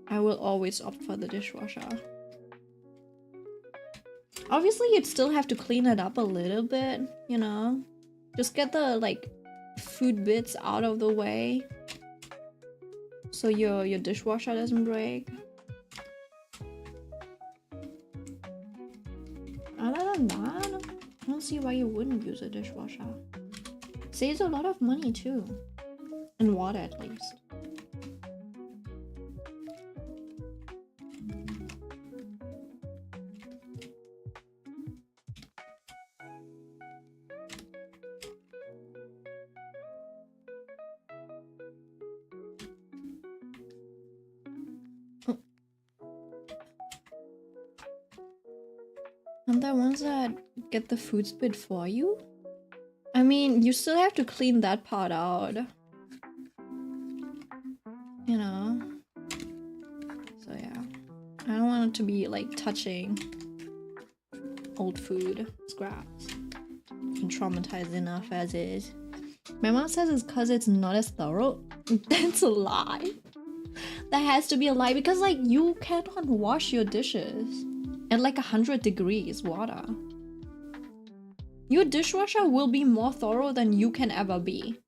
I will always opt for the dishwasher. Obviously, you'd still have to clean it up a little bit, you know? Just get the, like, food bits out of the way so your dishwasher doesn't break. Other than that, I don't see why you wouldn't use a dishwasher. Saves a lot of money too. And water, at least. And the ones that get the food spit for you? I mean, you still have to clean that part out. You know? So yeah. I don't want it to be like touching old food scraps. I'm traumatized enough as is. My mom says it's because it's not as thorough. That's a lie. That has to be a lie because like you cannot wash your dishes at like 100 degrees water. Your dishwasher will be more thorough than you can ever be.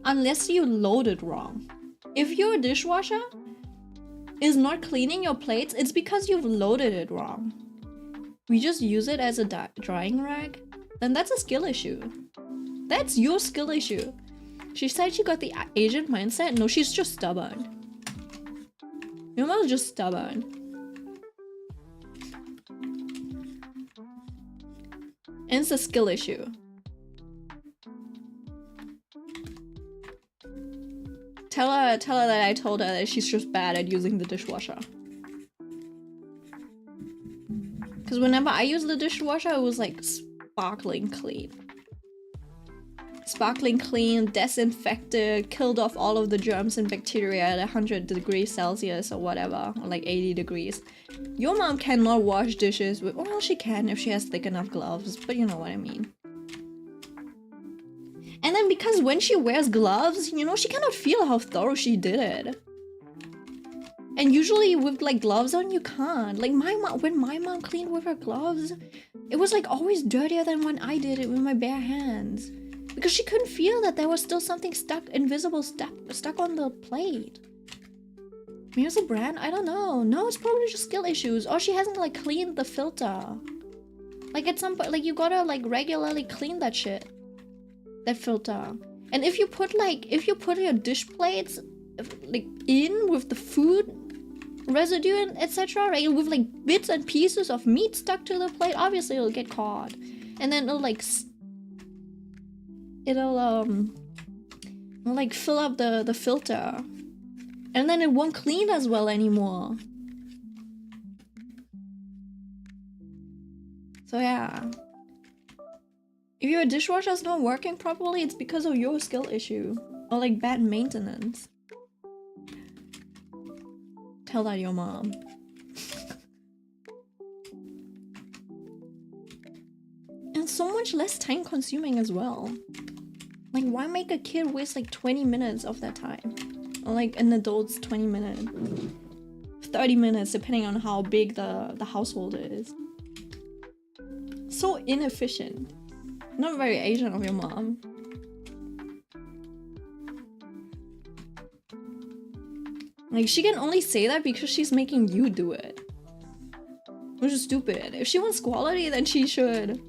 Unless you load it wrong. If your dishwasher is not cleaning your plates, it's because you've loaded it wrong. We just use it as a drying rag? Then that's a skill issue. That's your skill issue. She said she got the Asian mindset. No, she's just stubborn. Your mom's just stubborn. And it's a skill issue. Tell her that I told her that she's just bad at using the dishwasher. Because whenever I use the dishwasher, it was like sparkling clean. Sparkling clean, disinfected, killed off all of the germs and bacteria at 100 degrees Celsius or whatever, or like 80 degrees. Your mom cannot wash dishes with, well, she can if she has thick enough gloves, but you know what I mean. And then because when she wears gloves, you know, she cannot feel how thorough she did it. And usually with like gloves on, you can't. Like my mom, when my mom cleaned with her gloves, it was like always dirtier than when I did it with my bare hands. Because she couldn't feel that there was still something stuck, invisible stuck on the plate. Maybe it's a brand? I don't know. No, it's probably just skill issues. Or she hasn't like cleaned the filter. Like at some point, like you gotta like regularly clean that shit. That filter. And if you put your dish plates like in with the food residue and etc, right, with like bits and pieces of meat stuck to the plate, obviously it'll get caught. And then it'll like like fill up the filter. And then it won't clean as well anymore. So yeah. If your dishwasher's not working properly, it's because of your skill issue. Or like bad maintenance. Tell that your mom. And so much less time consuming as well. Like why make a kid waste like 20 minutes of their time? Or like an adult's 20 minutes. 30 minutes depending on how big the household is. So inefficient. Not very Asian of your mom. Like, she can only say that because she's making you do it. Which is stupid. If she wants quality, then she should.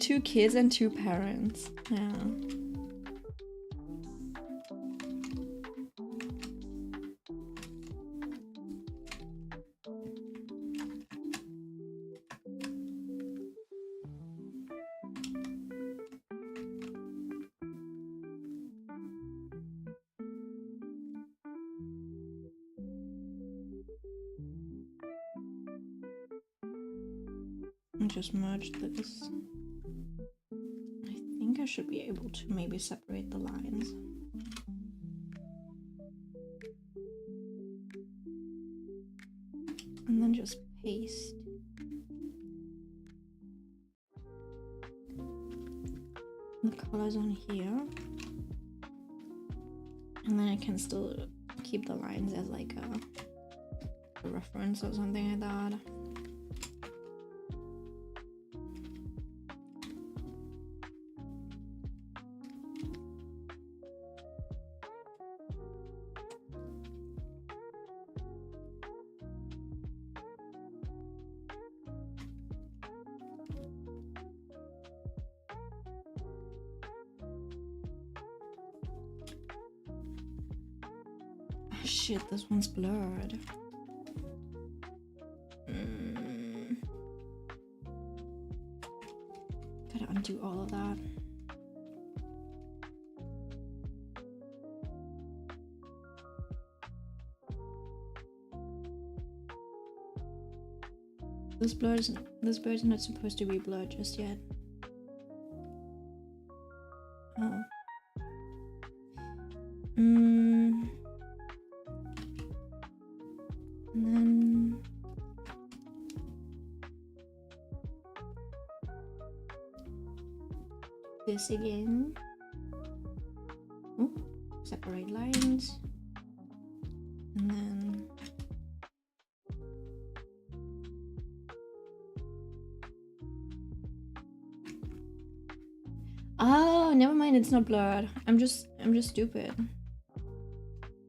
2 kids and 2 parents. Yeah. Just merge this. I think I should be able to maybe separate the lines. And then just paste. The colors on here. And then I can still keep the lines as like a reference or something like that. Shit, this one's blurred. Gotta undo all of that. This bird's not supposed to be blurred just yet. Oh. And then this again. Oh, separate lines. And then oh, never mind, it's not blurred. I'm just stupid.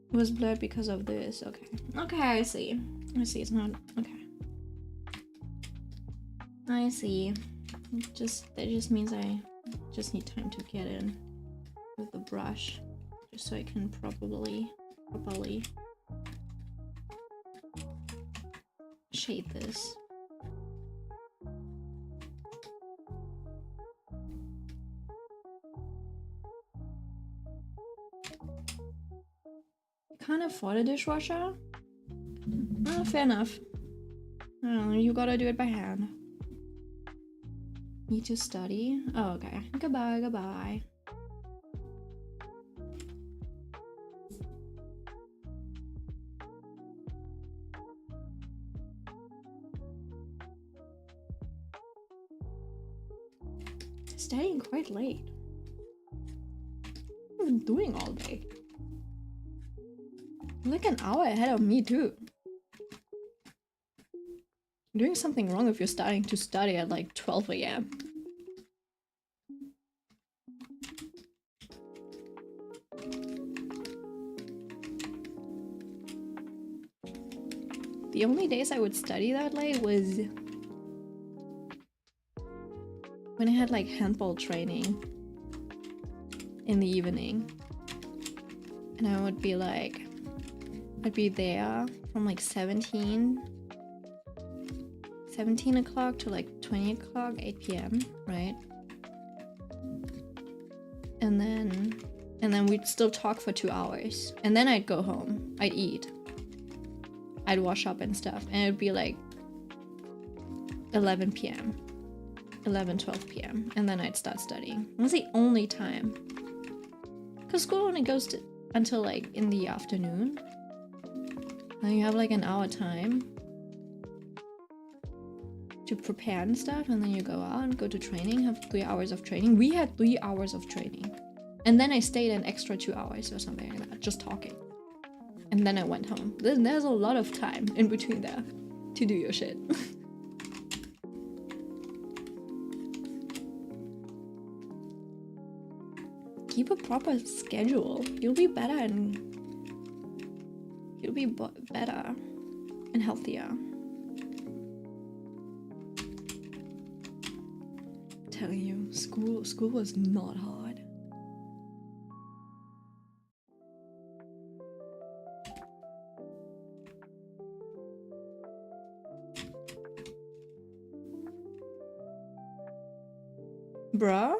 It was blurred because of this. Okay. Okay, I see. I see, it's not okay. I see. That just means I just need time to get in with the brush. Just so I can properly shade this. Can't afford a dishwasher? Oh, fair enough. Oh, you gotta do it by hand. Need to study? Oh, okay. Goodbye, goodbye. Studying quite late. What have I been doing all day? You're like an hour ahead of me too. You're doing something wrong if you're starting to study at like 12 AM. The only days I would study that late was when I had like handball training in the evening. And I would be like, I'd be there from like 17 o'clock to like 20 o'clock, 8 p.m., right? And then we'd still talk for 2 hours. And then I'd go home, I'd eat. I'd wash up and stuff. And it'd be like 11 p.m. 11, 12 p.m. And then I'd start studying. That's the only time. Because school only goes until like in the afternoon. Then you have like an hour time to prepare and stuff, and then you go out and go to training, have 3 hours of training. We had 3 hours of training. And then I stayed an extra 2 hours or something like that, just talking. And then I went home. There's a lot of time in between there to do your shit. Keep a proper schedule. You'll be better and better and healthier. I'm telling you, school was not hard. Bruh?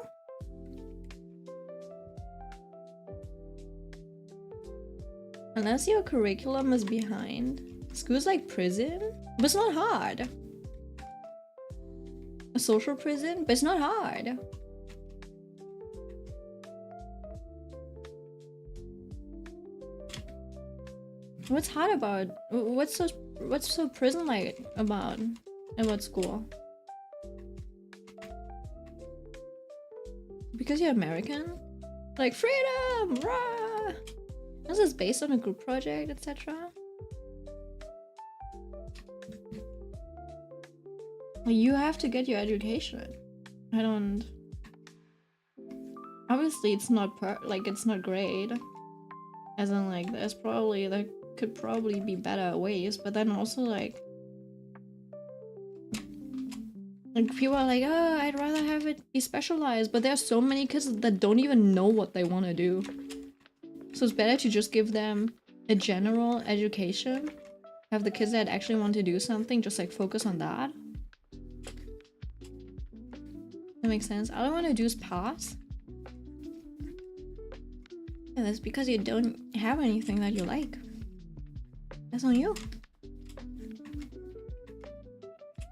Unless your curriculum is behind. School's like prison, but it's not hard. A social prison, but it's not hard. What's hard about? What's so prison-like about school? Because you're American? Like freedom! Rah! This is based on a group project, etc. Well, you have to get your education. I don't. Obviously, it's not it's not great. As in, like, there could probably be better ways, but then also like people are like, oh, I'd rather have it be specialized, but there's so many kids that don't even know what they want to do. So it's better to just give them a general education. Have the kids that actually want to do something just like focus on that. That makes sense. All I want to do is pass. Yeah, that's because you don't have anything that you like. That's on you.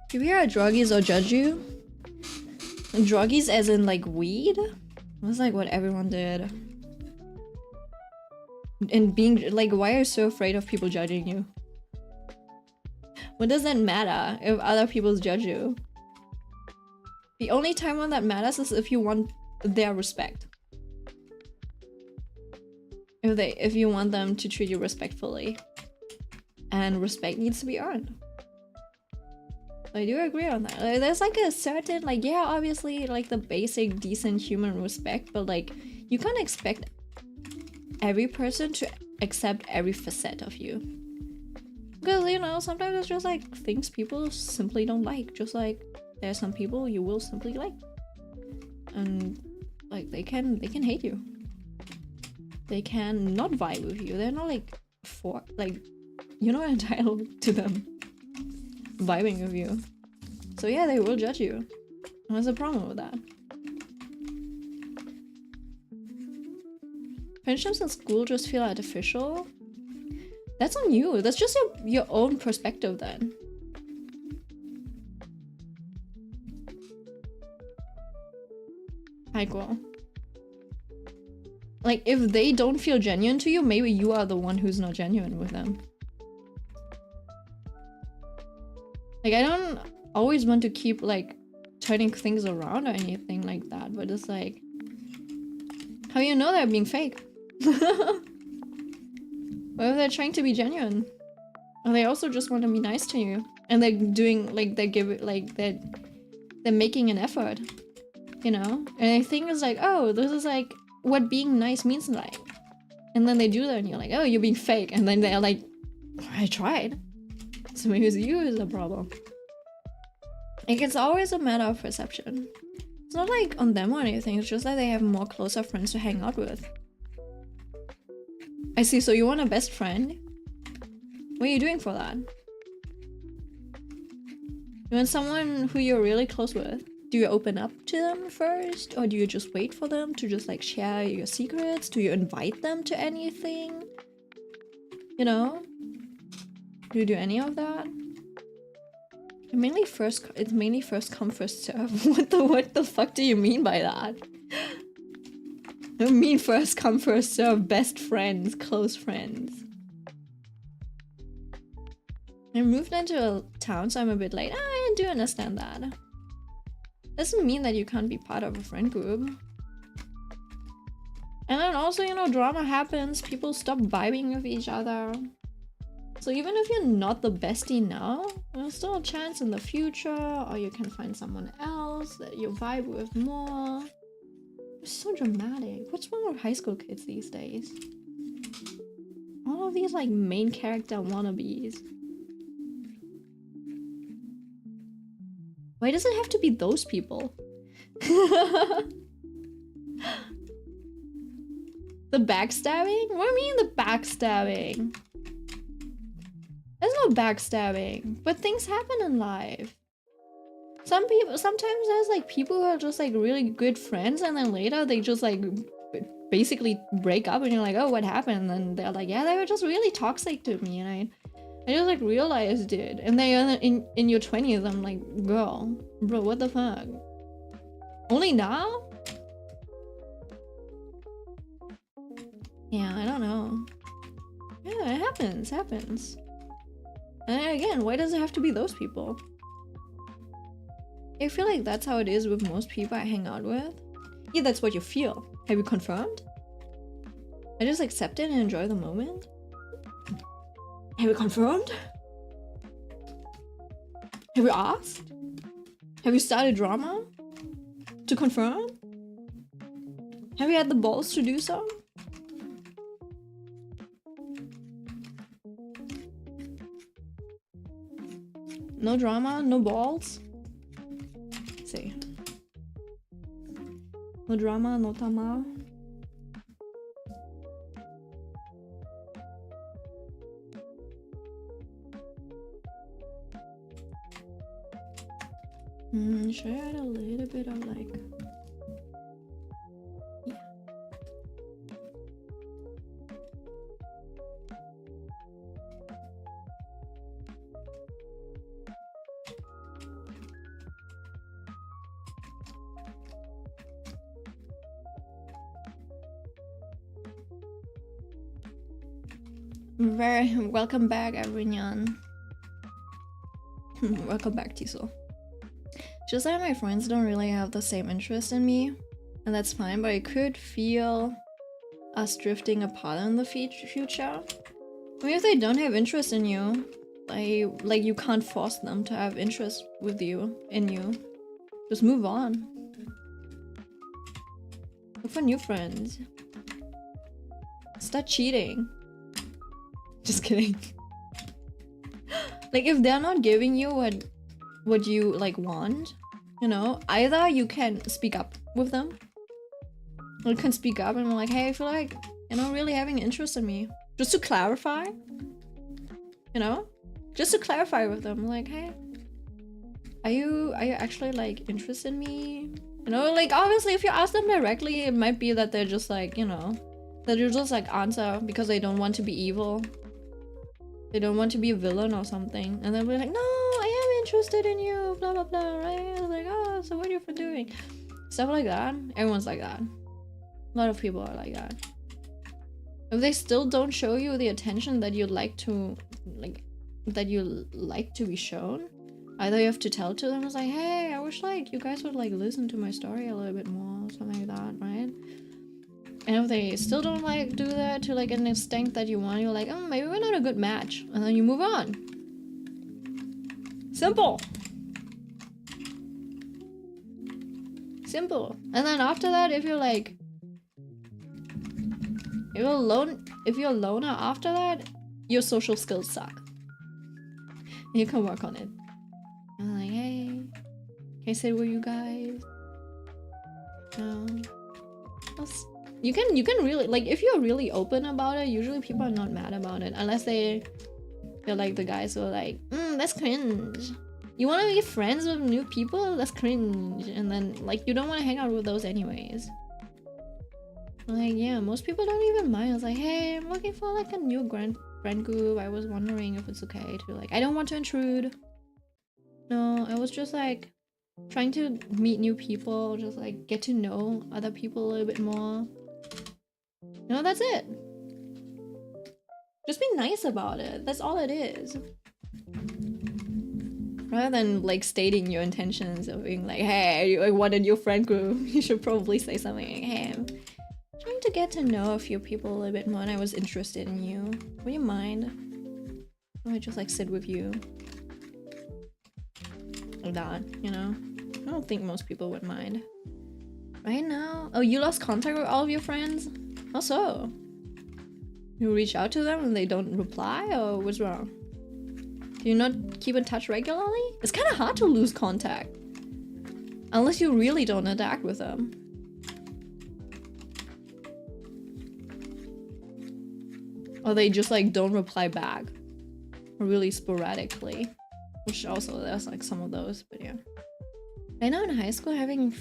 Do you hear how druggies will judge you? Druggies as in like weed? That's like what everyone did. And being like, why are you so afraid of people judging you? What does that matter if other people judge you? The only time when that matters is if you want their respect. If you want them to treat you respectfully. and respect needs to be earned. I do agree on that. Like, there's like a certain, like, yeah, obviously like the basic decent human respect, but like you can't expect every person to accept every facet of you. Because, you know, sometimes it's just like things people simply don't like. Just like there's some people you will simply like. And like they can hate you. They can not vibe with you. They're not like you're not entitled to them vibing with you. So yeah, they will judge you. And there's a problem with that. Friendships in school just feel artificial. That's on you. That's just your own perspective then. Hi, girl. Like, if they don't feel genuine to you, maybe you are the one who's not genuine with them. Like, I don't always want to keep, like, turning things around or anything like that, but it's like, how you know they're being fake? What if they're trying to be genuine? Or they also just want to be nice to you. And they're doing, like, they're making an effort. You know? And I think it's like, oh, this is like what being nice means, like. And then they do that and you're like, oh, you're being fake. And then they're like, I tried. So maybe it's you who's the problem. Like, it's always a matter of perception. It's not like on them or anything, it's just that they have more closer friends to hang out with. I see, so you want a best friend? What are you doing for that? You want someone who you're really close with? Do you open up to them first? Or do you just wait for them to just like share your secrets? Do you invite them to anything? You know? Do you do any of that? It's mainly first come, first serve. What the fuck do you mean by that? I mean first come, first serve, best friends, close friends. I moved into a town, so I'm a bit like, I do understand that. Doesn't mean that you can't be part of a friend group. And then also, you know, drama happens, people stop vibing with each other. So even if you're not the bestie now, there's still a chance in the future, or you can find someone else that you vibe with more. It's so dramatic. What's wrong with high school kids these days? All of these like main character wannabes. Why does it have to be those people? The backstabbing? What do you mean the backstabbing? There's no backstabbing, but things happen in life. Sometimes there's like people who are just like really good friends and then later they just like basically break up and you're like, oh, what happened? And then they're like, yeah, they were just really toxic to me and I just like realized it. And then in your 20s, I'm like, girl, bro, what the fuck? Only now? Yeah, I don't know. Yeah, it happens. And again, why does it have to be those people? I feel like that's how it is with most people I hang out with. Yeah, that's what you feel. Have you confirmed? I just accept it and enjoy the moment. Have you confirmed? Have you asked? Have you started drama? To confirm? Have you had the balls to do so? No drama, no balls. Let's see. No drama, no tama. Should I add a little bit of like... Yeah. Welcome back, everyone. Welcome back, Tiso. Just that my friends don't really have the same interest in me, and that's fine, but I could feel us drifting apart in the future. I mean, if they don't have interest in you, like you can't force them to have interest with you, in you. Just move on. Look for new friends. Start cheating. Just kidding. Like, if they're not giving you what you like want, you know, either you can speak up with them, or you can speak up and be like, hey, I feel like you're not really having interest in me. Just to clarify, you know, just to clarify with them, like, hey, are you actually like interested in me? You know, like, obviously if you ask them directly, it might be that they're just like, you know, that you just like answer because they don't want to be evil. They don't want to be a villain or something. And they'll be like, no, I am interested in you, blah, blah, blah, right? Like, oh, so what are you for doing? Stuff like that. Everyone's like that. A lot of people are like that. If they still don't show you the attention that you'd like to, like, that you like to be shown, either you have to tell to them, it's like, hey, I wish like you guys would like listen to my story a little bit more, something like that, right? And if they still don't like do that to like an extent that you want, you're like, oh, maybe we're not a good match, and then you move on. Simple. Simple. And then after that, if you're like, if you're a loner after that, your social skills suck. You can work on it. I'm like, hey, can I sit with you guys? No. You can really, like, if you're really open about it, usually people are not mad about it, unless they're like the guys who are like, that's cringe. You want to be friends with new people? That's cringe. And then like you don't want to hang out with those anyways. Like, yeah, most people don't even mind. I was like, hey, I'm looking for like a new friend group. I was wondering if it's okay to like, I don't want to intrude. No, I was just like trying to meet new people, just like get to know other people a little bit more. No, that's it. Just be nice about it. That's all it is. Rather than like stating your intentions of being like, hey, I wanted your friend group, you should probably say something like, hey, I'm trying to get to know a few people a little bit more and I was interested in you. Would you mind if I just like sit with you? Like that, you know? I don't think most people would mind. Right now? Oh, you lost contact with all of your friends? How so? You reach out to them and they don't reply, or what's wrong? Do you not keep in touch regularly? It's kind of hard to lose contact. Unless you really don't interact with them. Or they just like don't reply back. Or really sporadically. Which also, there's like some of those, but yeah. I know in high school having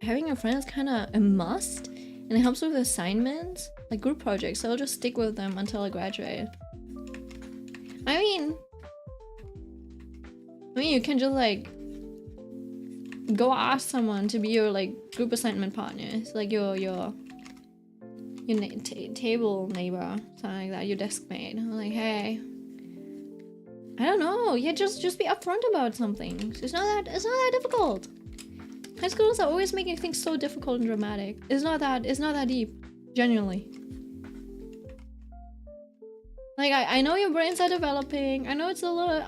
a friend is kind of a must. And it helps with assignments, like group projects, so I'll just stick with them until I graduate. I mean, you can just like go ask someone to be your like group assignment partner. It's like your table neighbor, something like that, your desk mate. I'm like, hey, I don't know. Yeah, just be upfront about something. It's not that difficult. High schoolers are always making things so difficult and dramatic. It's not that deep. Genuinely. Like, I know your brains are developing. I know it's a little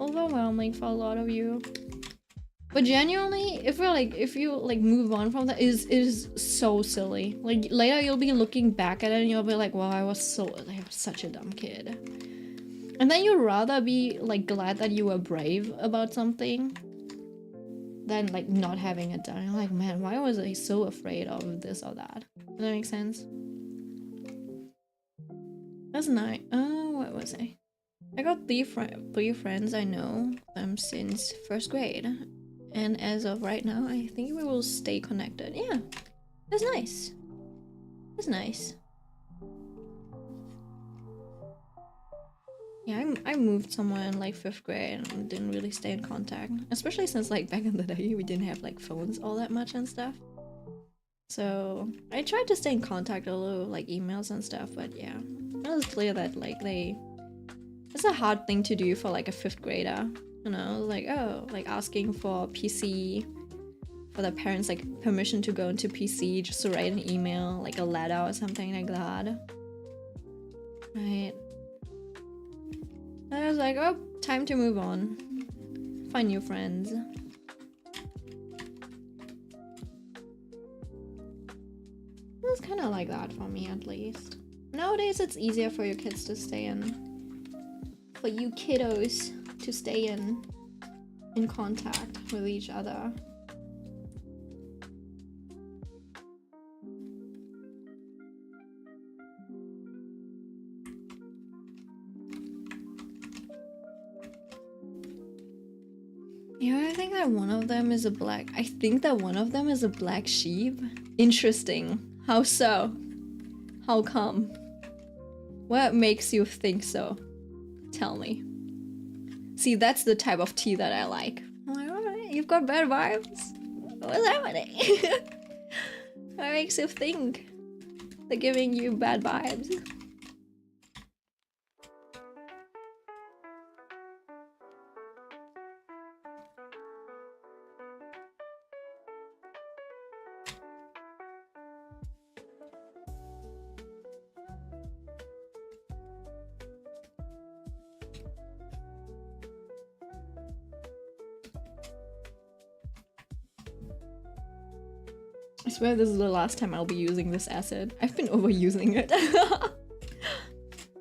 overwhelming for a lot of you. But genuinely, if you move on from that, it is so silly. Like, later you'll be looking back at it and you'll be like, wow, I was such a dumb kid. And then you'd rather be like glad that you were brave about something than like not having it done. You're like, man, why was I so afraid of this or that? Does that make sense? That's nice. Oh, what was I? I got three friends. I know them since first grade, and as of right now, I think we will stay connected. Yeah, that's nice. That's nice. Yeah, I moved somewhere in like 5th grade and didn't really stay in contact. Especially since like back in the day we didn't have like phones all that much and stuff. So I tried to stay in contact a little, like emails and stuff, but yeah. It was clear that like it's a hard thing to do for like a 5th grader. You know, like, oh, like asking for PC, for the parents like permission to go into PC just to write an email, like a letter or something like that. Right. I was like, oh, time to move on. Find new friends. It's kind of like that for me, at least. Nowadays, it's easier for your kids to stay in. For you kiddos to stay in contact with each other. Yeah, I think that one of them is a black. I think that one of them is a black sheep. Interesting. How so? How come? What makes you think so? Tell me. See, that's the type of tea that I like. I'm like, alright, you've got bad vibes. What's happening? What makes you think they're giving you bad vibes? I swear this is the last time I'll be using this acid. I've been overusing it.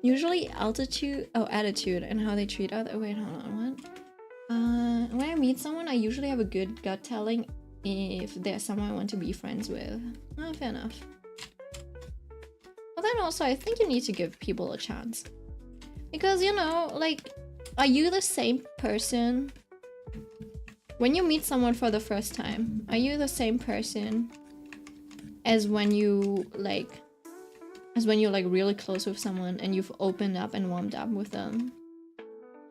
Usually attitude and how they treat other. Wait, hold on, what? When I meet someone, I usually have a good gut telling if there's someone I want to be friends with. Oh, fair enough. But then also, I think you need to give people a chance. Because, you know, like, are you the same person? When you meet someone for the first time, are you the same person as when you're like really close with someone and you've opened up and warmed up with them?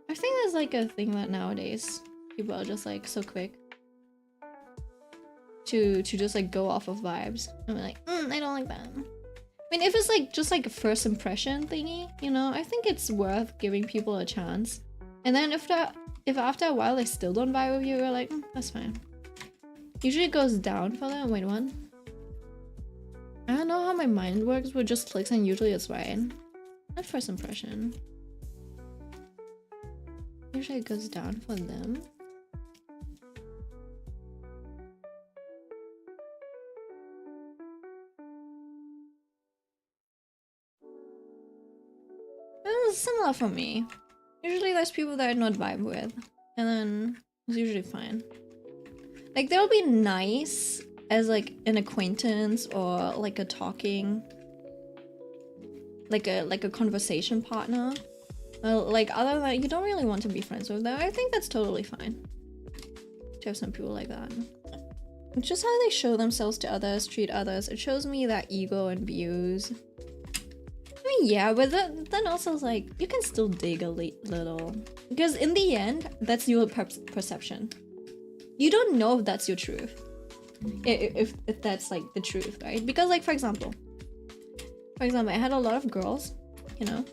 I think that's like a thing that nowadays people are just like so quick to just like go off of vibes and be like, I don't like that. I mean, if it's like just like a first impression thingy, you know, I think it's worth giving people a chance. And then if after a while they still don't vibe with you, you're like, that's fine. Usually it goes down for them. Wait, what? I don't know how my mind works with just clicks, and usually it's right. Not first impression. Usually it goes down for them. It's similar for me. Usually there's people that I not vibe with, and then it's usually fine. Like, they'll be nice as like an acquaintance or like a talking, like a conversation partner. Like, other than that, you don't really want to be friends with them. I think that's totally fine to have some people like that. It's just how they show themselves to others, treat others. It shows me that ego and views. I mean, yeah, but then also it's like, you can still dig a little. Because in the end, that's your perception. You don't know if that's your truth. If that's like the truth, right? Because like, for example, I had a lot of girls, you know,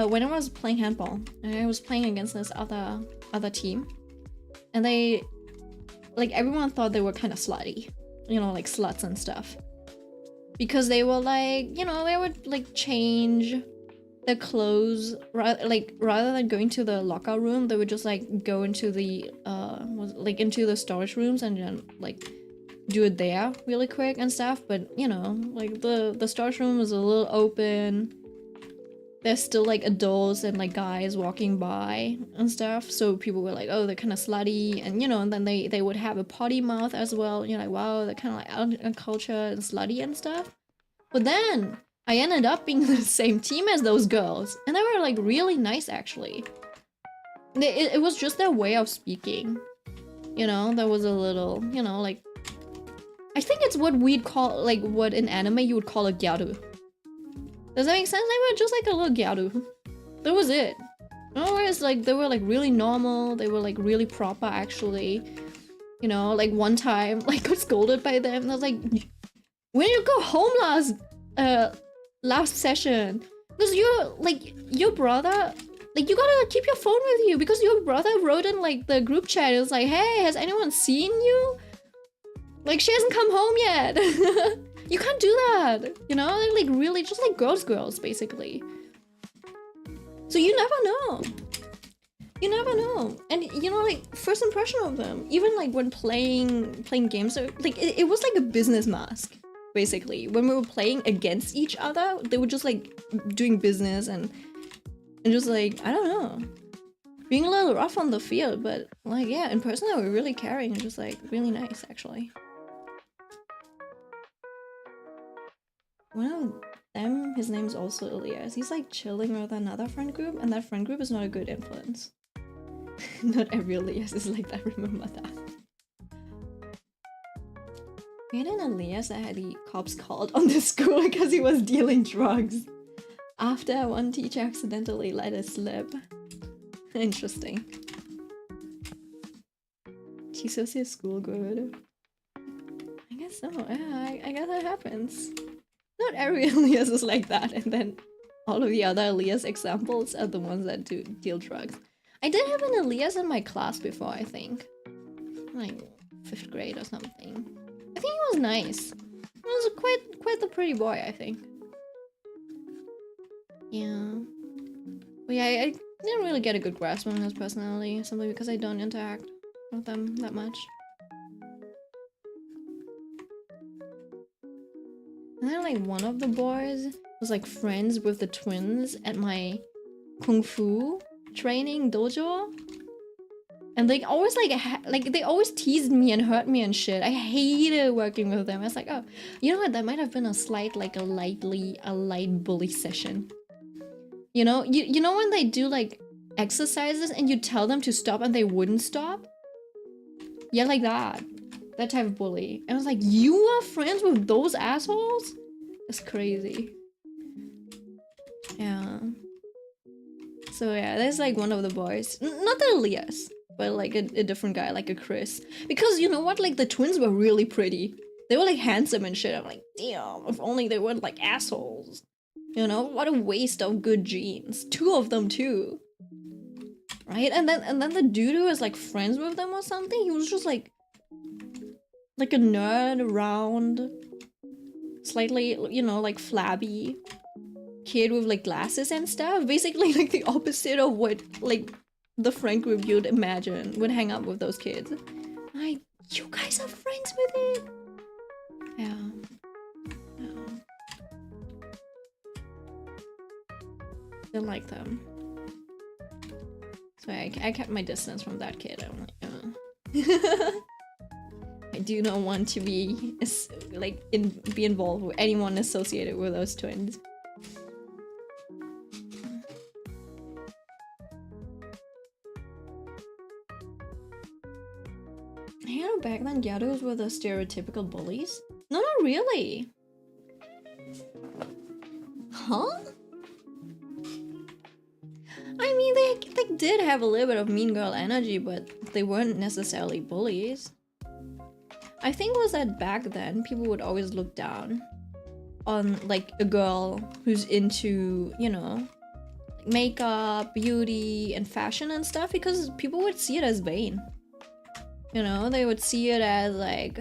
when I was playing handball, and I was playing against this other team, and they, like, everyone thought they were kind of slutty, you know, like sluts and stuff, because they were like, you know, they would like change their clothes rather than going to the locker room, they would just like go into the into the storage rooms and then like do it there really quick and stuff. But you know, like the storage room was a little open, there's still like adults and like guys walking by and stuff, so people were like, oh, they're kind of slutty, and you know, and then they would have a potty mouth as well. You're like, wow, they're kind of like out in culture and slutty and stuff. But then I ended up being the same team as those girls, and they were like really nice actually. It was just their way of speaking, you know. There was a little, you know, like, I think it's what we'd call, like, what in anime you would call a gyaru. Does that make sense? They were just like a little gyaru. That was it. Whereas like they were like really normal, they were like really proper actually. You know, like one time like got scolded by them and I was like, when you go home last session? Because your brother, like, you gotta keep your phone with you because your brother wrote in like the group chat, it was like, hey, has anyone seen you? Like, she hasn't come home yet. You can't do that, you know? They're like really just like girls, basically. So you never know. You never know. And you know, like, first impression of them, even like when playing games, like it was like a business mask, basically. When we were playing against each other, they were just like doing business and just like, I don't know, being a little rough on the field, but like, yeah, in person they were really caring and just like really nice, actually. One of them, his name's also Elias. He's like chilling with another friend group, and that friend group is not a good influence. Not every Elias is like that, remember that. We had an Elias that had the cops called on the school because he was dealing drugs. After one teacher accidentally let it slip. Interesting. Jesus, his school good. I guess so, yeah, I guess that happens. Not every Elias is like that, and then all of the other Elias examples are the ones that do deal drugs. I did have an Elias in my class before, I think. Like 5th grade or something. I think he was nice. He was quite the pretty boy, I think. Yeah. But yeah, I didn't really get a good grasp on his personality, simply because I don't interact with them that much. And then like one of the boys was like friends with the twins at my kung fu training dojo. And they always like they always teased me and hurt me and shit. I hated working with them. I was like, oh, you know what? That might have been a slight, like a light bully session. You know, you know when they do like exercises and you tell them to stop and they wouldn't stop? Yeah, like that. That type of bully. And I was like, you are friends with those assholes? That's crazy. Yeah. So yeah, there's like one of the boys. Not the Elias, but like a different guy, like a Chris. Because you know what? Like the twins were really pretty. They were like handsome and shit. I'm like, damn, if only they weren't like assholes. You know, what a waste of good genes. 2 of them too. Right? And then the dude who was like friends with them or something, he was just like a nerd around, slightly, you know, like flabby kid with like glasses and stuff. Basically like the opposite of what like the friend group you'd imagine would hang out with those kids. Like, you guys are friends with it? Yeah. Didn't like them. So I kept my distance from that kid. I'm like, I do not want to be like be involved with anyone associated with those twins. You know, back then gyatos were the stereotypical bullies? No, not really. Huh? I mean, they did have a little bit of mean girl energy, but they weren't necessarily bullies. I think it was that back then, people would always look down on, like, a girl who's into, you know, makeup, beauty, and fashion and stuff, because people would see it as vain. You know, they would see it as, like,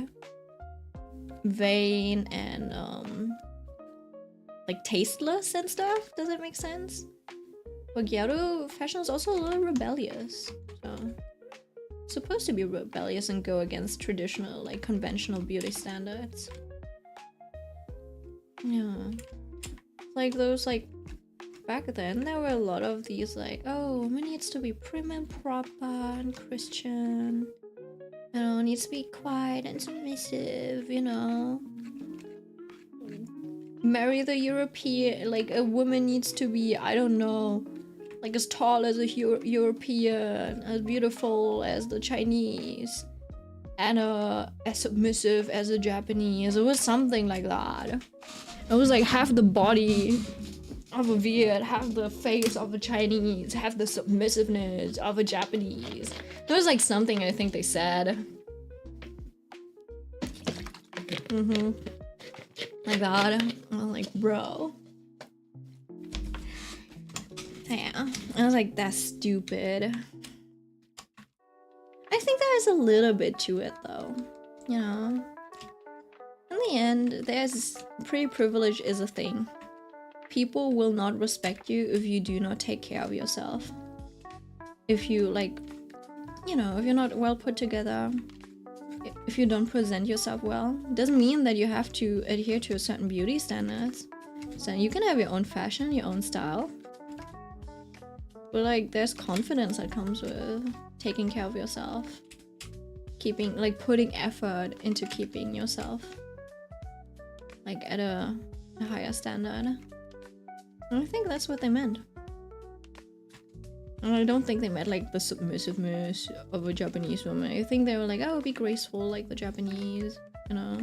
vain and, like, tasteless and stuff. Does that make sense? But gyaru fashion is also a little rebellious, so it's supposed to be rebellious and go against traditional, like, conventional beauty standards. Yeah. Like, those, like, back then, there were a lot of these, like, oh, woman needs to be prim and proper and Christian. You know, needs to be quiet and submissive, you know. Marry the European, like, a woman needs to be, I don't know, like as tall as a European, as beautiful as the Chinese, and as submissive as a Japanese. It was something like that. It was like half the body of a Viet, half the face of a Chinese, half the submissiveness of a Japanese. There was like something I think they said. Like that. I was like, bro. Yeah. I was like, that's stupid. I think there's a little bit to it though. You know? In the end, there's pretty privilege is a thing. People will not respect you if you do not take care of yourself. if you like, you know, if you're not well put together, if you don't present yourself well, doesn't mean that you have to adhere to a certain beauty standards. So you can have your own fashion, your own style. But like there's confidence that comes with taking care of yourself. Keeping, like, putting effort into keeping yourself like at a higher standard. And I think that's what they meant. And I don't think they meant like the submissiveness of a Japanese woman. I think they were like, oh, be graceful like the Japanese, you know.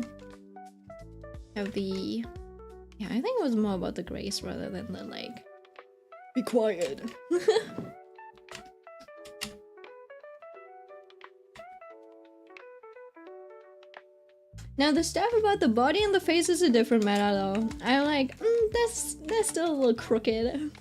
Have the... Yeah, I think it was more about the grace rather than the like, be quiet. Now the stuff about the body and the face is a different matter though. I'm like, that's still a little crooked.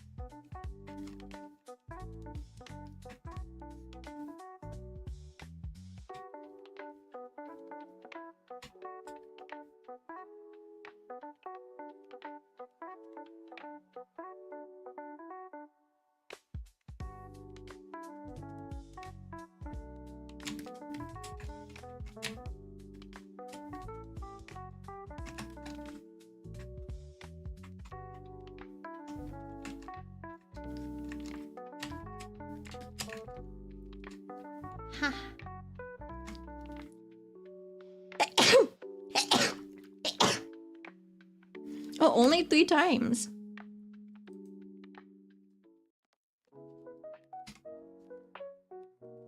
Ha. Oh, only 3 times.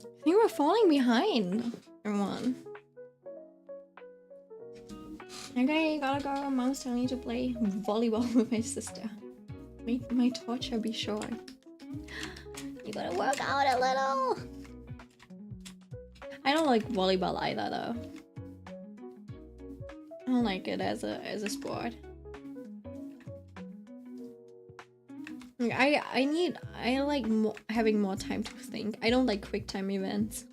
I think we're falling behind, everyone. Okay, gotta go. Mom's telling me to play volleyball with my sister. Make my torture be short. You gotta work out a little. I don't like volleyball either, though. I don't like it as a sport. I like having more time to think. I don't like quick time events.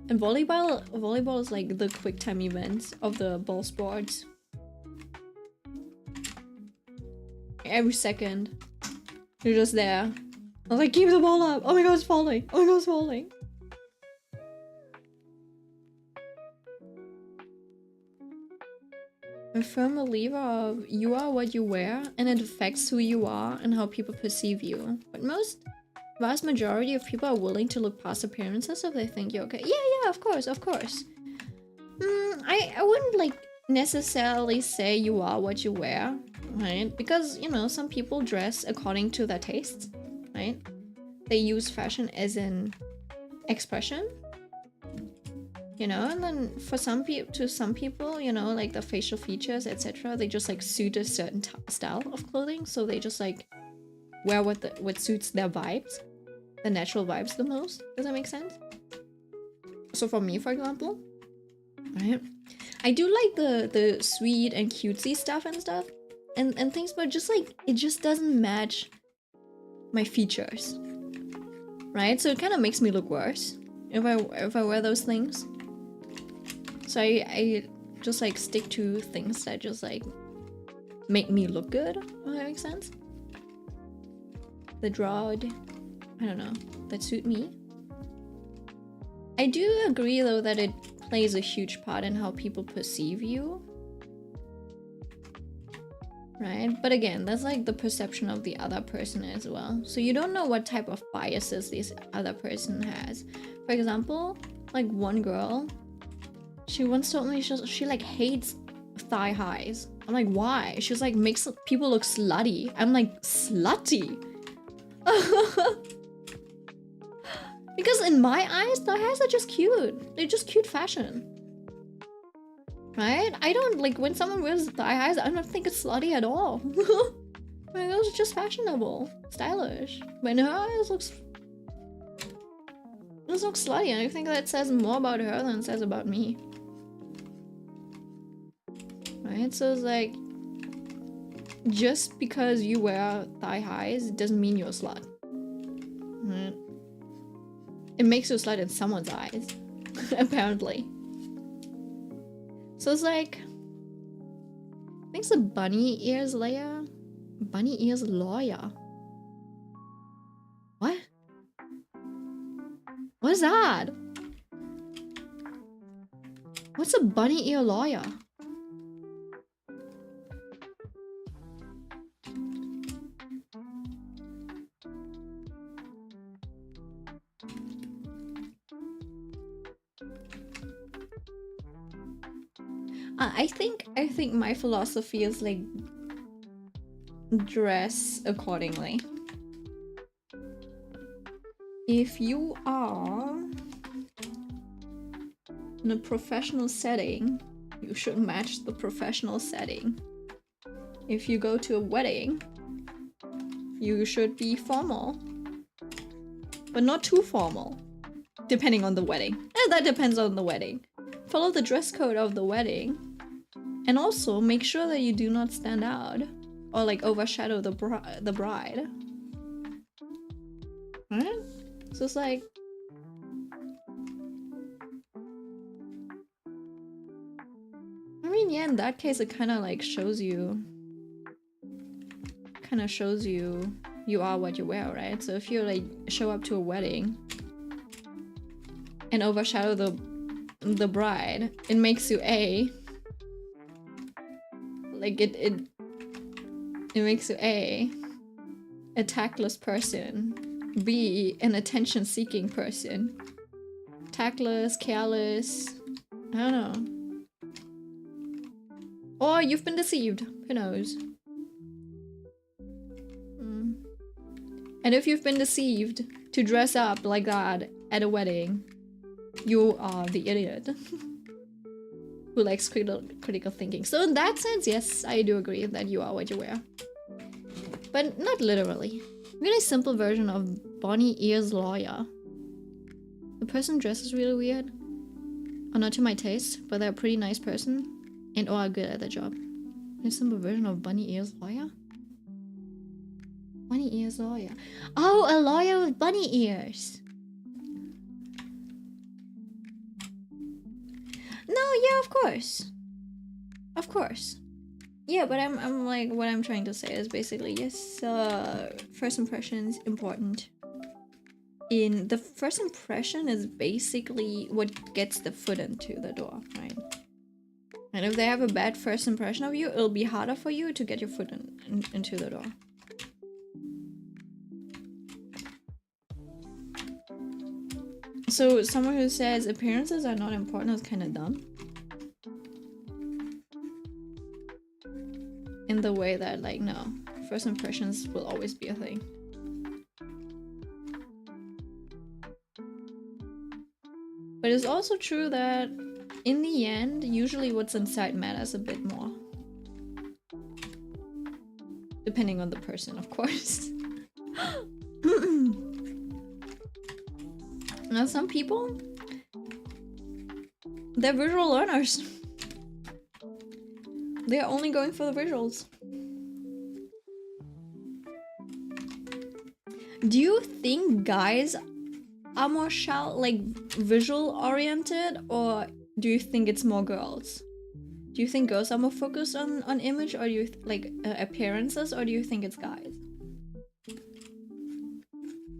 And volleyball is like the quick time events of the ball sports. Every second, you're just there. I was like, keep the ball up. Oh my god, it's falling. Oh my god, it's falling. I'm a firm believer of you are what you wear, and it affects who you are and how people perceive you. But vast majority of people are willing to look past appearances if they think you're okay. Yeah, of course. I wouldn't like necessarily say you are what you wear, right? Because, you know, some people dress according to their tastes, right? They use fashion as an expression. You know, and then for some people, you know, like the facial features, etc., they just like suit a certain style of clothing, so they just like wear what suits their vibes, the natural vibes the most. Does that make sense? So for me, for example, right, I do like the sweet and cutesy stuff and things, but just like it just doesn't match my features, right? So it kind of makes me look worse if I wear those things. So I just like stick to things that just like make me look good, if that makes sense. I don't know, that suit me. I do agree though that it plays a huge part in how people perceive you. Right? But again, that's like the perception of the other person as well. So you don't know what type of biases this other person has. For example, like one girl, she once told me she like hates thigh highs. I'm like, why? She was like, makes people look slutty. I'm like, slutty? Because in my eyes, thigh highs are just cute. They're just cute fashion. Right? I don't like when someone wears thigh highs, I don't think it's slutty at all. I mean, it was just fashionable, stylish. But in her eyes, looks slutty, and I think that says more about her than it says about me. Right? So it's like, just because you wear thigh highs doesn't mean you're a slut. Right? It makes you a slut in someone's eyes, apparently. So it's like, I think it's a bunny ears layer. Bunny ears lawyer. What? is that? What's a bunny ear lawyer? I think my philosophy is like dress accordingly. If you are in a professional setting, you should match the professional setting. If you go to a wedding, you should be formal, but not too formal, depending on the wedding. And that depends on the wedding. Follow the dress code of the wedding, and also make sure that you do not stand out or like overshadow the bride. Right? So it's like, I mean, yeah, in that case, it kind of like shows you you are what you wear, right? So if you like show up to a wedding and overshadow the bride, it makes you it makes you a tactless person, B, an attention-seeking person. Tactless, careless, I don't know. Or you've been deceived, who knows? And if you've been deceived to dress up like that at a wedding, you are the idiot who likes critical thinking. So in that sense, yes, I do agree that you are what you wear. But not literally. Really simple version of Bonnie Ears Lawyer. The person dresses really weird. Or not to my taste, but they're a pretty nice person. And or are good at their job. A simple version of Bunny Ears Lawyer? Bunny Ears Lawyer. Oh, a lawyer with bunny ears. No, yeah, of course. Of course. Yeah, but I'm like, what I'm trying to say is basically, yes, first impression is important. In the first impression is basically what gets the foot into the door, right? And if they have a bad first impression of you, it'll be harder for you to get your foot into the door. So someone who says appearances are not important is kind of dumb. In the way that, like, no, first impressions will always be a thing. But it's also true that in the end, usually what's inside matters a bit more. Depending on the person, of course. Now, some people, they're visual learners. They're only going for the visuals. Do you think guys are more visual oriented, or do you think it's more girls? Do you think girls are more focused on image, or do you appearances, or do you think it's guys?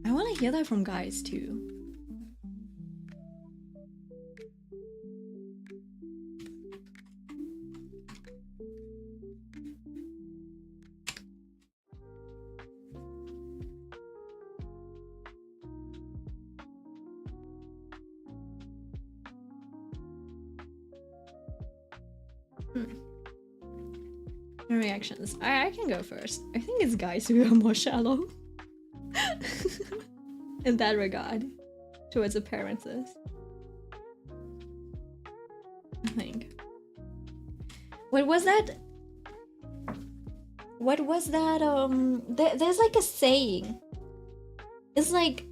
I want to hear that from guys too. Reactions. I can go first. I think it's guys who are more shallow. In that regard. Towards appearances. I think. What was that? There's like a saying. It's like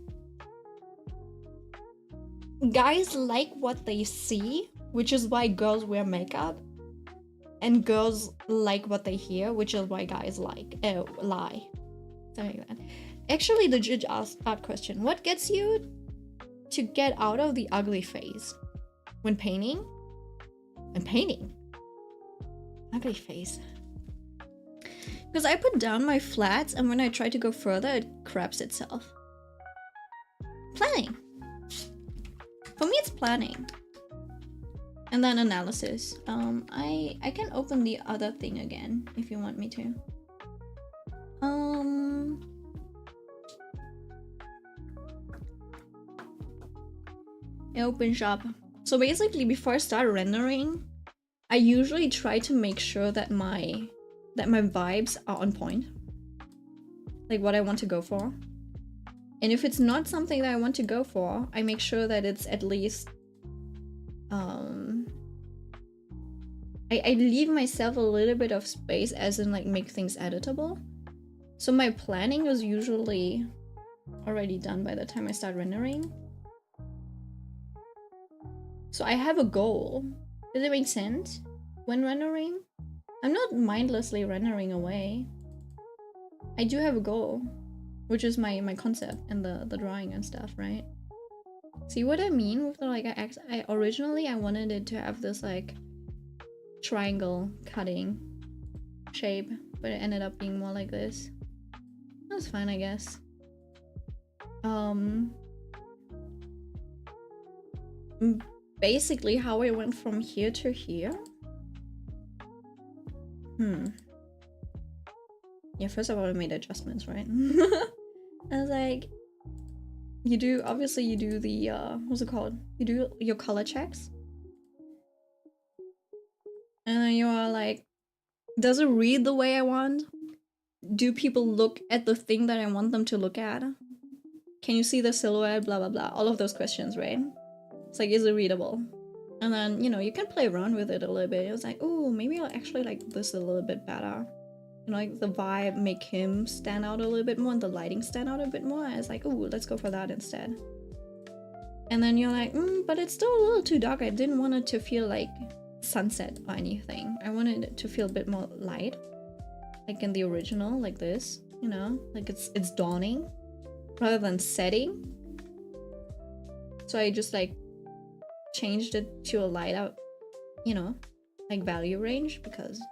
guys like what they see, which is why girls wear makeup. And girls like what they hear, which is why guys lie. Something like that. Actually, the judge asked that question. What gets you to get out of the ugly phase? When painting? When painting? Ugly phase. Because I put down my flats, and when I try to go further, it craps itself. Planning. For me, it's planning. And then analysis. I can open the other thing again if you want me to. It opens up. So basically, before I start rendering, I usually try to make sure that my vibes are on point. Like what I want to go for. And if it's not something that I want to go for, I make sure that it's at least I leave myself a little bit of space, as in like make things editable. So my planning is usually already done by the time I start rendering. So I have a goal. Does it make sense? When rendering, I'm not mindlessly rendering away. I do have a goal, which is my concept and the drawing and stuff, right? See what I mean with the like I originally I wanted it to have this like triangle cutting shape, but it ended up being more like this. That's fine, I guess. Basically how I went from here to here. Yeah, first of all, I made adjustments, right? I was like, obviously you do the, what's it called? You do your color checks. And then you are like, does it read the way I want? Do people look at the thing that I want them to look at? Can you see the silhouette? Blah, blah, blah. All of those questions, right? It's like, is it readable? And then, you know, you can play around with it a little bit. It was like, oh, maybe I'll actually like this a little bit better. You know, like the vibe make him stand out a little bit more and the lighting stand out a bit more. I was like, oh, let's go for that instead. And then you're like, but it's still a little too dark. I didn't want it to feel like sunset or anything. I wanted it to feel a bit more light. Like in the original, like this, you know? Like it's dawning rather than setting. So I just like changed it to a light out, you know, like value range because,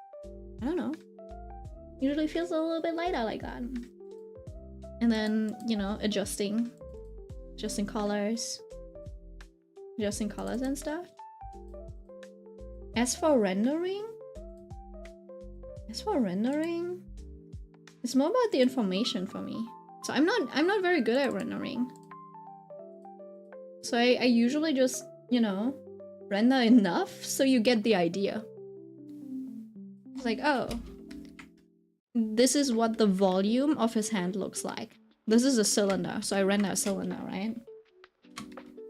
I don't know. Usually feels a little bit lighter like that. And then, you know, adjusting colors and stuff. As for rendering, it's more about the information for me. So I'm not very good at rendering. So I usually just, you know, render enough so you get the idea. It's like, oh, this is what the volume of his hand looks like. This is a cylinder, so I render a cylinder, right?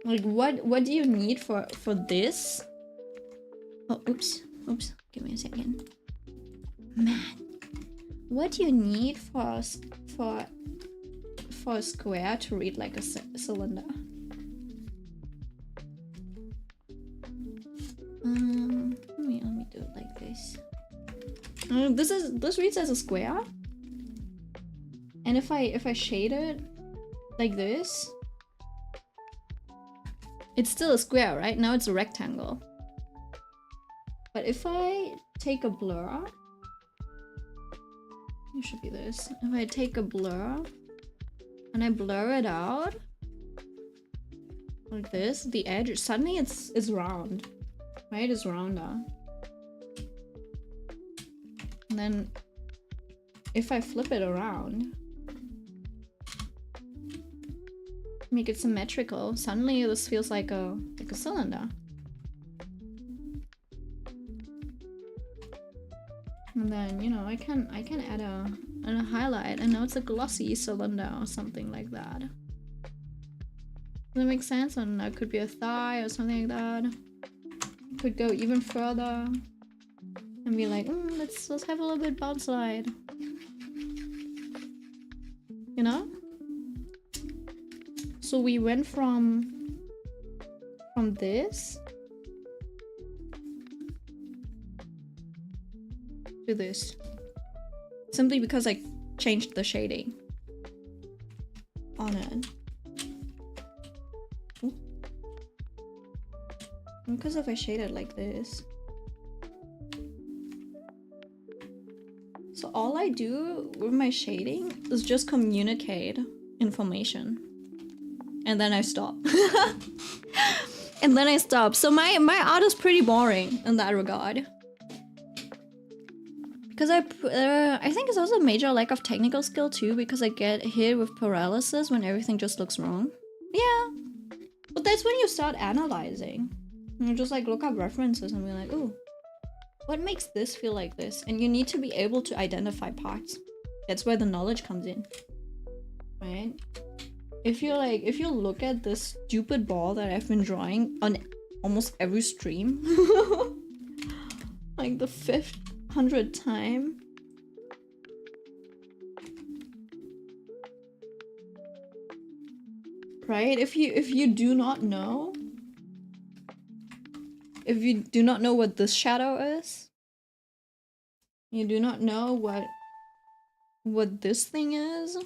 Like, what do you need for this? Oh, oops, give me a second. Man, what do you need for a square to read like a cylinder? Let me do it like this. This reads as a square, and if I shade it like this, it's still a square, right? Now it's a rectangle. But if I take a blur, it should be this. If I take a blur and I blur it out like this, the edge suddenly it's round, right? It's rounder. And then if I flip it around, make it symmetrical, suddenly this feels like a cylinder. And then, you know, I can add a highlight, and now it's a glossy cylinder or something like that. Does that make sense? And that could be a thigh or something like that. Could go even further and be like, let's have a little bit bounce slide. You know? So we went from this to this. Simply because I changed the shading on it. Ooh. Because if I shade it like this. So all I do with my shading is just communicate information. And then I stop. and then I stop. So my art is pretty boring in that regard. Because I think it's also a major lack of technical skill too, because I get hit with paralysis when everything just looks wrong. Yeah, but that's when you start analyzing. You just like look up references and be like, oh, what makes this feel like this? And you need to be able to identify parts. That's where the knowledge comes in, right? If you look at this stupid ball that I've been drawing on almost every stream, like the 500th time, right? If you do not know, if you do not know what this shadow is, you do not know what this thing is.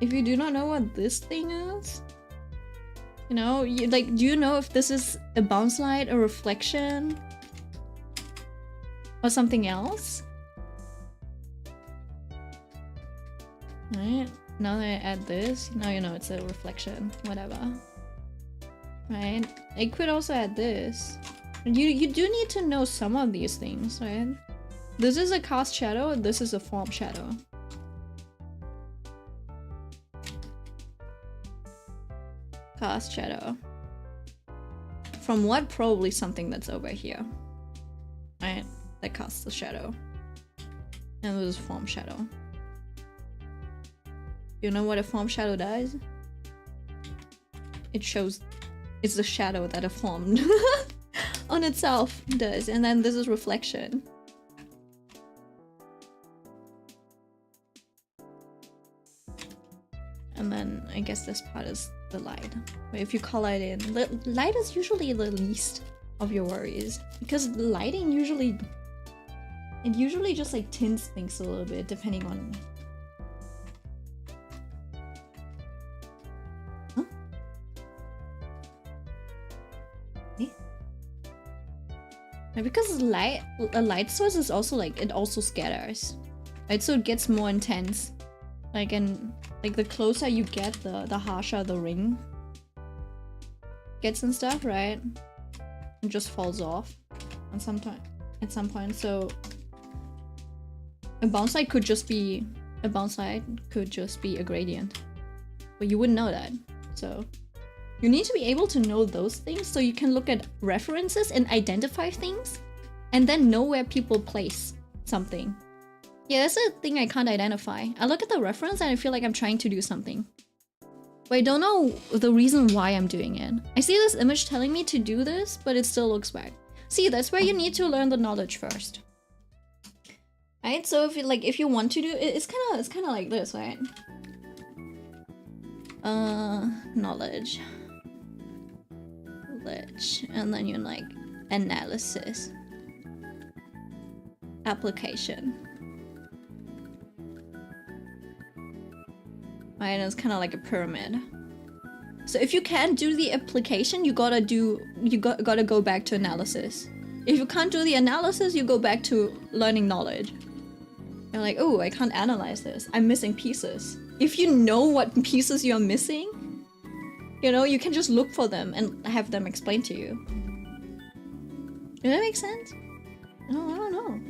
If you do not know what this thing is, you know, you like, do you know if this is a bounce light, a reflection, or something else? Right? Now that I add this, now you know it's a reflection, whatever. Right? I could also add this. You do need to know some of these things, right? This is a cast shadow, this is a form shadow. Cast shadow. From what? Probably something that's over here. Right? That casts the shadow. And this is form shadow. You know what a form shadow does? It shows it's the shadow that a form on itself does. And then this is reflection. And then I guess this part is the light. But if you color it in, light is usually the least of your worries, because the lighting usually just like tints things a little bit depending on. Huh? Eh? And because a light source is also like, it also scatters, right? So it gets more intense. Like, and like the closer you get, the harsher the ring gets and stuff, right? It just falls off at some point. So a bounce light could just be a gradient, but you wouldn't know that. So you need to be able to know those things so you can look at references and identify things, and then know where people place something. Yeah, that's a thing I can't identify. I look at the reference and I feel like I'm trying to do something, but I don't know the reason why I'm doing it. I see this image telling me to do this, but it still looks bad. See, that's where you need to learn the knowledge first. Right? So if you want to do it, it's kind of like this, right? Knowledge, and then you're like analysis, application. Right, and it's kind of like a pyramid. So if you can't do the application, you gotta go back to analysis. If you can't do the analysis, you go back to learning knowledge. You're like, oh, I can't analyze this. I'm missing pieces. If you know what pieces you're missing, you know, you can just look for them and have them explain to you. Does that make sense? No, I don't know.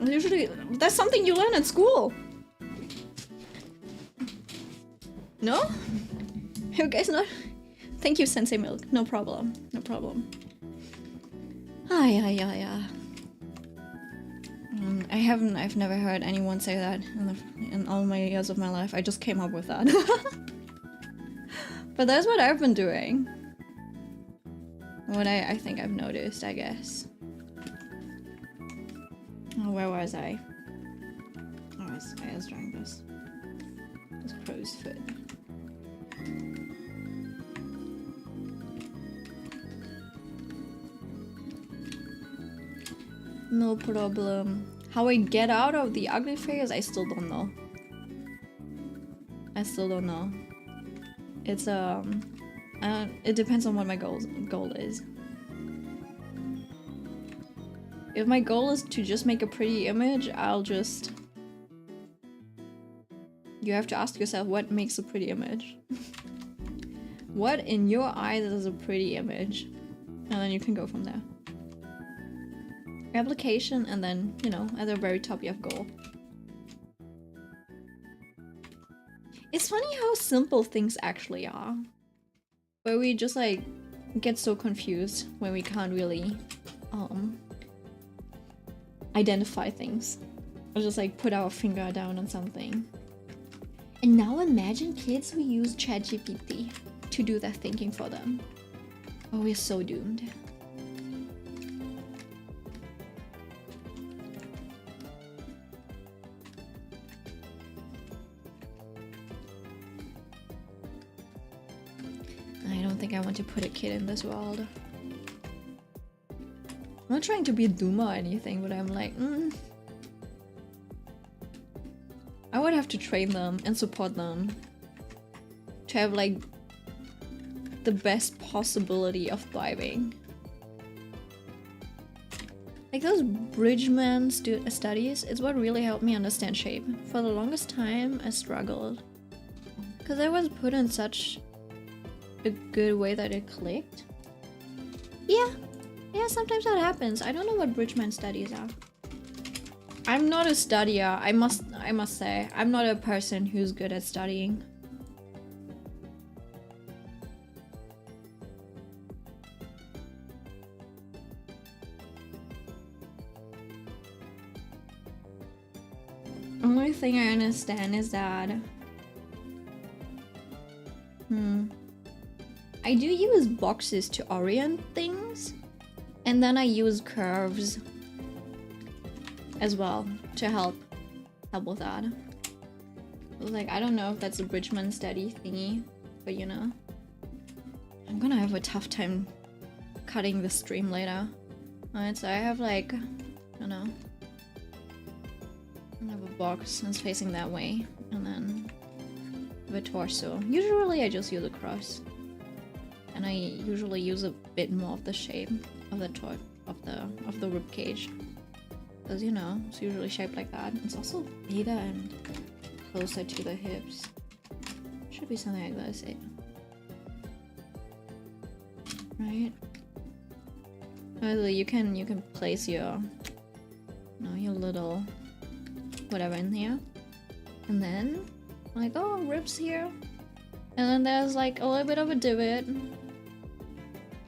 Usually, that's something you learn at school. No? You guys not? Thank you, Sensei Milk. No problem. No problem. Yeah. I've never heard anyone say that in all my years of my life. I just came up with that. But that's what I've been doing. What I think I've noticed, I guess. Oh, where was I? Oh, I was drawing this. This crow's foot. No problem. How I get out of the ugly phase, I still don't know. It's it depends on what my goal is. If my goal is to just make a pretty image, I'll just You have to ask yourself what makes a pretty image. What in your eyes is a pretty image? And then you can go from there. Application, and then, you know, at the very top you have goal. It's funny how simple things actually are. Where we just like get so confused when we can't really identify things. Or just like put our finger down on something. And now imagine kids who use ChatGPT to do their thinking for them. Oh, we're so doomed. I don't think I want to put a kid in this world. I'm not trying to be a doomer or anything, but I'm like, I would have to train them and support them to have like the best possibility of thriving. Like those Bridgman studies, it's what really helped me understand shape. For the longest time, I struggled. Because I was put in such a good way that it clicked. Yeah, sometimes that happens. I don't know what Bridgman studies are. I'm not a studier, I must say. I'm not a person who's good at studying. Only thing I understand is that I do use boxes to orient things, and then I use curves as well to help with that. Like, I don't know if that's a Bridgman study thingy, but you know, I'm gonna have a tough time cutting the stream later. Alright, so I have like, I don't know, I have a box that's facing that way, and then the torso. Usually I just use a cross, and I usually use a bit more of the shape of the of the rib cage, because you know it's usually shaped like that. It's also bigger and closer to the hips. Should be something like this, right? You can place your, you know, your little whatever in here, and then like, oh, ribs here, and then there's like a little bit of a divot.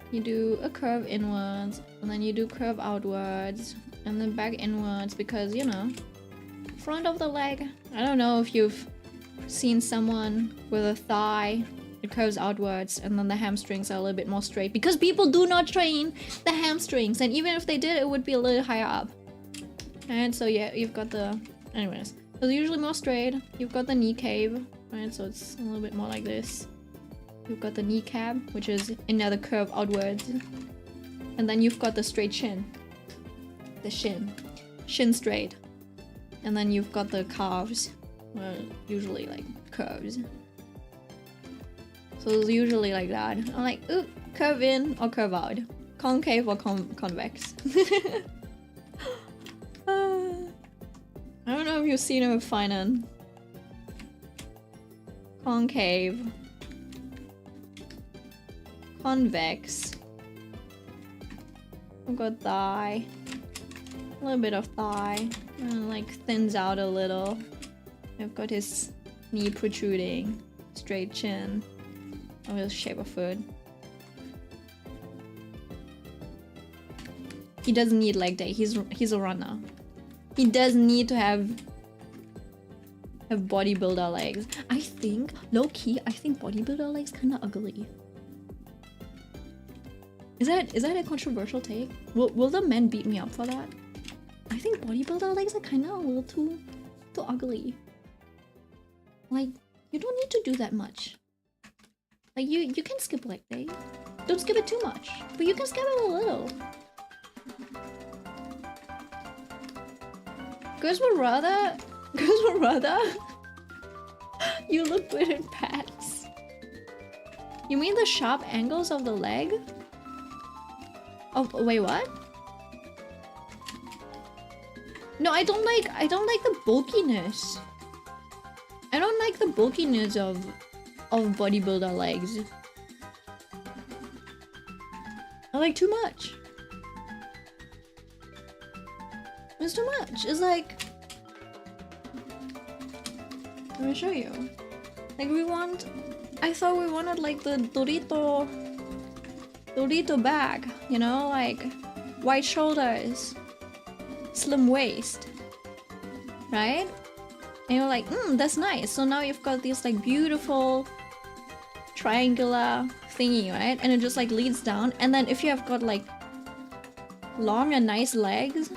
You do a curve inwards, and then you do curve outwards, and then back inwards, because you know, front of the leg. I don't know if you've seen someone with a thigh, it curves outwards, and then the hamstrings are a little bit more straight, because people do not train the hamstrings, and even if they did, it would be a little higher up. And so yeah, you've got the, anyways, so it's usually more straight. You've got the knee cave, right? So it's a little bit more like this. You've got the kneecap, which is another curve outwards, and then you've got the straight shin, the shin straight, and then you've got the calves, usually like curves. So it's usually like that. I'm like, ooh, curve in or curve out, concave or convex. I don't know if you've seen him fine. Concave, convex. I've got thigh, a little bit of thigh, and like thins out a little. I've got his knee protruding, straight chin, or his shape of foot. He doesn't need leg day. He's a runner. He does need to have bodybuilder legs. I think, low-key, I think bodybuilder legs kinda ugly. Is that a controversial take? Will the men beat me up for that? I think bodybuilder legs are kinda a little too ugly. Like, you don't need to do that much. Like, you can skip leg day. Don't skip it too much, but you can skip it a little. Girls would rather you look good in pants. You mean the sharp angles of the leg? Oh, wait, what? No, I don't like the bulkiness. I don't like the bulkiness of bodybuilder legs. I like too much. It's too much. It's like, let me show you. Like I thought we wanted like the Dorito bag, you know, like wide shoulders, slim waist, right? And you're like, that's nice. So now you've got this like beautiful triangular thingy, right? And it just like leads down. And then if you have got like long and nice legs,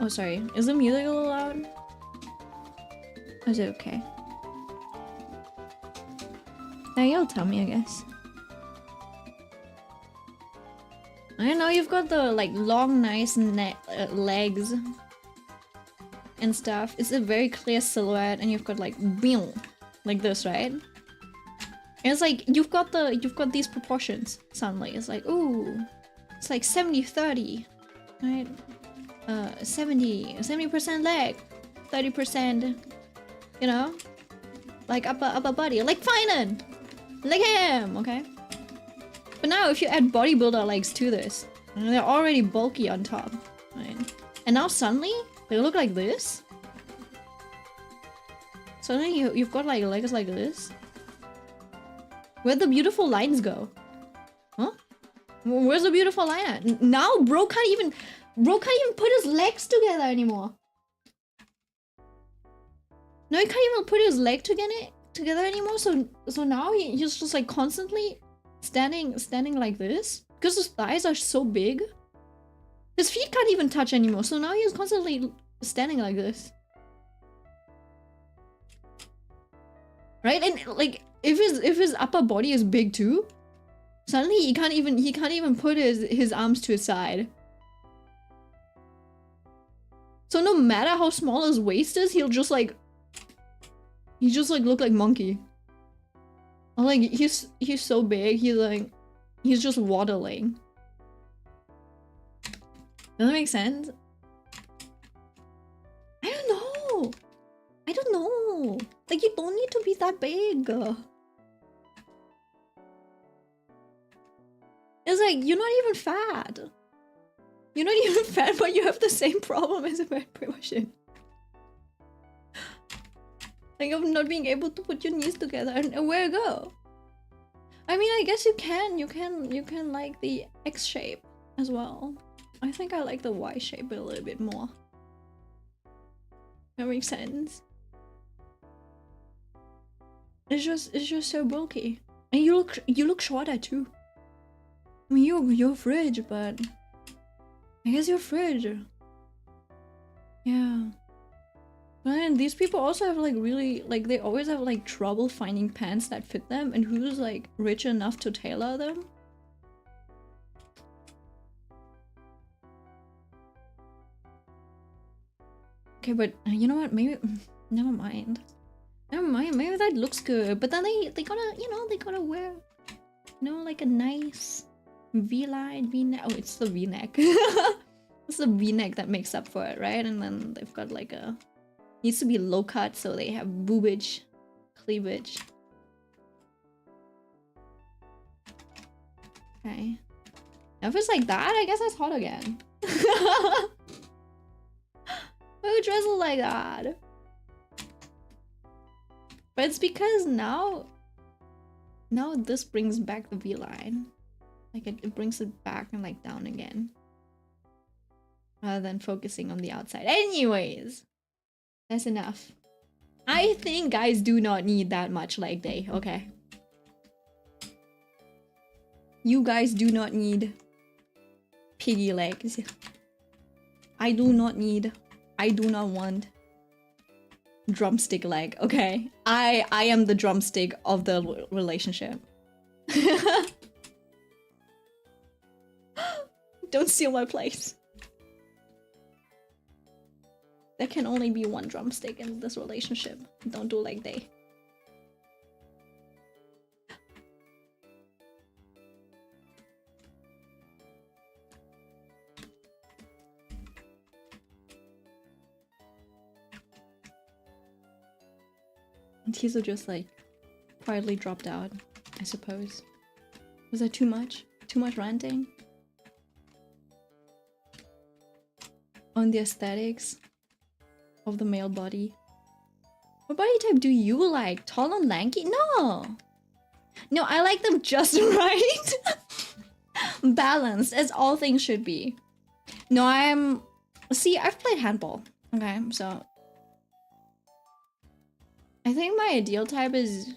oh sorry, is the music a little loud? Or is it okay? Now you'll tell me, I guess. I know you've got the like long, nice legs and stuff. It's a very clear silhouette, and you've got like boom, like this, right? And it's like you've got these proportions suddenly. It's like, ooh, it's like 70-30, right? 70% leg, 30%, you know, like upper body, like Finan, like him, okay? But now if you add bodybuilder legs to this, and they're already bulky on top, right? And now suddenly they look like this. Suddenly you've got like legs like this. Where'd the beautiful lines go? Huh? Where's the beautiful line at? Now bro can't even put his legs together anymore. No, he can't even put his leg together anymore. So now he's just like constantly standing like this because his thighs are so big. His feet can't even touch anymore. So now he's constantly standing like this. Right? And like if his upper body is big too, suddenly he can't even put his arms to his side. So no matter how small his waist is, he just like look like monkey. Or like he's so big, he's just waddling. Does that make sense? I don't know. Like you don't need to be that big. It's like you're not even fat. You're not even fat, but you have the same problem as a fat person. Like of not being able to put your knees together and where go? I mean, I guess you can like the X shape as well. I think I like the Y shape a little bit more. That makes sense. It's just so bulky, and you look shorter too. I mean, you're fridge, but I guess you're fridge. Yeah. And these people also have like really like they always have like trouble finding pants that fit them, and who's like rich enough to tailor them? Okay, but you know what? Maybe never mind. Maybe that looks good, but then they gotta they gotta wear like a nice V-line V-neck. Oh, it's the V-neck. It's the V-neck that makes up for it, right? And then they've got like a needs to be low cut, so they have boobage, cleavage. Okay. Now if it's like that, I guess that's hot again. Why would dress look like that? But it's because now this brings back the V-line. Like it brings it back and like down again. Rather than focusing on the outside. Anyways, that's enough. I think guys do not need that much leg day, okay? You guys do not need piggy legs. I do not want drumstick leg, okay? I am the drumstick of the relationship. Don't steal my place. There can only be one drumstick in this relationship. Don't do like they. And Tiso just like quietly dropped out, I suppose. Was that too much? Too much ranting? On the aesthetics of the male body. What body type do you like? Tall and lanky? No! No, I like them just right. Balanced, as all things should be. No, I'm... See, I've played handball. Okay, so... I think my ideal type is...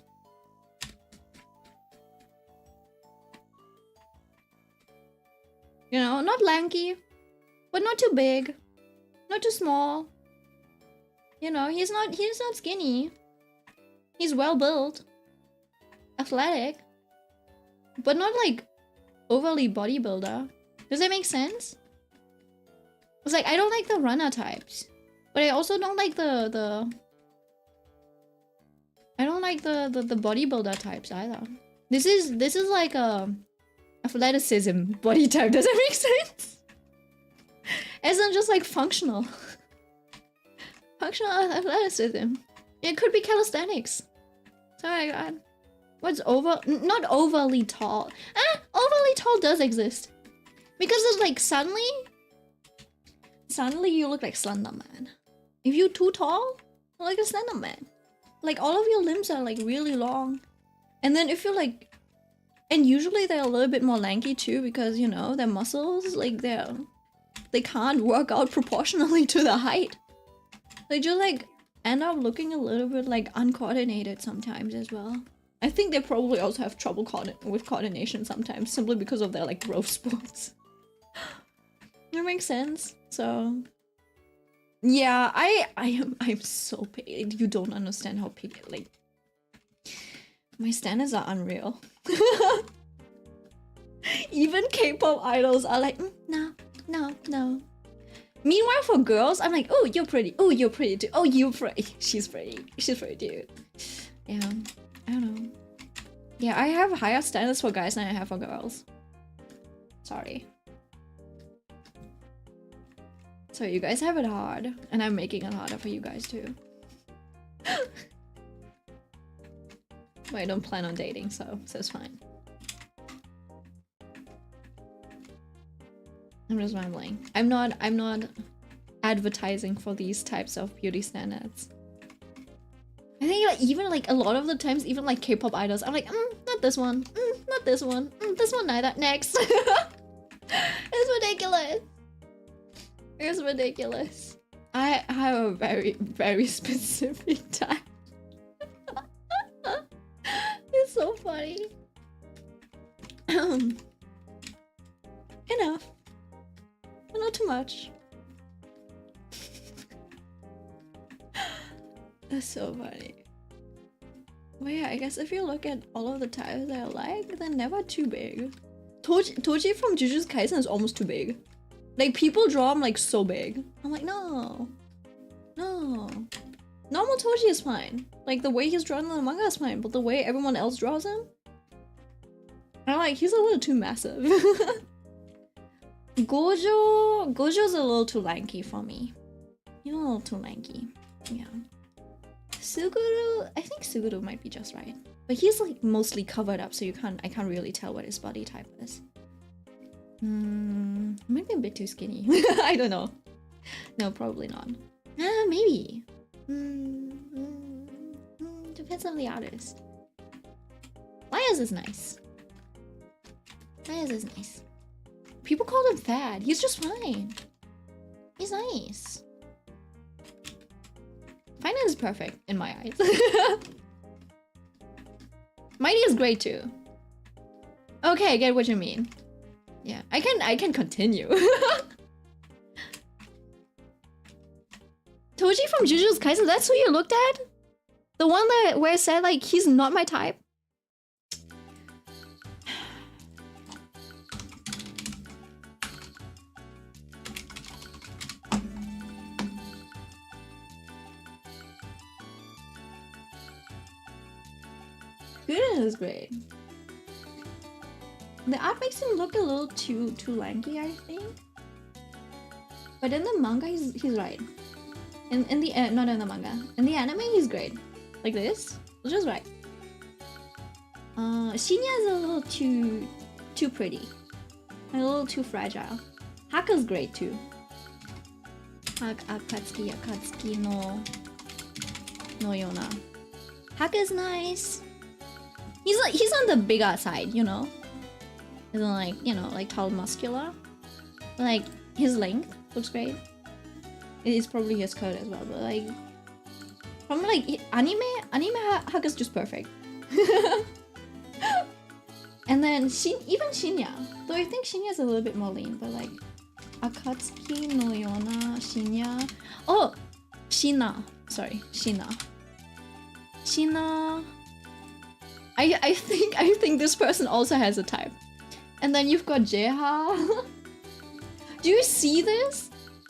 You know, not lanky, but not too big, not too small. You know, he's not skinny. He's well built, athletic, but not like overly bodybuilder. Does that make sense? It's like I don't like the runner types, but I also don't like the bodybuilder types either. This is like a athleticism body type. Does that make sense? As in just like functional. Functional athleticism. It could be calisthenics. Sorry, God. What's not overly tall. Overly tall does exist. Because it's like suddenly you look like Slender Man. If you're too tall, you're like a Slender Man. Like all of your limbs are like really long. And then if you're like... And usually they're a little bit more lanky too because, you know, their muscles, like they can't work out proportionally to the height. They just like end up looking a little bit like uncoordinated sometimes as well. I think they probably also have trouble with coordination sometimes simply because of their like growth spurts. That makes sense. So yeah, I'm so paid. You don't understand how paid, like my standards are unreal. Even K-pop idols are like, no. Meanwhile, for girls, I'm like, oh, you're pretty. Oh, you're pretty too. Oh, you're pretty. She's pretty. She's pretty too. Yeah, I don't know. Yeah, I have higher standards for guys than I have for girls. Sorry. So you guys have it hard, and I'm making it harder for you guys too. But I don't plan on dating, so it's fine. I'm just rambling. I'm not advertising for these types of beauty standards. I think like even like a lot of the times, even like K-pop idols, I'm like, not this one, not this one, this one neither. Next. It's ridiculous. It's ridiculous. I have a very, very specific type. It's so funny. Enough. But not too much. That's so funny. But yeah, I guess if you look at all of the types that I like, they're never too big. Toji from Jujutsu Kaisen is almost too big. Like, people draw him like so big. I'm like, no. No. Normal Toji is fine. Like, the way he's drawn in the manga is fine, but the way everyone else draws him, I'm like, he's a little too massive. Gojo's a little too lanky for me. He's a little too lanky. Yeah. Suguru, I think Suguru might be just right. But he's like mostly covered up, so I can't really tell what his body type is. Might be a bit too skinny. I don't know. No, probably not. Maybe. Depends on the artist. Lias is nice. Lias is nice. People call him fat. He's just fine. He's nice. Finance is perfect in my eyes. Mighty is great too. Okay, I get what you mean. Yeah, I can continue. Toji from Jujutsu Kaisen, that's who you looked at? The one where I said like he's not my type? Guden is great. The art makes him look a little too lanky, I think. But in the manga, he's right. In the not in the manga. In the anime, he's great. Like this? Just right. Shinya's a little too pretty. A little too fragile. Haka's great too. Akatsuki no Yona. Haka's nice. He's on the bigger side, you know? Isn't like, you know, like tall, muscular. Like his length looks great. It's probably his coat as well, but like from like anime Haka's just perfect. And then even Shinya, though I think Shinya's a little bit more lean, but like Akatsuki no Yona, Shinya. Oh, Shina. Sorry, Shina. I think this person also has a type. And then you've got Jeha. Do you see this?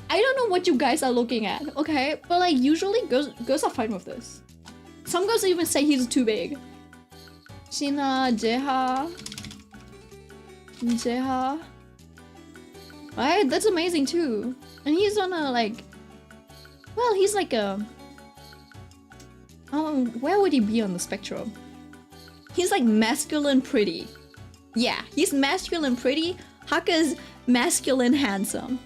I don't know what you guys are looking at, okay? But like usually girls are fine with this. Some girls even say he's too big. Shina, Jeha. Right? That's amazing too. And he's on a like... Well, he's like a... where would he be on the spectrum? He's like masculine pretty. Yeah, he's masculine pretty. Haka's masculine handsome.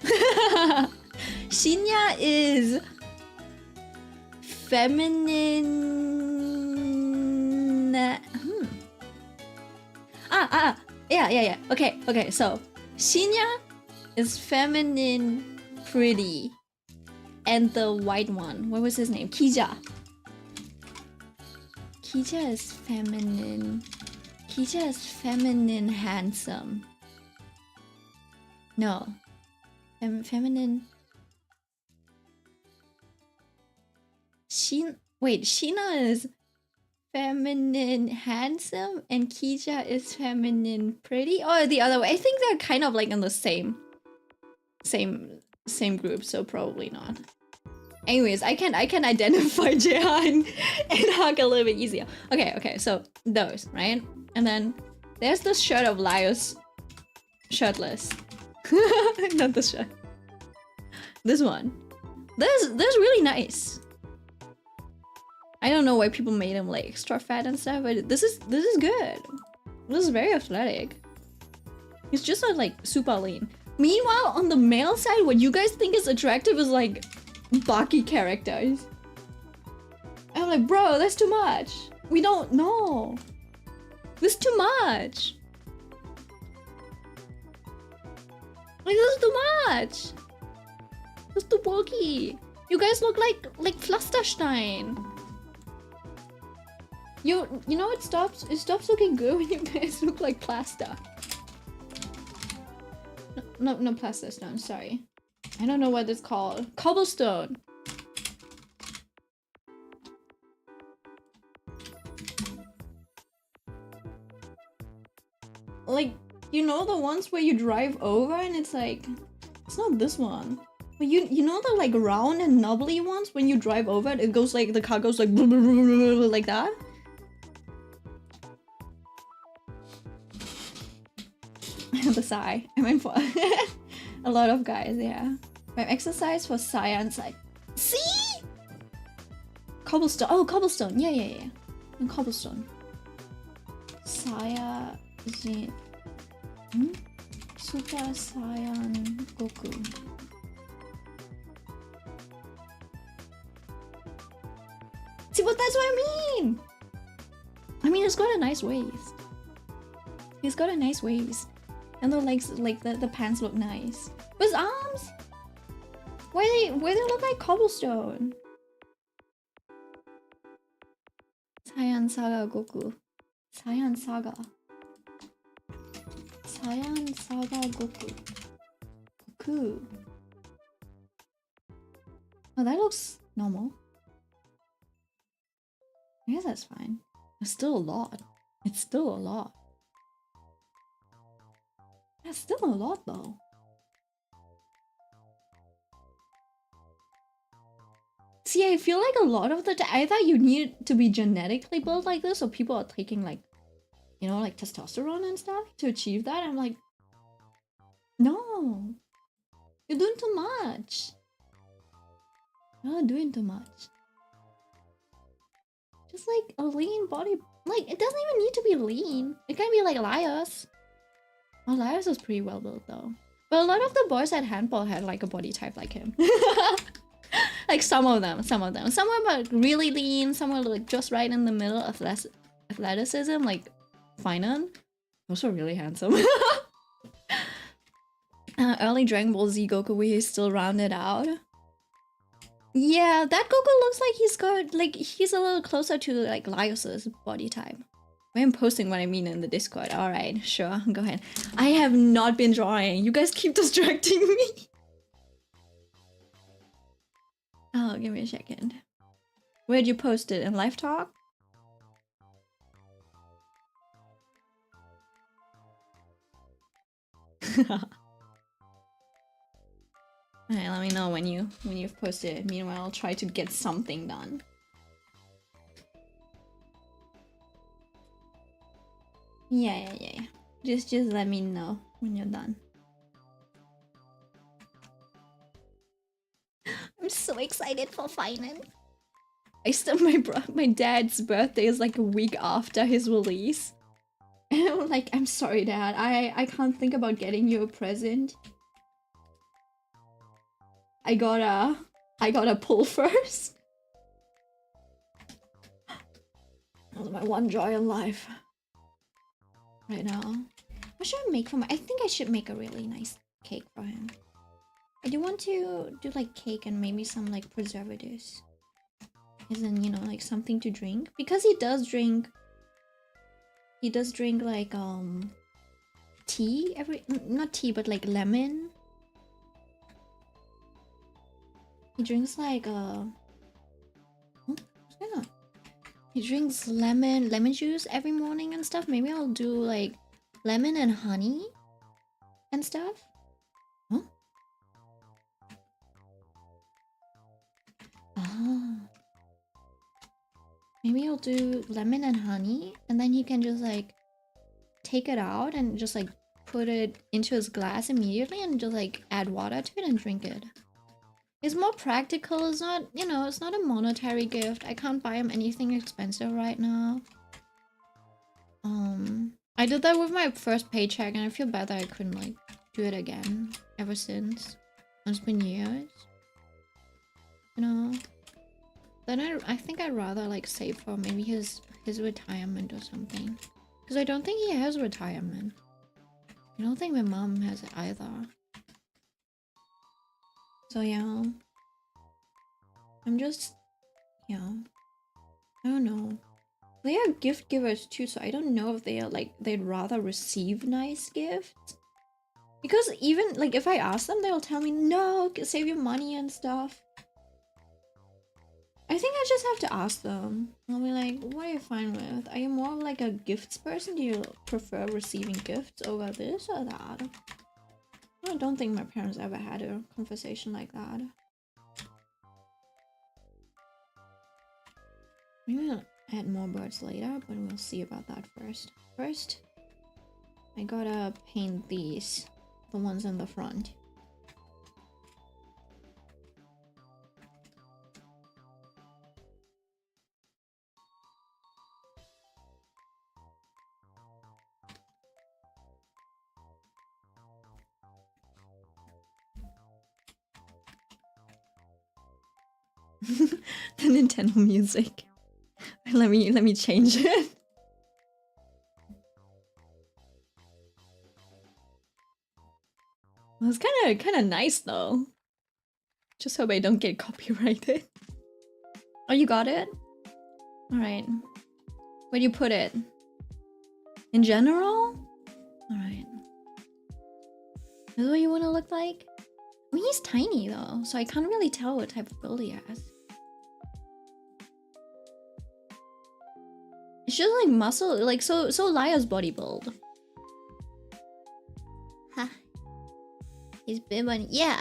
Shinya is feminine. Yeah. Okay. So Shinya is feminine pretty, and the white one, what was his name? Kija is feminine. Kija is feminine handsome. No. Feminine. Sheena is feminine handsome and Kija is feminine pretty? Or the other way. I think they're kind of like in the same group, so probably not. Anyways, I can identify Jeha and Haka a little bit easier. Okay, so those, right? And then there's this shirt of Laios shirtless. Not this shirt. This one. This really nice. I don't know why people made him like extra fat and stuff, but this is good. This is very athletic. He's just not like super lean. Meanwhile, on the male side, what you guys think is attractive is like Baki characters. I'm like, bro, that's too much. We don't know. This is too much. Like, this is too much. This is too bulky. You guys look like Pflasterstein. You know it stops looking good when you guys look like plaster. No Plasterstone, sorry. I don't know what it's called. Cobblestone. Like, you know the ones where you drive over and it's like... It's not this one. But you know the like round and knobbly ones when you drive over it goes like... The car goes like... like that? The sigh. I meant for... a lot of guys, yeah. My exercise for Cyan side. See? Cobblestone. Oh, cobblestone. Yeah. And cobblestone. Saya Jin. Super Saiyan Goku. See, but that's what I mean! I mean, he's got a nice waist. He's got a nice waist. And the legs, like the pants look nice. But his arms? Why they look like cobblestone? Saiyan Saga Goku. Saiyan Saga Goku. Goku. Oh, that looks normal. I guess that's fine. It's still a lot. It's still a lot. That's still a lot though. See, I feel like a lot of the time, I thought you need to be genetically built like this, so people are taking like, you know, like testosterone and stuff to achieve that. I'm like, no, you're doing too much. You're not doing too much. Just like a lean body. Like, it doesn't even need to be lean. It can be like Elias. Oh, Elias was pretty well built though. But a lot of the boys at handball had like a body type like him. Like some of them. Some were like really lean, some were like just right in the middle of athleticism, like Finan. Also really handsome. Early Dragon Ball Z Goku where he's still rounded out. Yeah, that Goku looks like he's got, like, he's a little closer to, like, Laios's body type. I'm posting what I mean in the Discord. Alright, sure, go ahead. I have not been drawing. You guys keep distracting me. Oh, give me a second. Where'd you post it? In Live Talk? Alright, let me know when you've posted it. Meanwhile, I'll try to get something done. Yeah. Just let me know when you're done. I'm so excited for finance. I still my dad's birthday is like a week after his release. And I'm like, I'm sorry, Dad. I can't think about getting you a present. I gotta pull first. That's my one joy in life. Right now. What should I make for my... I think I should make a really nice cake for him. I do want to do like cake and maybe some like preservatives. As in, you know, like something to drink. Because he does drink... He does drink like, tea not tea, but like lemon. He drinks like, what's going on? He drinks lemon juice every morning and stuff. Maybe I'll do like lemon and honey and stuff. Huh? Ah. Maybe I'll do lemon and honey, and then he can just like take it out and just like put it into his glass immediately and just like add water to it and drink it. It's more practical. It's not, you know, it's not a monetary gift. I can't buy him anything expensive right now. I did that with my first paycheck and I feel bad that I couldn't like do it again ever since. It's been years. You know? Then I think I'd rather like save for maybe his retirement or something. Because I don't think he has retirement. I don't think my mom has it either. So yeah, I'm just, yeah, I don't know. They are gift givers too, so I don't know if they are like, they'd rather receive nice gifts. Because even like if I ask them, they'll tell me, no, save your money and stuff. I think I just have to ask them. I'll be like, what are you fine with? Are you more of like a gifts person? Do you prefer receiving gifts over this or that? I don't think my parents ever had a conversation like that. Maybe I'll add more birds later, but we'll see about that first. First, I gotta paint these, the ones in the front. The Nintendo music. Let me change it. Well, it's kind of nice though. Just hope I don't get copyrighted. Oh, you got it? All right. Where do you put it? In general? All right. This is what you want to look like? I mean, he's tiny though, so I can't really tell what type of build he has. It's just like muscle, like so Lia's body build. Ha. He's big one. Yeah.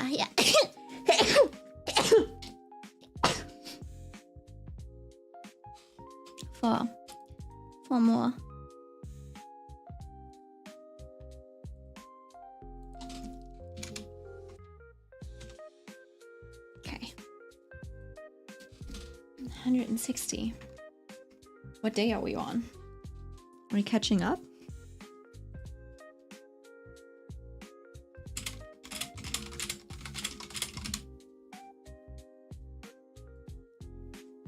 Four more. Okay. 160. What day are we on? Are we catching up?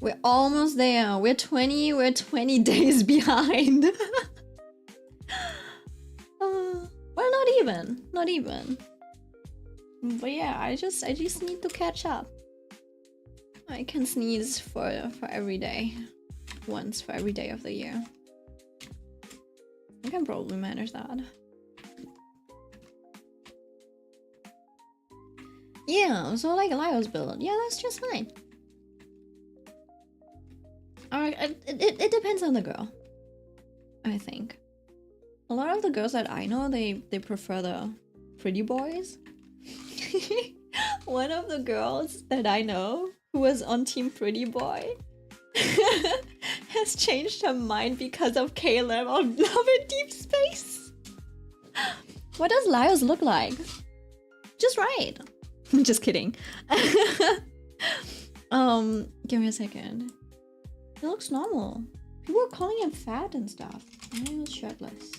We're almost there. We're 20 days behind. Well, not even. But yeah, I just need to catch up. I can sneeze for every day. Once for every day of the year. I can probably manage that. Yeah, so like Lyle's build. Yeah, that's just fine. It depends on the girl, I think. A lot of the girls that I know, they prefer the pretty boys. One of the girls that I know who was on Team Pretty Boy has changed her mind because of Caleb on Love in Deep Space. What does Lyles look like? Just right. Just kidding. Give me a second. He looks normal. People are calling him fat and stuff. And he was shirtless.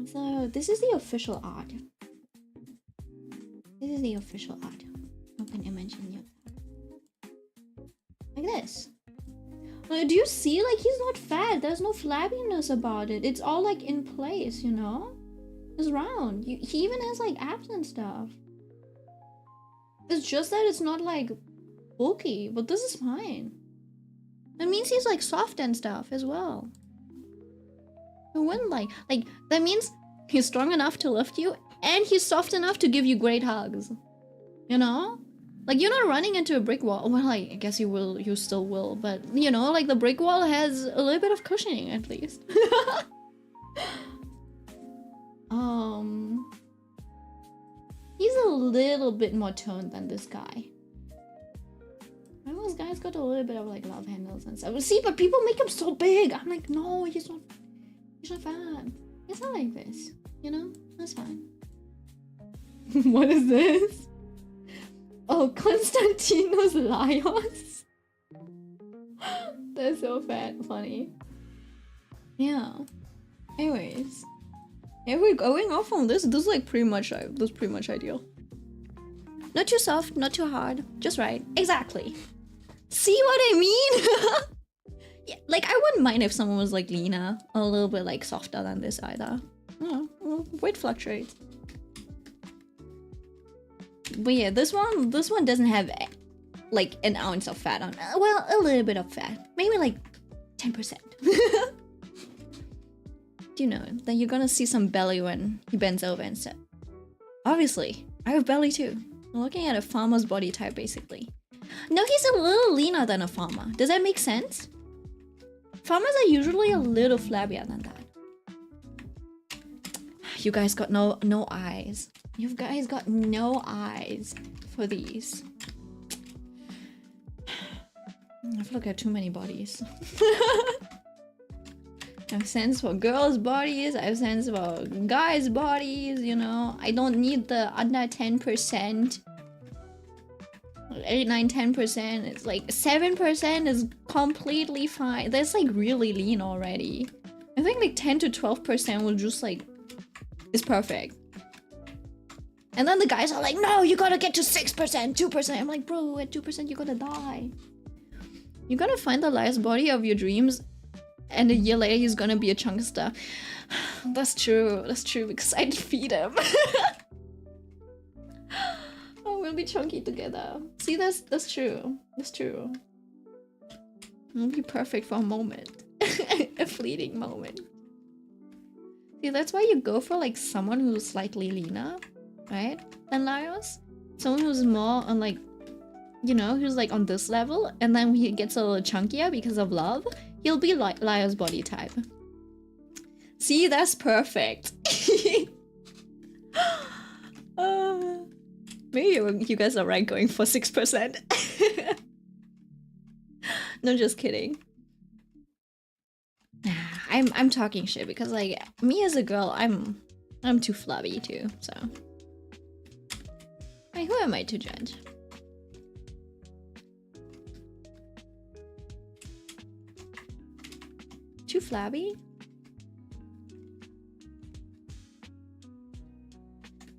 So this is the official art. This is the official art. Open image in your tab. Like this. Like, do you see? Like, he's not fat. There's no flabbiness about it. It's all like in place, you know? It's round. He even has like abs and stuff. It's just that it's not like bulky, but this is fine. That means he's like soft and stuff as well. I wouldn't like that means he's strong enough to lift you and he's soft enough to give you great hugs. You know? Like, you're not running into a brick wall. Well, I guess you still will, but you know, like the brick wall has a little bit of cushioning at least. He's a little bit more toned than this guy. This guy's got a little bit of like love handles and stuff. See, but people make him so big. I'm like, no, he's not fat. He's not like this, you know? That's fine. What is this? Oh, Constantino's Lions. That's so funny. Yeah. Anyways. Yeah, we're going off on this. This is like pretty much ideal. Not too soft, not too hard. Just right. Exactly. See what I mean? Yeah, like, I wouldn't mind if someone was like leaner, a little bit like softer than this either. Oh, well, weight fluctuates. But yeah, this one doesn't have like an ounce of fat on. Well, a little bit of fat, maybe like 10%. Do you know that you're gonna see some belly when he bends over and stuff? Obviously, I have belly too. I'm looking at a farmer's body type basically. No, he's a little leaner than a farmer. Does that make sense? Farmers are usually a little flabbier than that. You guys got no eyes. You guys got no eyes for these. I've looked at too many bodies. I have sense for girls' bodies. I have sense for guys' bodies, you know. I don't need the under 10%. 8, 9, 10%. It's like 7% is completely fine. That's like really lean already. I think like 10 to 12% will just like is perfect. And then the guys are like, no, you gotta get to 6%, 2%. I'm like, bro, at 2% you're gonna die. You gotta find the last body of your dreams, and a year later he's gonna be a chunkster. That's true because I defeat him. Oh, we'll be chunky together. See, that's true. That's true. It'll be perfect for a moment. A fleeting moment. See, that's why you go for like someone who's slightly leaner, right? Than Laios. Someone who's more on like, you know, who's like on this level, and then he gets a little chunkier because of love. He'll be like Laios body type. See, that's perfect. Maybe you guys are right going for 6%. No, just kidding. I'm talking shit because like me as a girl, I'm too flabby too, so like, who am I to judge? Too flabby?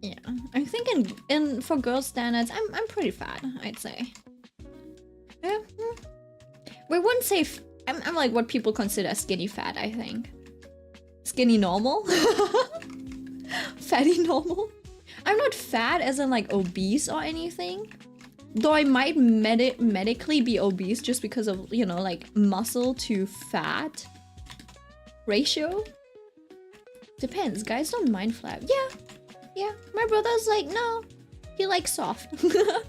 Yeah, I'm thinking in for girl standards, I'm pretty fat, I'd say. Yeah, we wouldn't say I'm like what people consider skinny fat, I think. Skinny normal? Fatty normal? I'm not fat as in like obese or anything. Though I might medically be obese just because of, you know, like muscle to fat ratio. Depends, guys don't mind flab. Yeah, my brother's like, no, he likes soft. And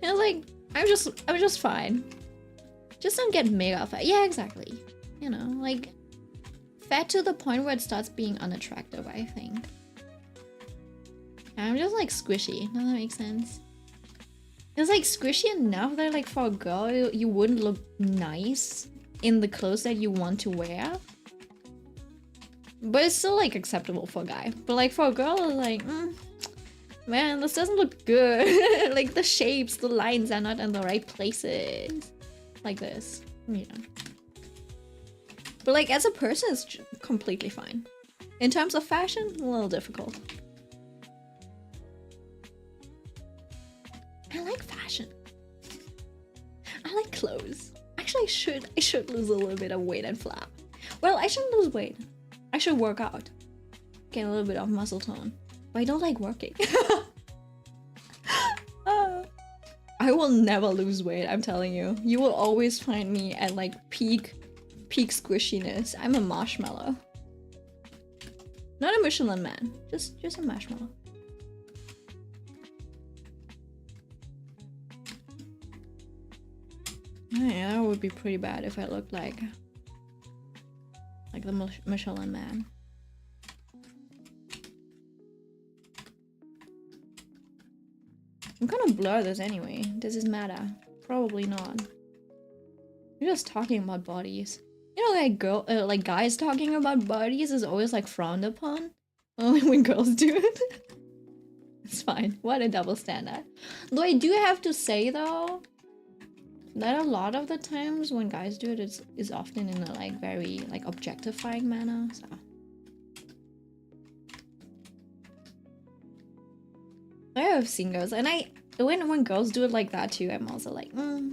I'm like, I'm just fine. Just don't get mega fat. Yeah, exactly. You know, like fat to the point where it starts being unattractive, I think. I'm just like squishy. Does that make sense? It's like squishy enough that like for a girl, you wouldn't look nice in the clothes that you want to wear. But it's still like acceptable for a guy. But like for a girl, it's like, man, this doesn't look good. Like the shapes, the lines are not in the right places. Like this, you know. But like as a person, it's completely fine. In terms of fashion, a little difficult. I like fashion. I like clothes. Actually, I should lose a little bit of weight and flap. Well, I shouldn't lose weight. I should work out. Get a little bit of muscle tone. But I don't like working. I will never lose weight, I'm telling you. You will always find me at like peak squishiness. I'm a marshmallow. Not a Michelin man. Just a marshmallow. Yeah, that would be pretty bad if I looked like the Michelin man. I'm gonna blur this anyway. Does it matter? Probably not. We're just talking about bodies. You know, like guys talking about bodies is always like frowned upon. Only when girls do it. It's fine. What a double standard. Though I do have to say though, that a lot of the times when guys do it, is often in a like very like objectifying manner. So I have seen girls, and when girls do it like that too, I'm also like, You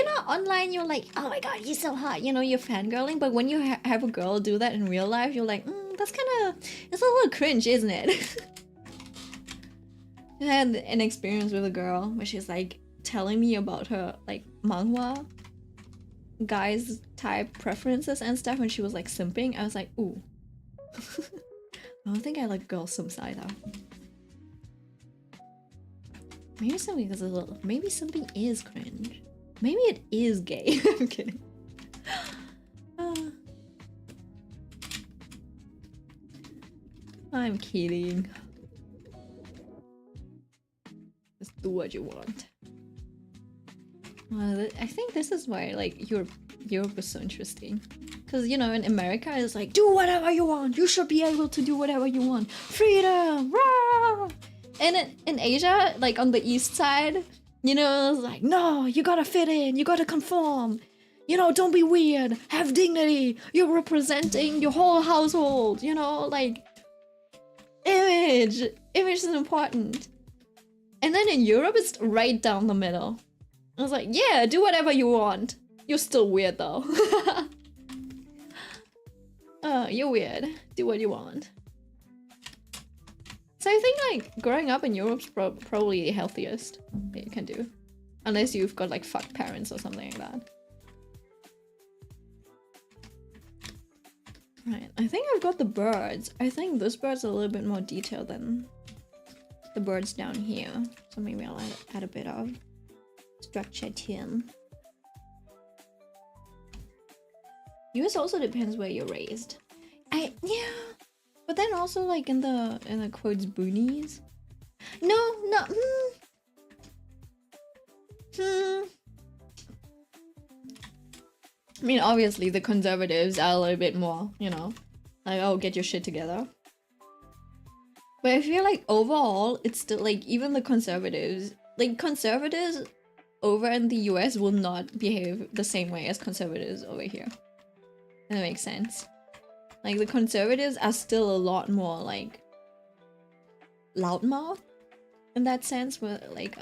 know, online you're like, oh my god, he's so hot. You know, you're fangirling, but when you have a girl do that in real life, you're like, that's kind of, it's a little cringe, isn't it? I had an experience with a girl where she's like telling me about her like manhwa guys type preferences and stuff, and she was like simping. I was like, ooh. I don't think I like girl simps either. Maybe simping is a little, maybe simping is cringe. Maybe it is gay. I'm kidding. I'm kidding. Just do what you want. I think this is why like Europe was so interesting. Because, you know, in America it's like, do whatever you want. You should be able to do whatever you want. Freedom! Rah! And in Asia, like on the east side, you know, it's like, no, you gotta fit in. You gotta conform. You know, don't be weird. Have dignity. You're representing your whole household. You know, like, image. Image is important. And then in Europe, it's right down the middle. I was like, yeah, do whatever you want. You're still weird though. You're weird. Do what you want. So I think like growing up in Europe's probably the healthiest that you can do. Unless you've got like fucked parents or something like that. Right, I think I've got the birds. I think this bird's a little bit more detailed than the birds down here. So maybe I'll add a bit of structure to him. US also depends where you're raised. Yeah. But then also like in the quotes boonies. No. I mean, obviously the conservatives are a little bit more, you know, like, oh, get your shit together. But I feel like overall, it's still like even the conservatives, like conservatives over in the US will not behave the same way as conservatives over here. That makes sense. Like, the conservatives are still a lot more, like, loudmouth in that sense, where, like,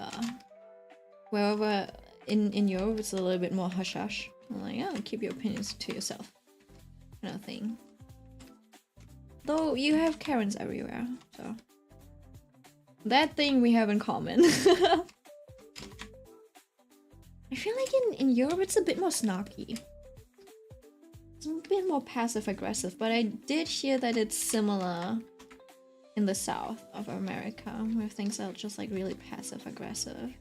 wherever in Europe it's a little bit more hush-hush. Like, oh, keep your opinions to yourself, kind of thing. Though you have Karens everywhere, so that thing we have in common. I feel like in Europe it's a bit more snarky. It's a bit more passive-aggressive, but I did hear that it's similar in the south of America, where things are just like really passive-aggressive.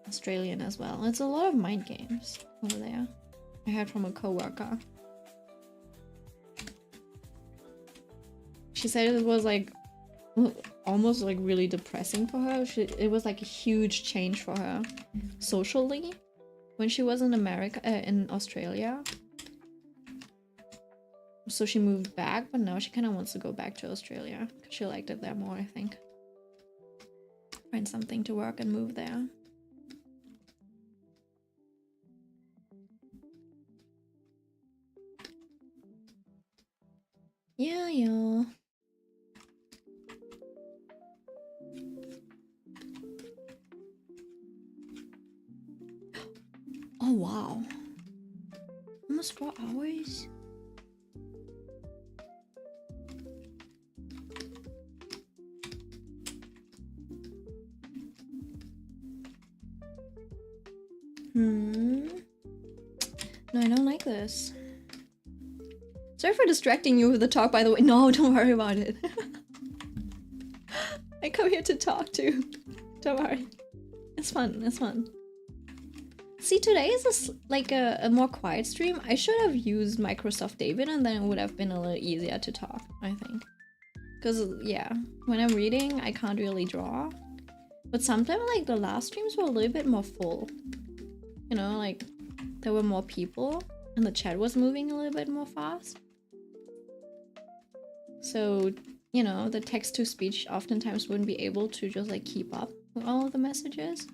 Australian as well. It's a lot of mind games over there. I heard from a coworker. She said it was like almost like really depressing for her. It was like a huge change for her socially when she was in America, in Australia. So she moved back, but now she kind of wants to go back to Australia because she liked it there more, I think. Find something to work and move there. Yeah, yeah. Oh, wow. Almost 4 hours? No, I don't like this. Sorry for distracting you with the talk, by the way. No, don't worry about it. I come here to talk too. Don't worry. It's fun, it's fun. See, today is like a more quiet stream. I should have used Microsoft David and then it would have been a little easier to talk, I think. Because, yeah, when I'm reading, I can't really draw. But sometimes, like, the last streams were a little bit more full. You know, like, there were more people and the chat was moving a little bit more fast. So, you know, the text-to-speech oftentimes wouldn't be able to just, like, keep up with all of the messages.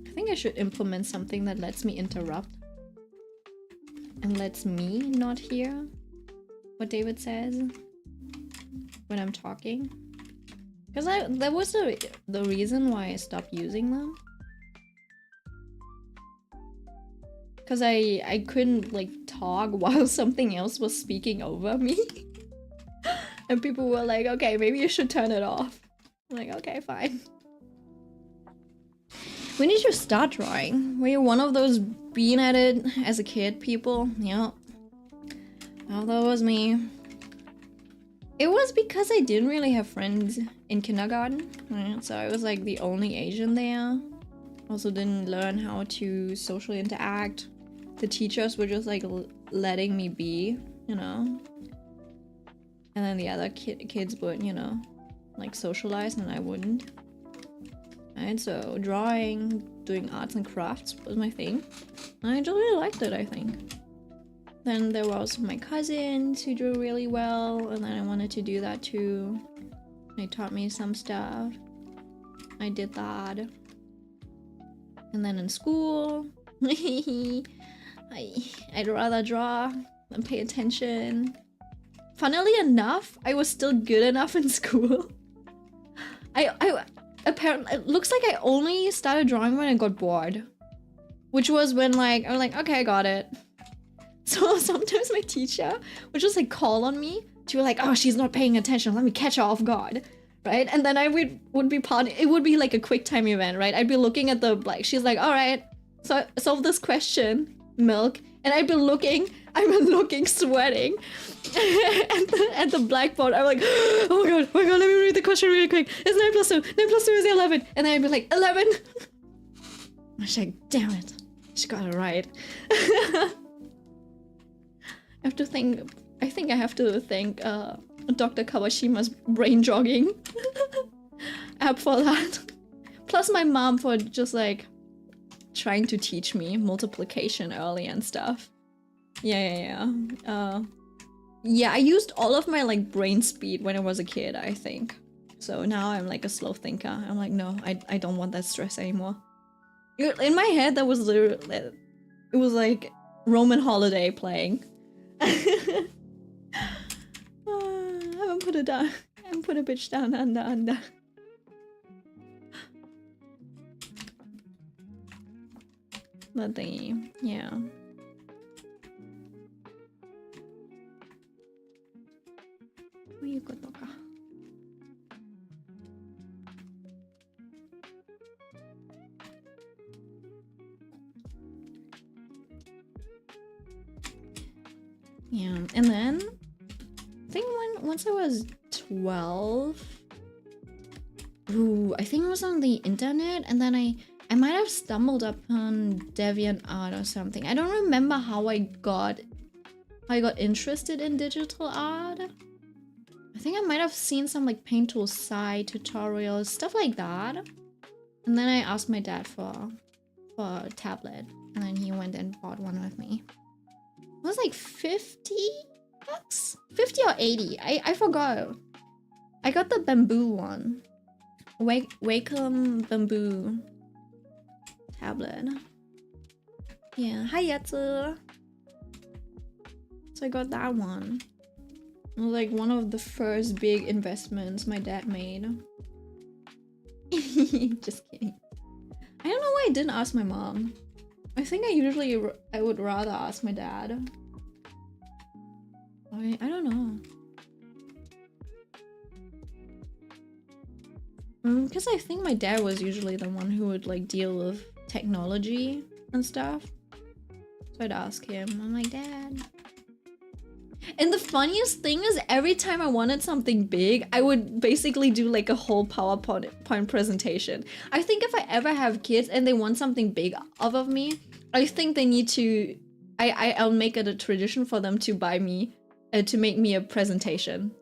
I think I should implement something that lets me interrupt and lets me not hear what David says when I'm talking. Because that was the reason why I stopped using them. Because I couldn't like talk while something else was speaking over me. And people were like, okay, maybe you should turn it off. I'm like, okay, fine. When did you start drawing? Were you one of those being at it as a kid people? Yeah. Well, that was me. It was because I didn't really have friends in kindergarten, right? So I was like the only Asian there. Also didn't learn how to socially interact. The teachers were just like letting me be, you know? And then the other kids would, you know, like socialize and I wouldn't. Right, so drawing, doing arts and crafts was my thing. And I just really liked it, I think. Then there was my cousins who drew really well, and then I wanted to do that too. They taught me some stuff. I did that. And then in school, I'd rather draw than pay attention. Funnily enough, I was still good enough in school. Apparently, it looks like I only started drawing when I got bored. Which was when like, I was like, okay, I got it. So sometimes my teacher would just like call on me. She was like, oh, she's not paying attention. Let me catch her off guard. Right? And then I would be it would be like a quick time event, right? I'd be looking at the, like, she's like, all right, so solve this question, milk. And I'd be looking, sweating at the blackboard. I'm like, oh my god, let me read the question really quick. It's 9 plus 2. 9 plus 2 is 11. And then I'd be like, 11. I was like, damn it. She got it right. I have to think, I think I have to thank Dr. Kawashima's brain jogging app for that. Plus my mom for just like trying to teach me multiplication early and stuff. Yeah, I used all of my like brain speed when I was a kid, I think. So now I'm like a slow thinker. I'm like, no, I don't want that stress anymore. In my head, that was literally, it was like Roman Holiday playing. I haven't put it down. I haven't put a bitch down under. But thingy, yeah. Yeah, and then I think once I was 12, I think it was on the internet, and then I might have stumbled upon DeviantArt or something. I don't remember how I got interested in digital art. I think I might have seen some like Paint Tool Sci tutorials, stuff like that. And then I asked my dad for a tablet, and then he went and bought one with me. It was like 50 bucks? 50 or 80? I forgot. I got the bamboo one. Wacom bamboo tablet. Yeah, hi Yatsu. So I got that one. It was like one of the first big investments my dad made. Just kidding. I don't know why I didn't ask my mom. I think I would rather ask my dad. I don't know. Because I think my dad was usually the one who would like deal with technology and stuff. So I'd ask him. I'm like, Dad. And the funniest thing is, every time I wanted something big, I would basically do like a whole PowerPoint presentation. I think if I ever have kids and they want something big off of me, I think they need to, I'll make it a tradition for them to buy me, to make me a presentation.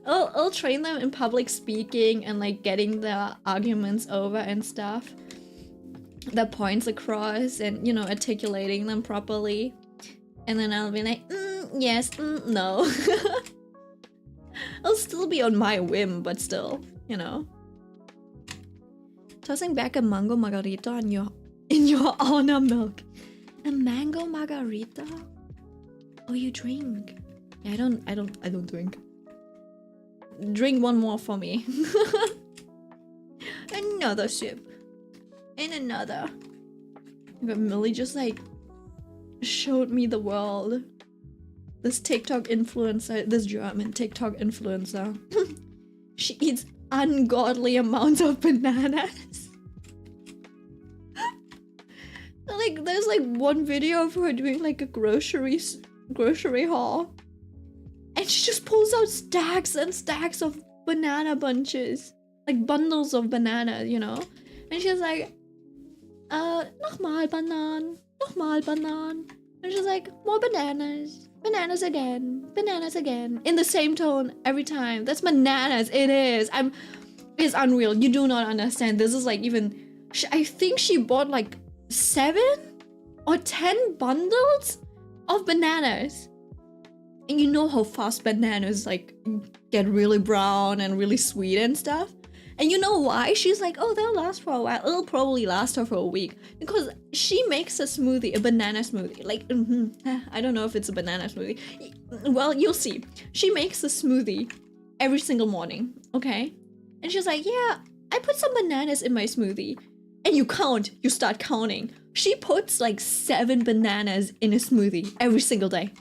I'll train them in public speaking and like getting their arguments over and stuff. Their points across and, you know, articulating them properly. And then I'll be like, yes, no. I'll still be on my whim, but still, you know. Tossing back a mango margarita in your honor milk. A mango margarita? Oh, you drink? Yeah, I don't drink. Drink one more for me. Another sip. And another. But Millie just like showed me the world. This TikTok influencer, this German TikTok influencer. She eats ungodly amounts of bananas. Like there's like one video of her doing like a grocery haul. And she just pulls out stacks and stacks of banana bunches. Like bundles of bananas, you know? And she's like, nochmal Bananen, nochmal Bananen. And she's like, more bananas, bananas again, bananas again. In the same tone every time. That's bananas, it is. It's unreal. You do not understand. This is like even, I think she bought like 7 or 10 bundles of bananas. And you know how fast bananas like get really brown and really sweet and stuff. And you know why? She's like, oh, they'll last for a while. It'll probably last her for a week. Because she makes a smoothie, a banana smoothie. Like, I don't know if it's a banana smoothie. Well, you'll see. She makes a smoothie every single morning, okay? And she's like, yeah, I put some bananas in my smoothie. And you start counting. She puts like 7 bananas in a smoothie every single day.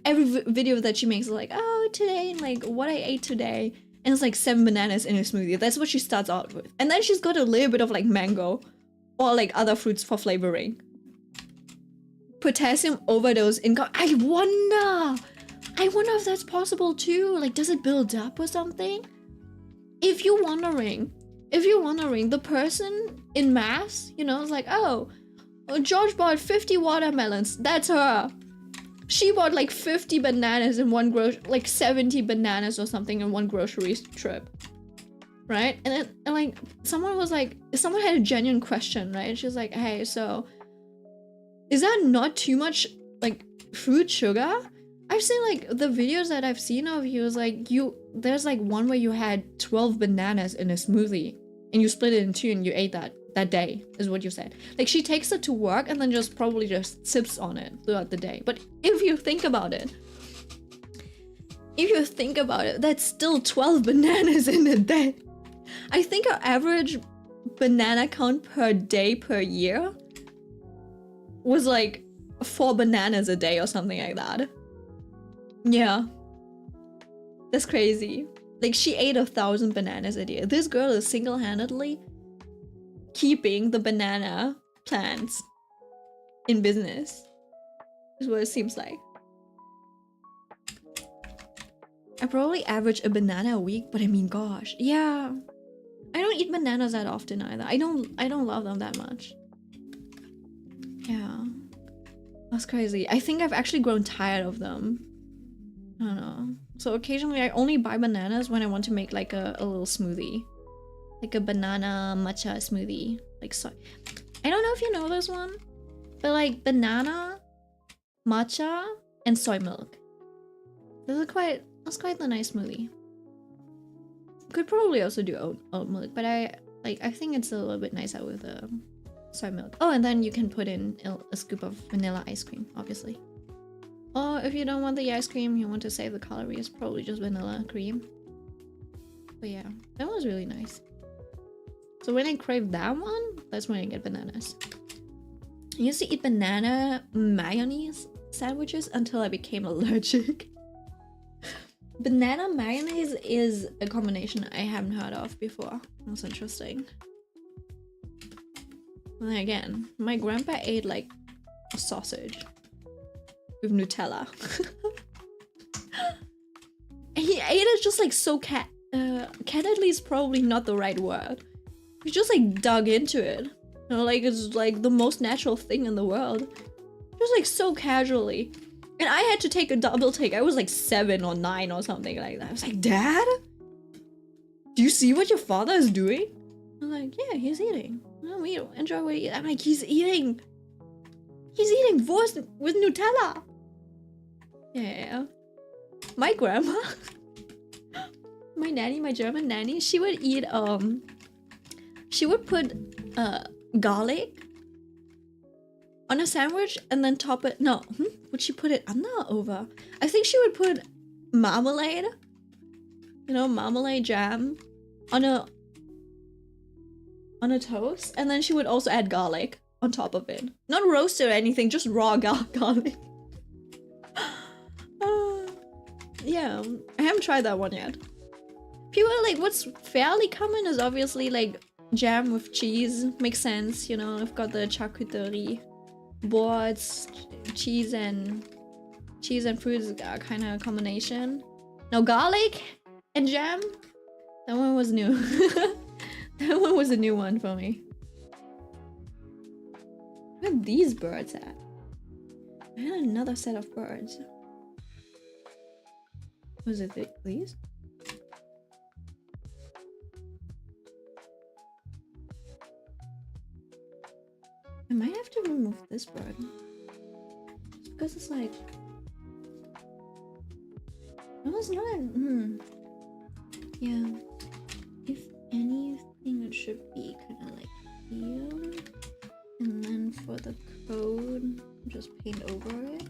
Every video that she makes is like, oh, today, like what I ate today. And it's like 7 bananas in a smoothie. That's what she starts out with. And then she's got a little bit of like mango or like other fruits for flavoring. Potassium overdose I wonder if that's possible too. Like, does it build up or something? If you're wondering, the person in mass, you know, is like, oh, George bought 50 watermelons. That's her. She bought like 50 bananas in one like 70 bananas or something in one grocery trip. Right? And like someone had a genuine question, right? And she was like, hey, so is that not too much like fruit sugar? I've seen like the videos that I've seen of you is like you there's like one where you had 12 bananas in a smoothie and you split it in two and you ate that day, is what you said. Like, she takes it to work and then just probably just sips on it throughout the day. But if you think about it, that's still 12 bananas in a day. I think our average banana count per day per year was like 4 bananas a day or something like that. Yeah. That's crazy. Like, she ate 1,000 bananas a day. This girl is single-handedly keeping the banana plants in business, is what it seems like. I probably average a banana a week, but I mean, gosh, yeah. I don't eat bananas that often either. I don't love them that much. Yeah. That's crazy. I think I've actually grown tired of them. I don't know. So occasionally I only buy bananas when I want to make like a little smoothie. Like a banana matcha smoothie. Like, so I don't know if you know this one, but like banana, matcha, and soy milk. That's quite the nice smoothie. Could probably also do oat milk, but I think it's a little bit nicer with soy milk. Oh, and then you can put in a scoop of vanilla ice cream, obviously. Or if you don't want the ice cream, you want to save the calories, probably just vanilla cream. But yeah, that was really nice. So when I crave that one, that's when I get bananas. I used to eat banana mayonnaise sandwiches until I became allergic. Banana mayonnaise is a combination I haven't heard of before. That's interesting. And then again, my grandpa ate like a sausage with Nutella. And he ate it just like so candidly is probably not the right word. He just like dug into it. You know, like it's like the most natural thing in the world. Just like so casually. And I had to take a double take. I was like 7 or 9 or something like that. I was like, Dad? Do you see what your father is doing? I'm like, yeah, he's eating. No, we enjoy what he eats. I'm like, he's eating wurst with Nutella. Yeah. My grandma, my nanny, my German nanny, she would eat, she would put garlic on a sandwich and then top it. No, would she put it under or over? I think she would put marmalade, you know, marmalade jam on a toast, and then she would also add garlic on top of it. Not roasted or anything, just raw garlic. Yeah, I haven't tried that one yet. People are like, what's fairly common is obviously like jam with cheese. Makes sense, you know. I've got the charcuterie boards, cheese and fruits are kind of a combination. Now garlic and jam, that one was new. That one was a new one for me. Where are these birds at? I had another set of birds. Was it these? I might have to remove this bird. Just because it's like... No, it's not... Yeah. If anything, it should be kind of like here. And then for the code, just paint over it.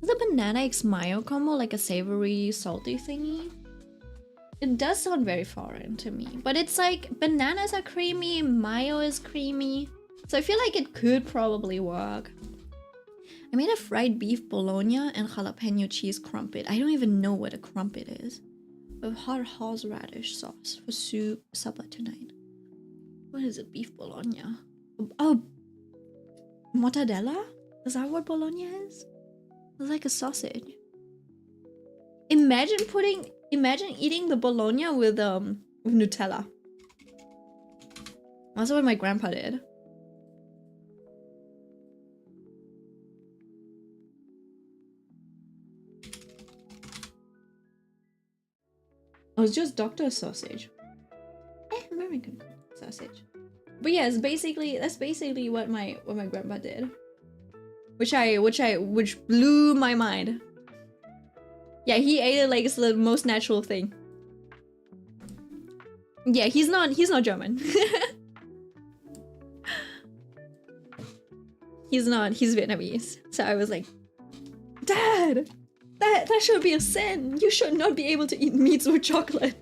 Is the banana X mayo combo like a savory, salty thingy? It does sound very foreign to me, but it's like bananas are creamy, mayo is creamy, so I feel like it could probably work. I made a fried beef bologna and jalapeno cheese crumpet. I don't even know what a crumpet is. With hot horseradish sauce for supper tonight. What is it? Beef bologna? Oh, mortadella? Is that what bologna is? It's like a sausage. Imagine eating the bologna with Nutella. That's what my grandpa did. Oh, it's just Dr. Sausage. American sausage. But yeah, that's basically what my grandpa did. Which blew my mind. Yeah, he ate it like it's the most natural thing. Yeah, he's not German. He's Vietnamese. So I was like, Dad, that should be a sin. You should not be able to eat meats with chocolate.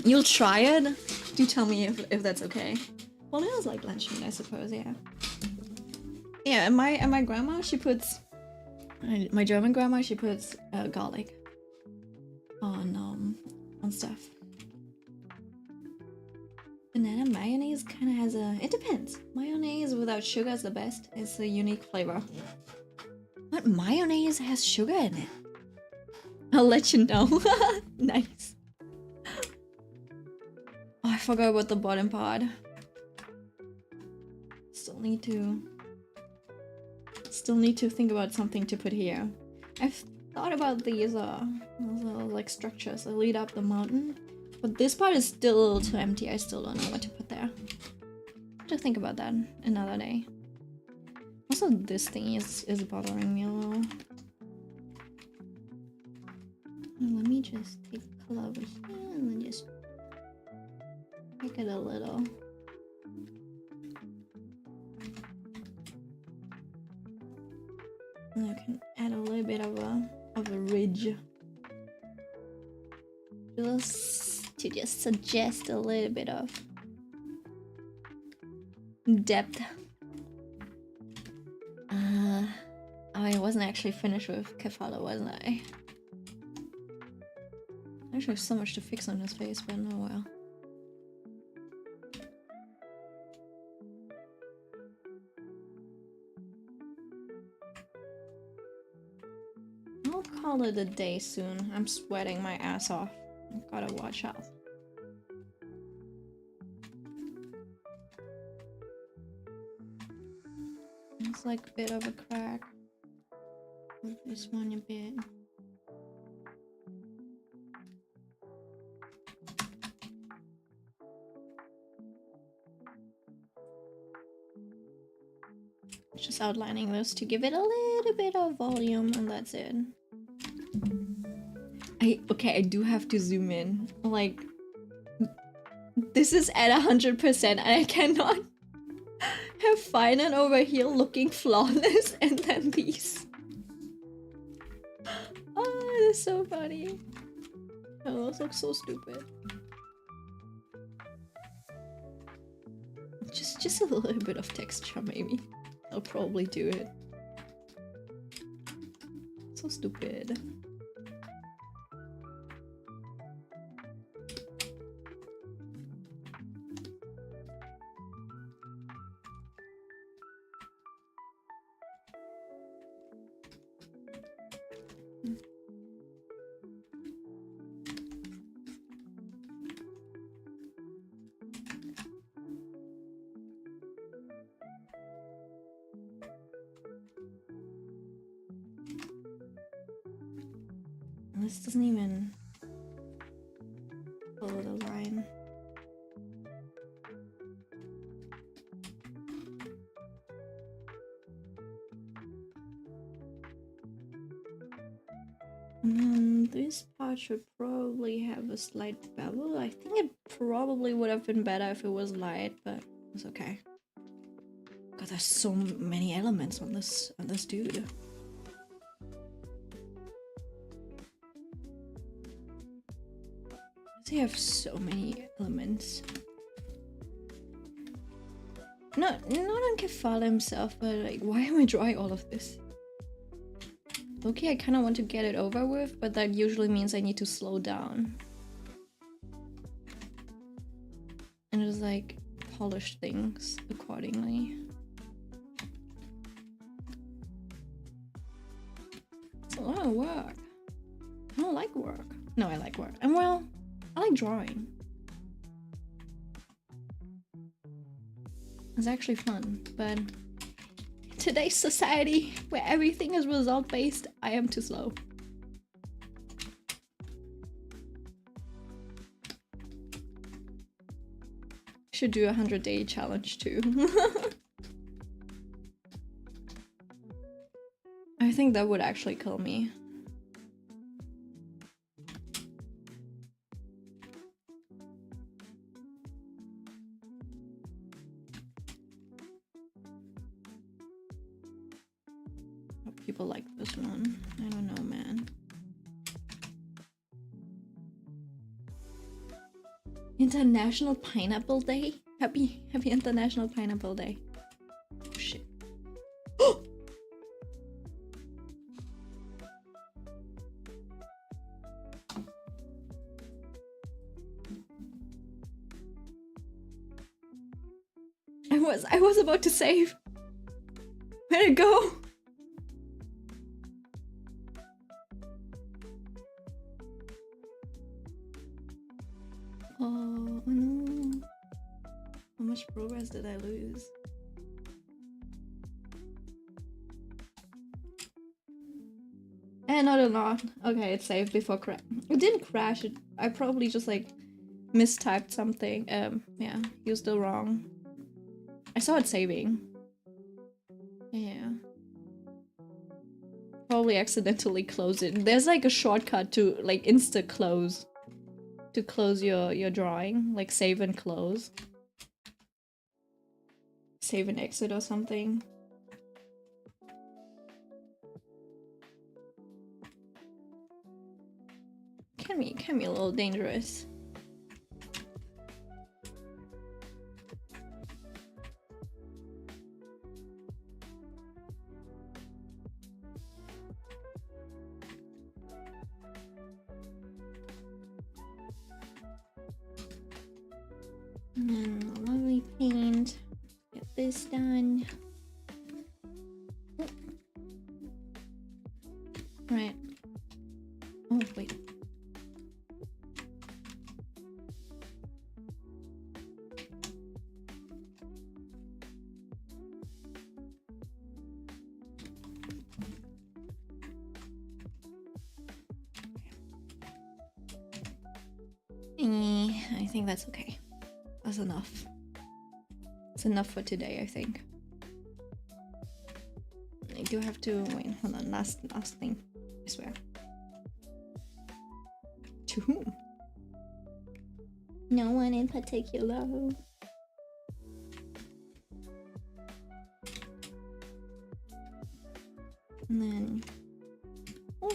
You'll try it? Do tell me if that's okay. Well, it was like lunch meat, I suppose, yeah. Yeah, and my grandma, she puts... My German grandma, she puts garlic on stuff. Banana mayonnaise kind of has a... It depends. Mayonnaise without sugar is the best. It's a unique flavor. What mayonnaise has sugar in it? I'll let you know. Nice. Oh, I forgot about the bottom part. Still need to think about something to put here. I've thought about these like structures that lead up the mountain, but this part is still a little too empty. I still don't know what to put there. I'll have to think about that another day. Also, this thing is bothering me a little. Let me just take color over here and then just make it a little. And I can add a little bit of a ridge. Just to suggest a little bit of depth. I wasn't actually finished with Kefala, wasn't I? I actually have so much to fix on his face, but oh well. I'll call it a day soon. I'm sweating my ass off. I've gotta watch out. It's like a bit of a crack. Move this one a bit. Just outlining this to give it a little bit of volume, and that's it. Okay, I do have to zoom in. Like, this is at 100% and I cannot have Finan over here looking flawless and then these. Oh, that's so funny. Oh, those look so stupid. Just a little bit of texture, maybe. I'll probably do it. So stupid. This doesn't even follow the line. And then this part should probably have a slight bevel. I think it probably would have been better if it was light, but it's okay. God, there's so many elements on this dude. They have so many elements. Not on Kefala himself, but like, why am I drawing all of this? Okay, I kind of want to get it over with, but that usually means I need to slow down. And just like polish things accordingly. It's a lot of work. I don't like work. No, I like work. And well, I like drawing. It's actually fun, but in today's society, where everything is result-based, I am too slow. Should do a 100-day challenge too. I think that would actually kill me. people like this one. I don't know, man. International Pineapple Day? Happy International Pineapple Day. Oh shit. I was about to save. Where'd it go? Oh no. How much progress did I lose? Not a lot. Okay, it's saved before crash. It didn't crash. I probably just like mistyped something. Yeah, used the wrong. I saw it saving. Yeah. Probably accidentally closed it. There's like a shortcut to like insta close. To close your drawing. Like save and close. Save and exit or something. Can be a little dangerous. Lovely paint. Get this done. Right. Oh, wait. I think that's okay. That's enough. It's enough for today, I think. I do have to wait. Hold on. Last thing. I swear. To whom? No one in particular. And then. Oh.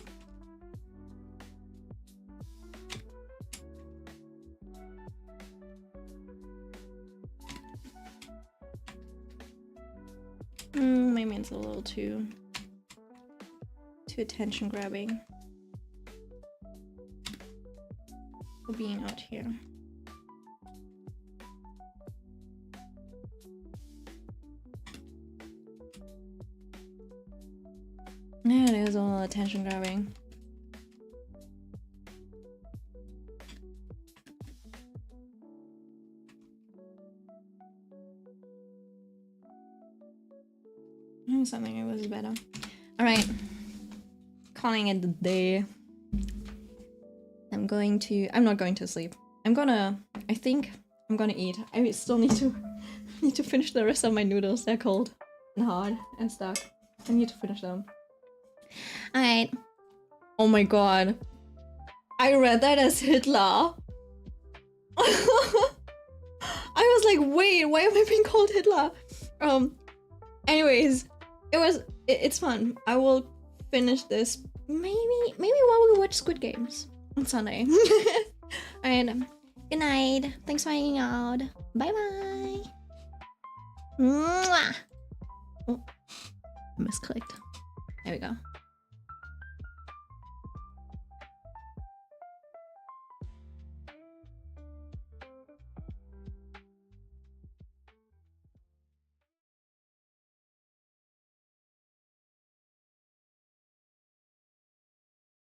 Maybe it's a little too attention grabbing for being out here. Yeah, it is a little attention grabbing. Something it was better. All right, calling it the day. I'm not going to sleep. I think I'm gonna eat. I still need to finish the rest of my noodles. They're cold and hard and stuck. I need to finish them. All right. Oh my god, I read that as Hitler. I was like, wait, why am I being called Hitler? Anyways, it's fun. I will finish this maybe while we watch Squid Games on Sunday. Alright, good night. Thanks for hanging out. Bye bye. Mwah. Oh, misclicked. There we go.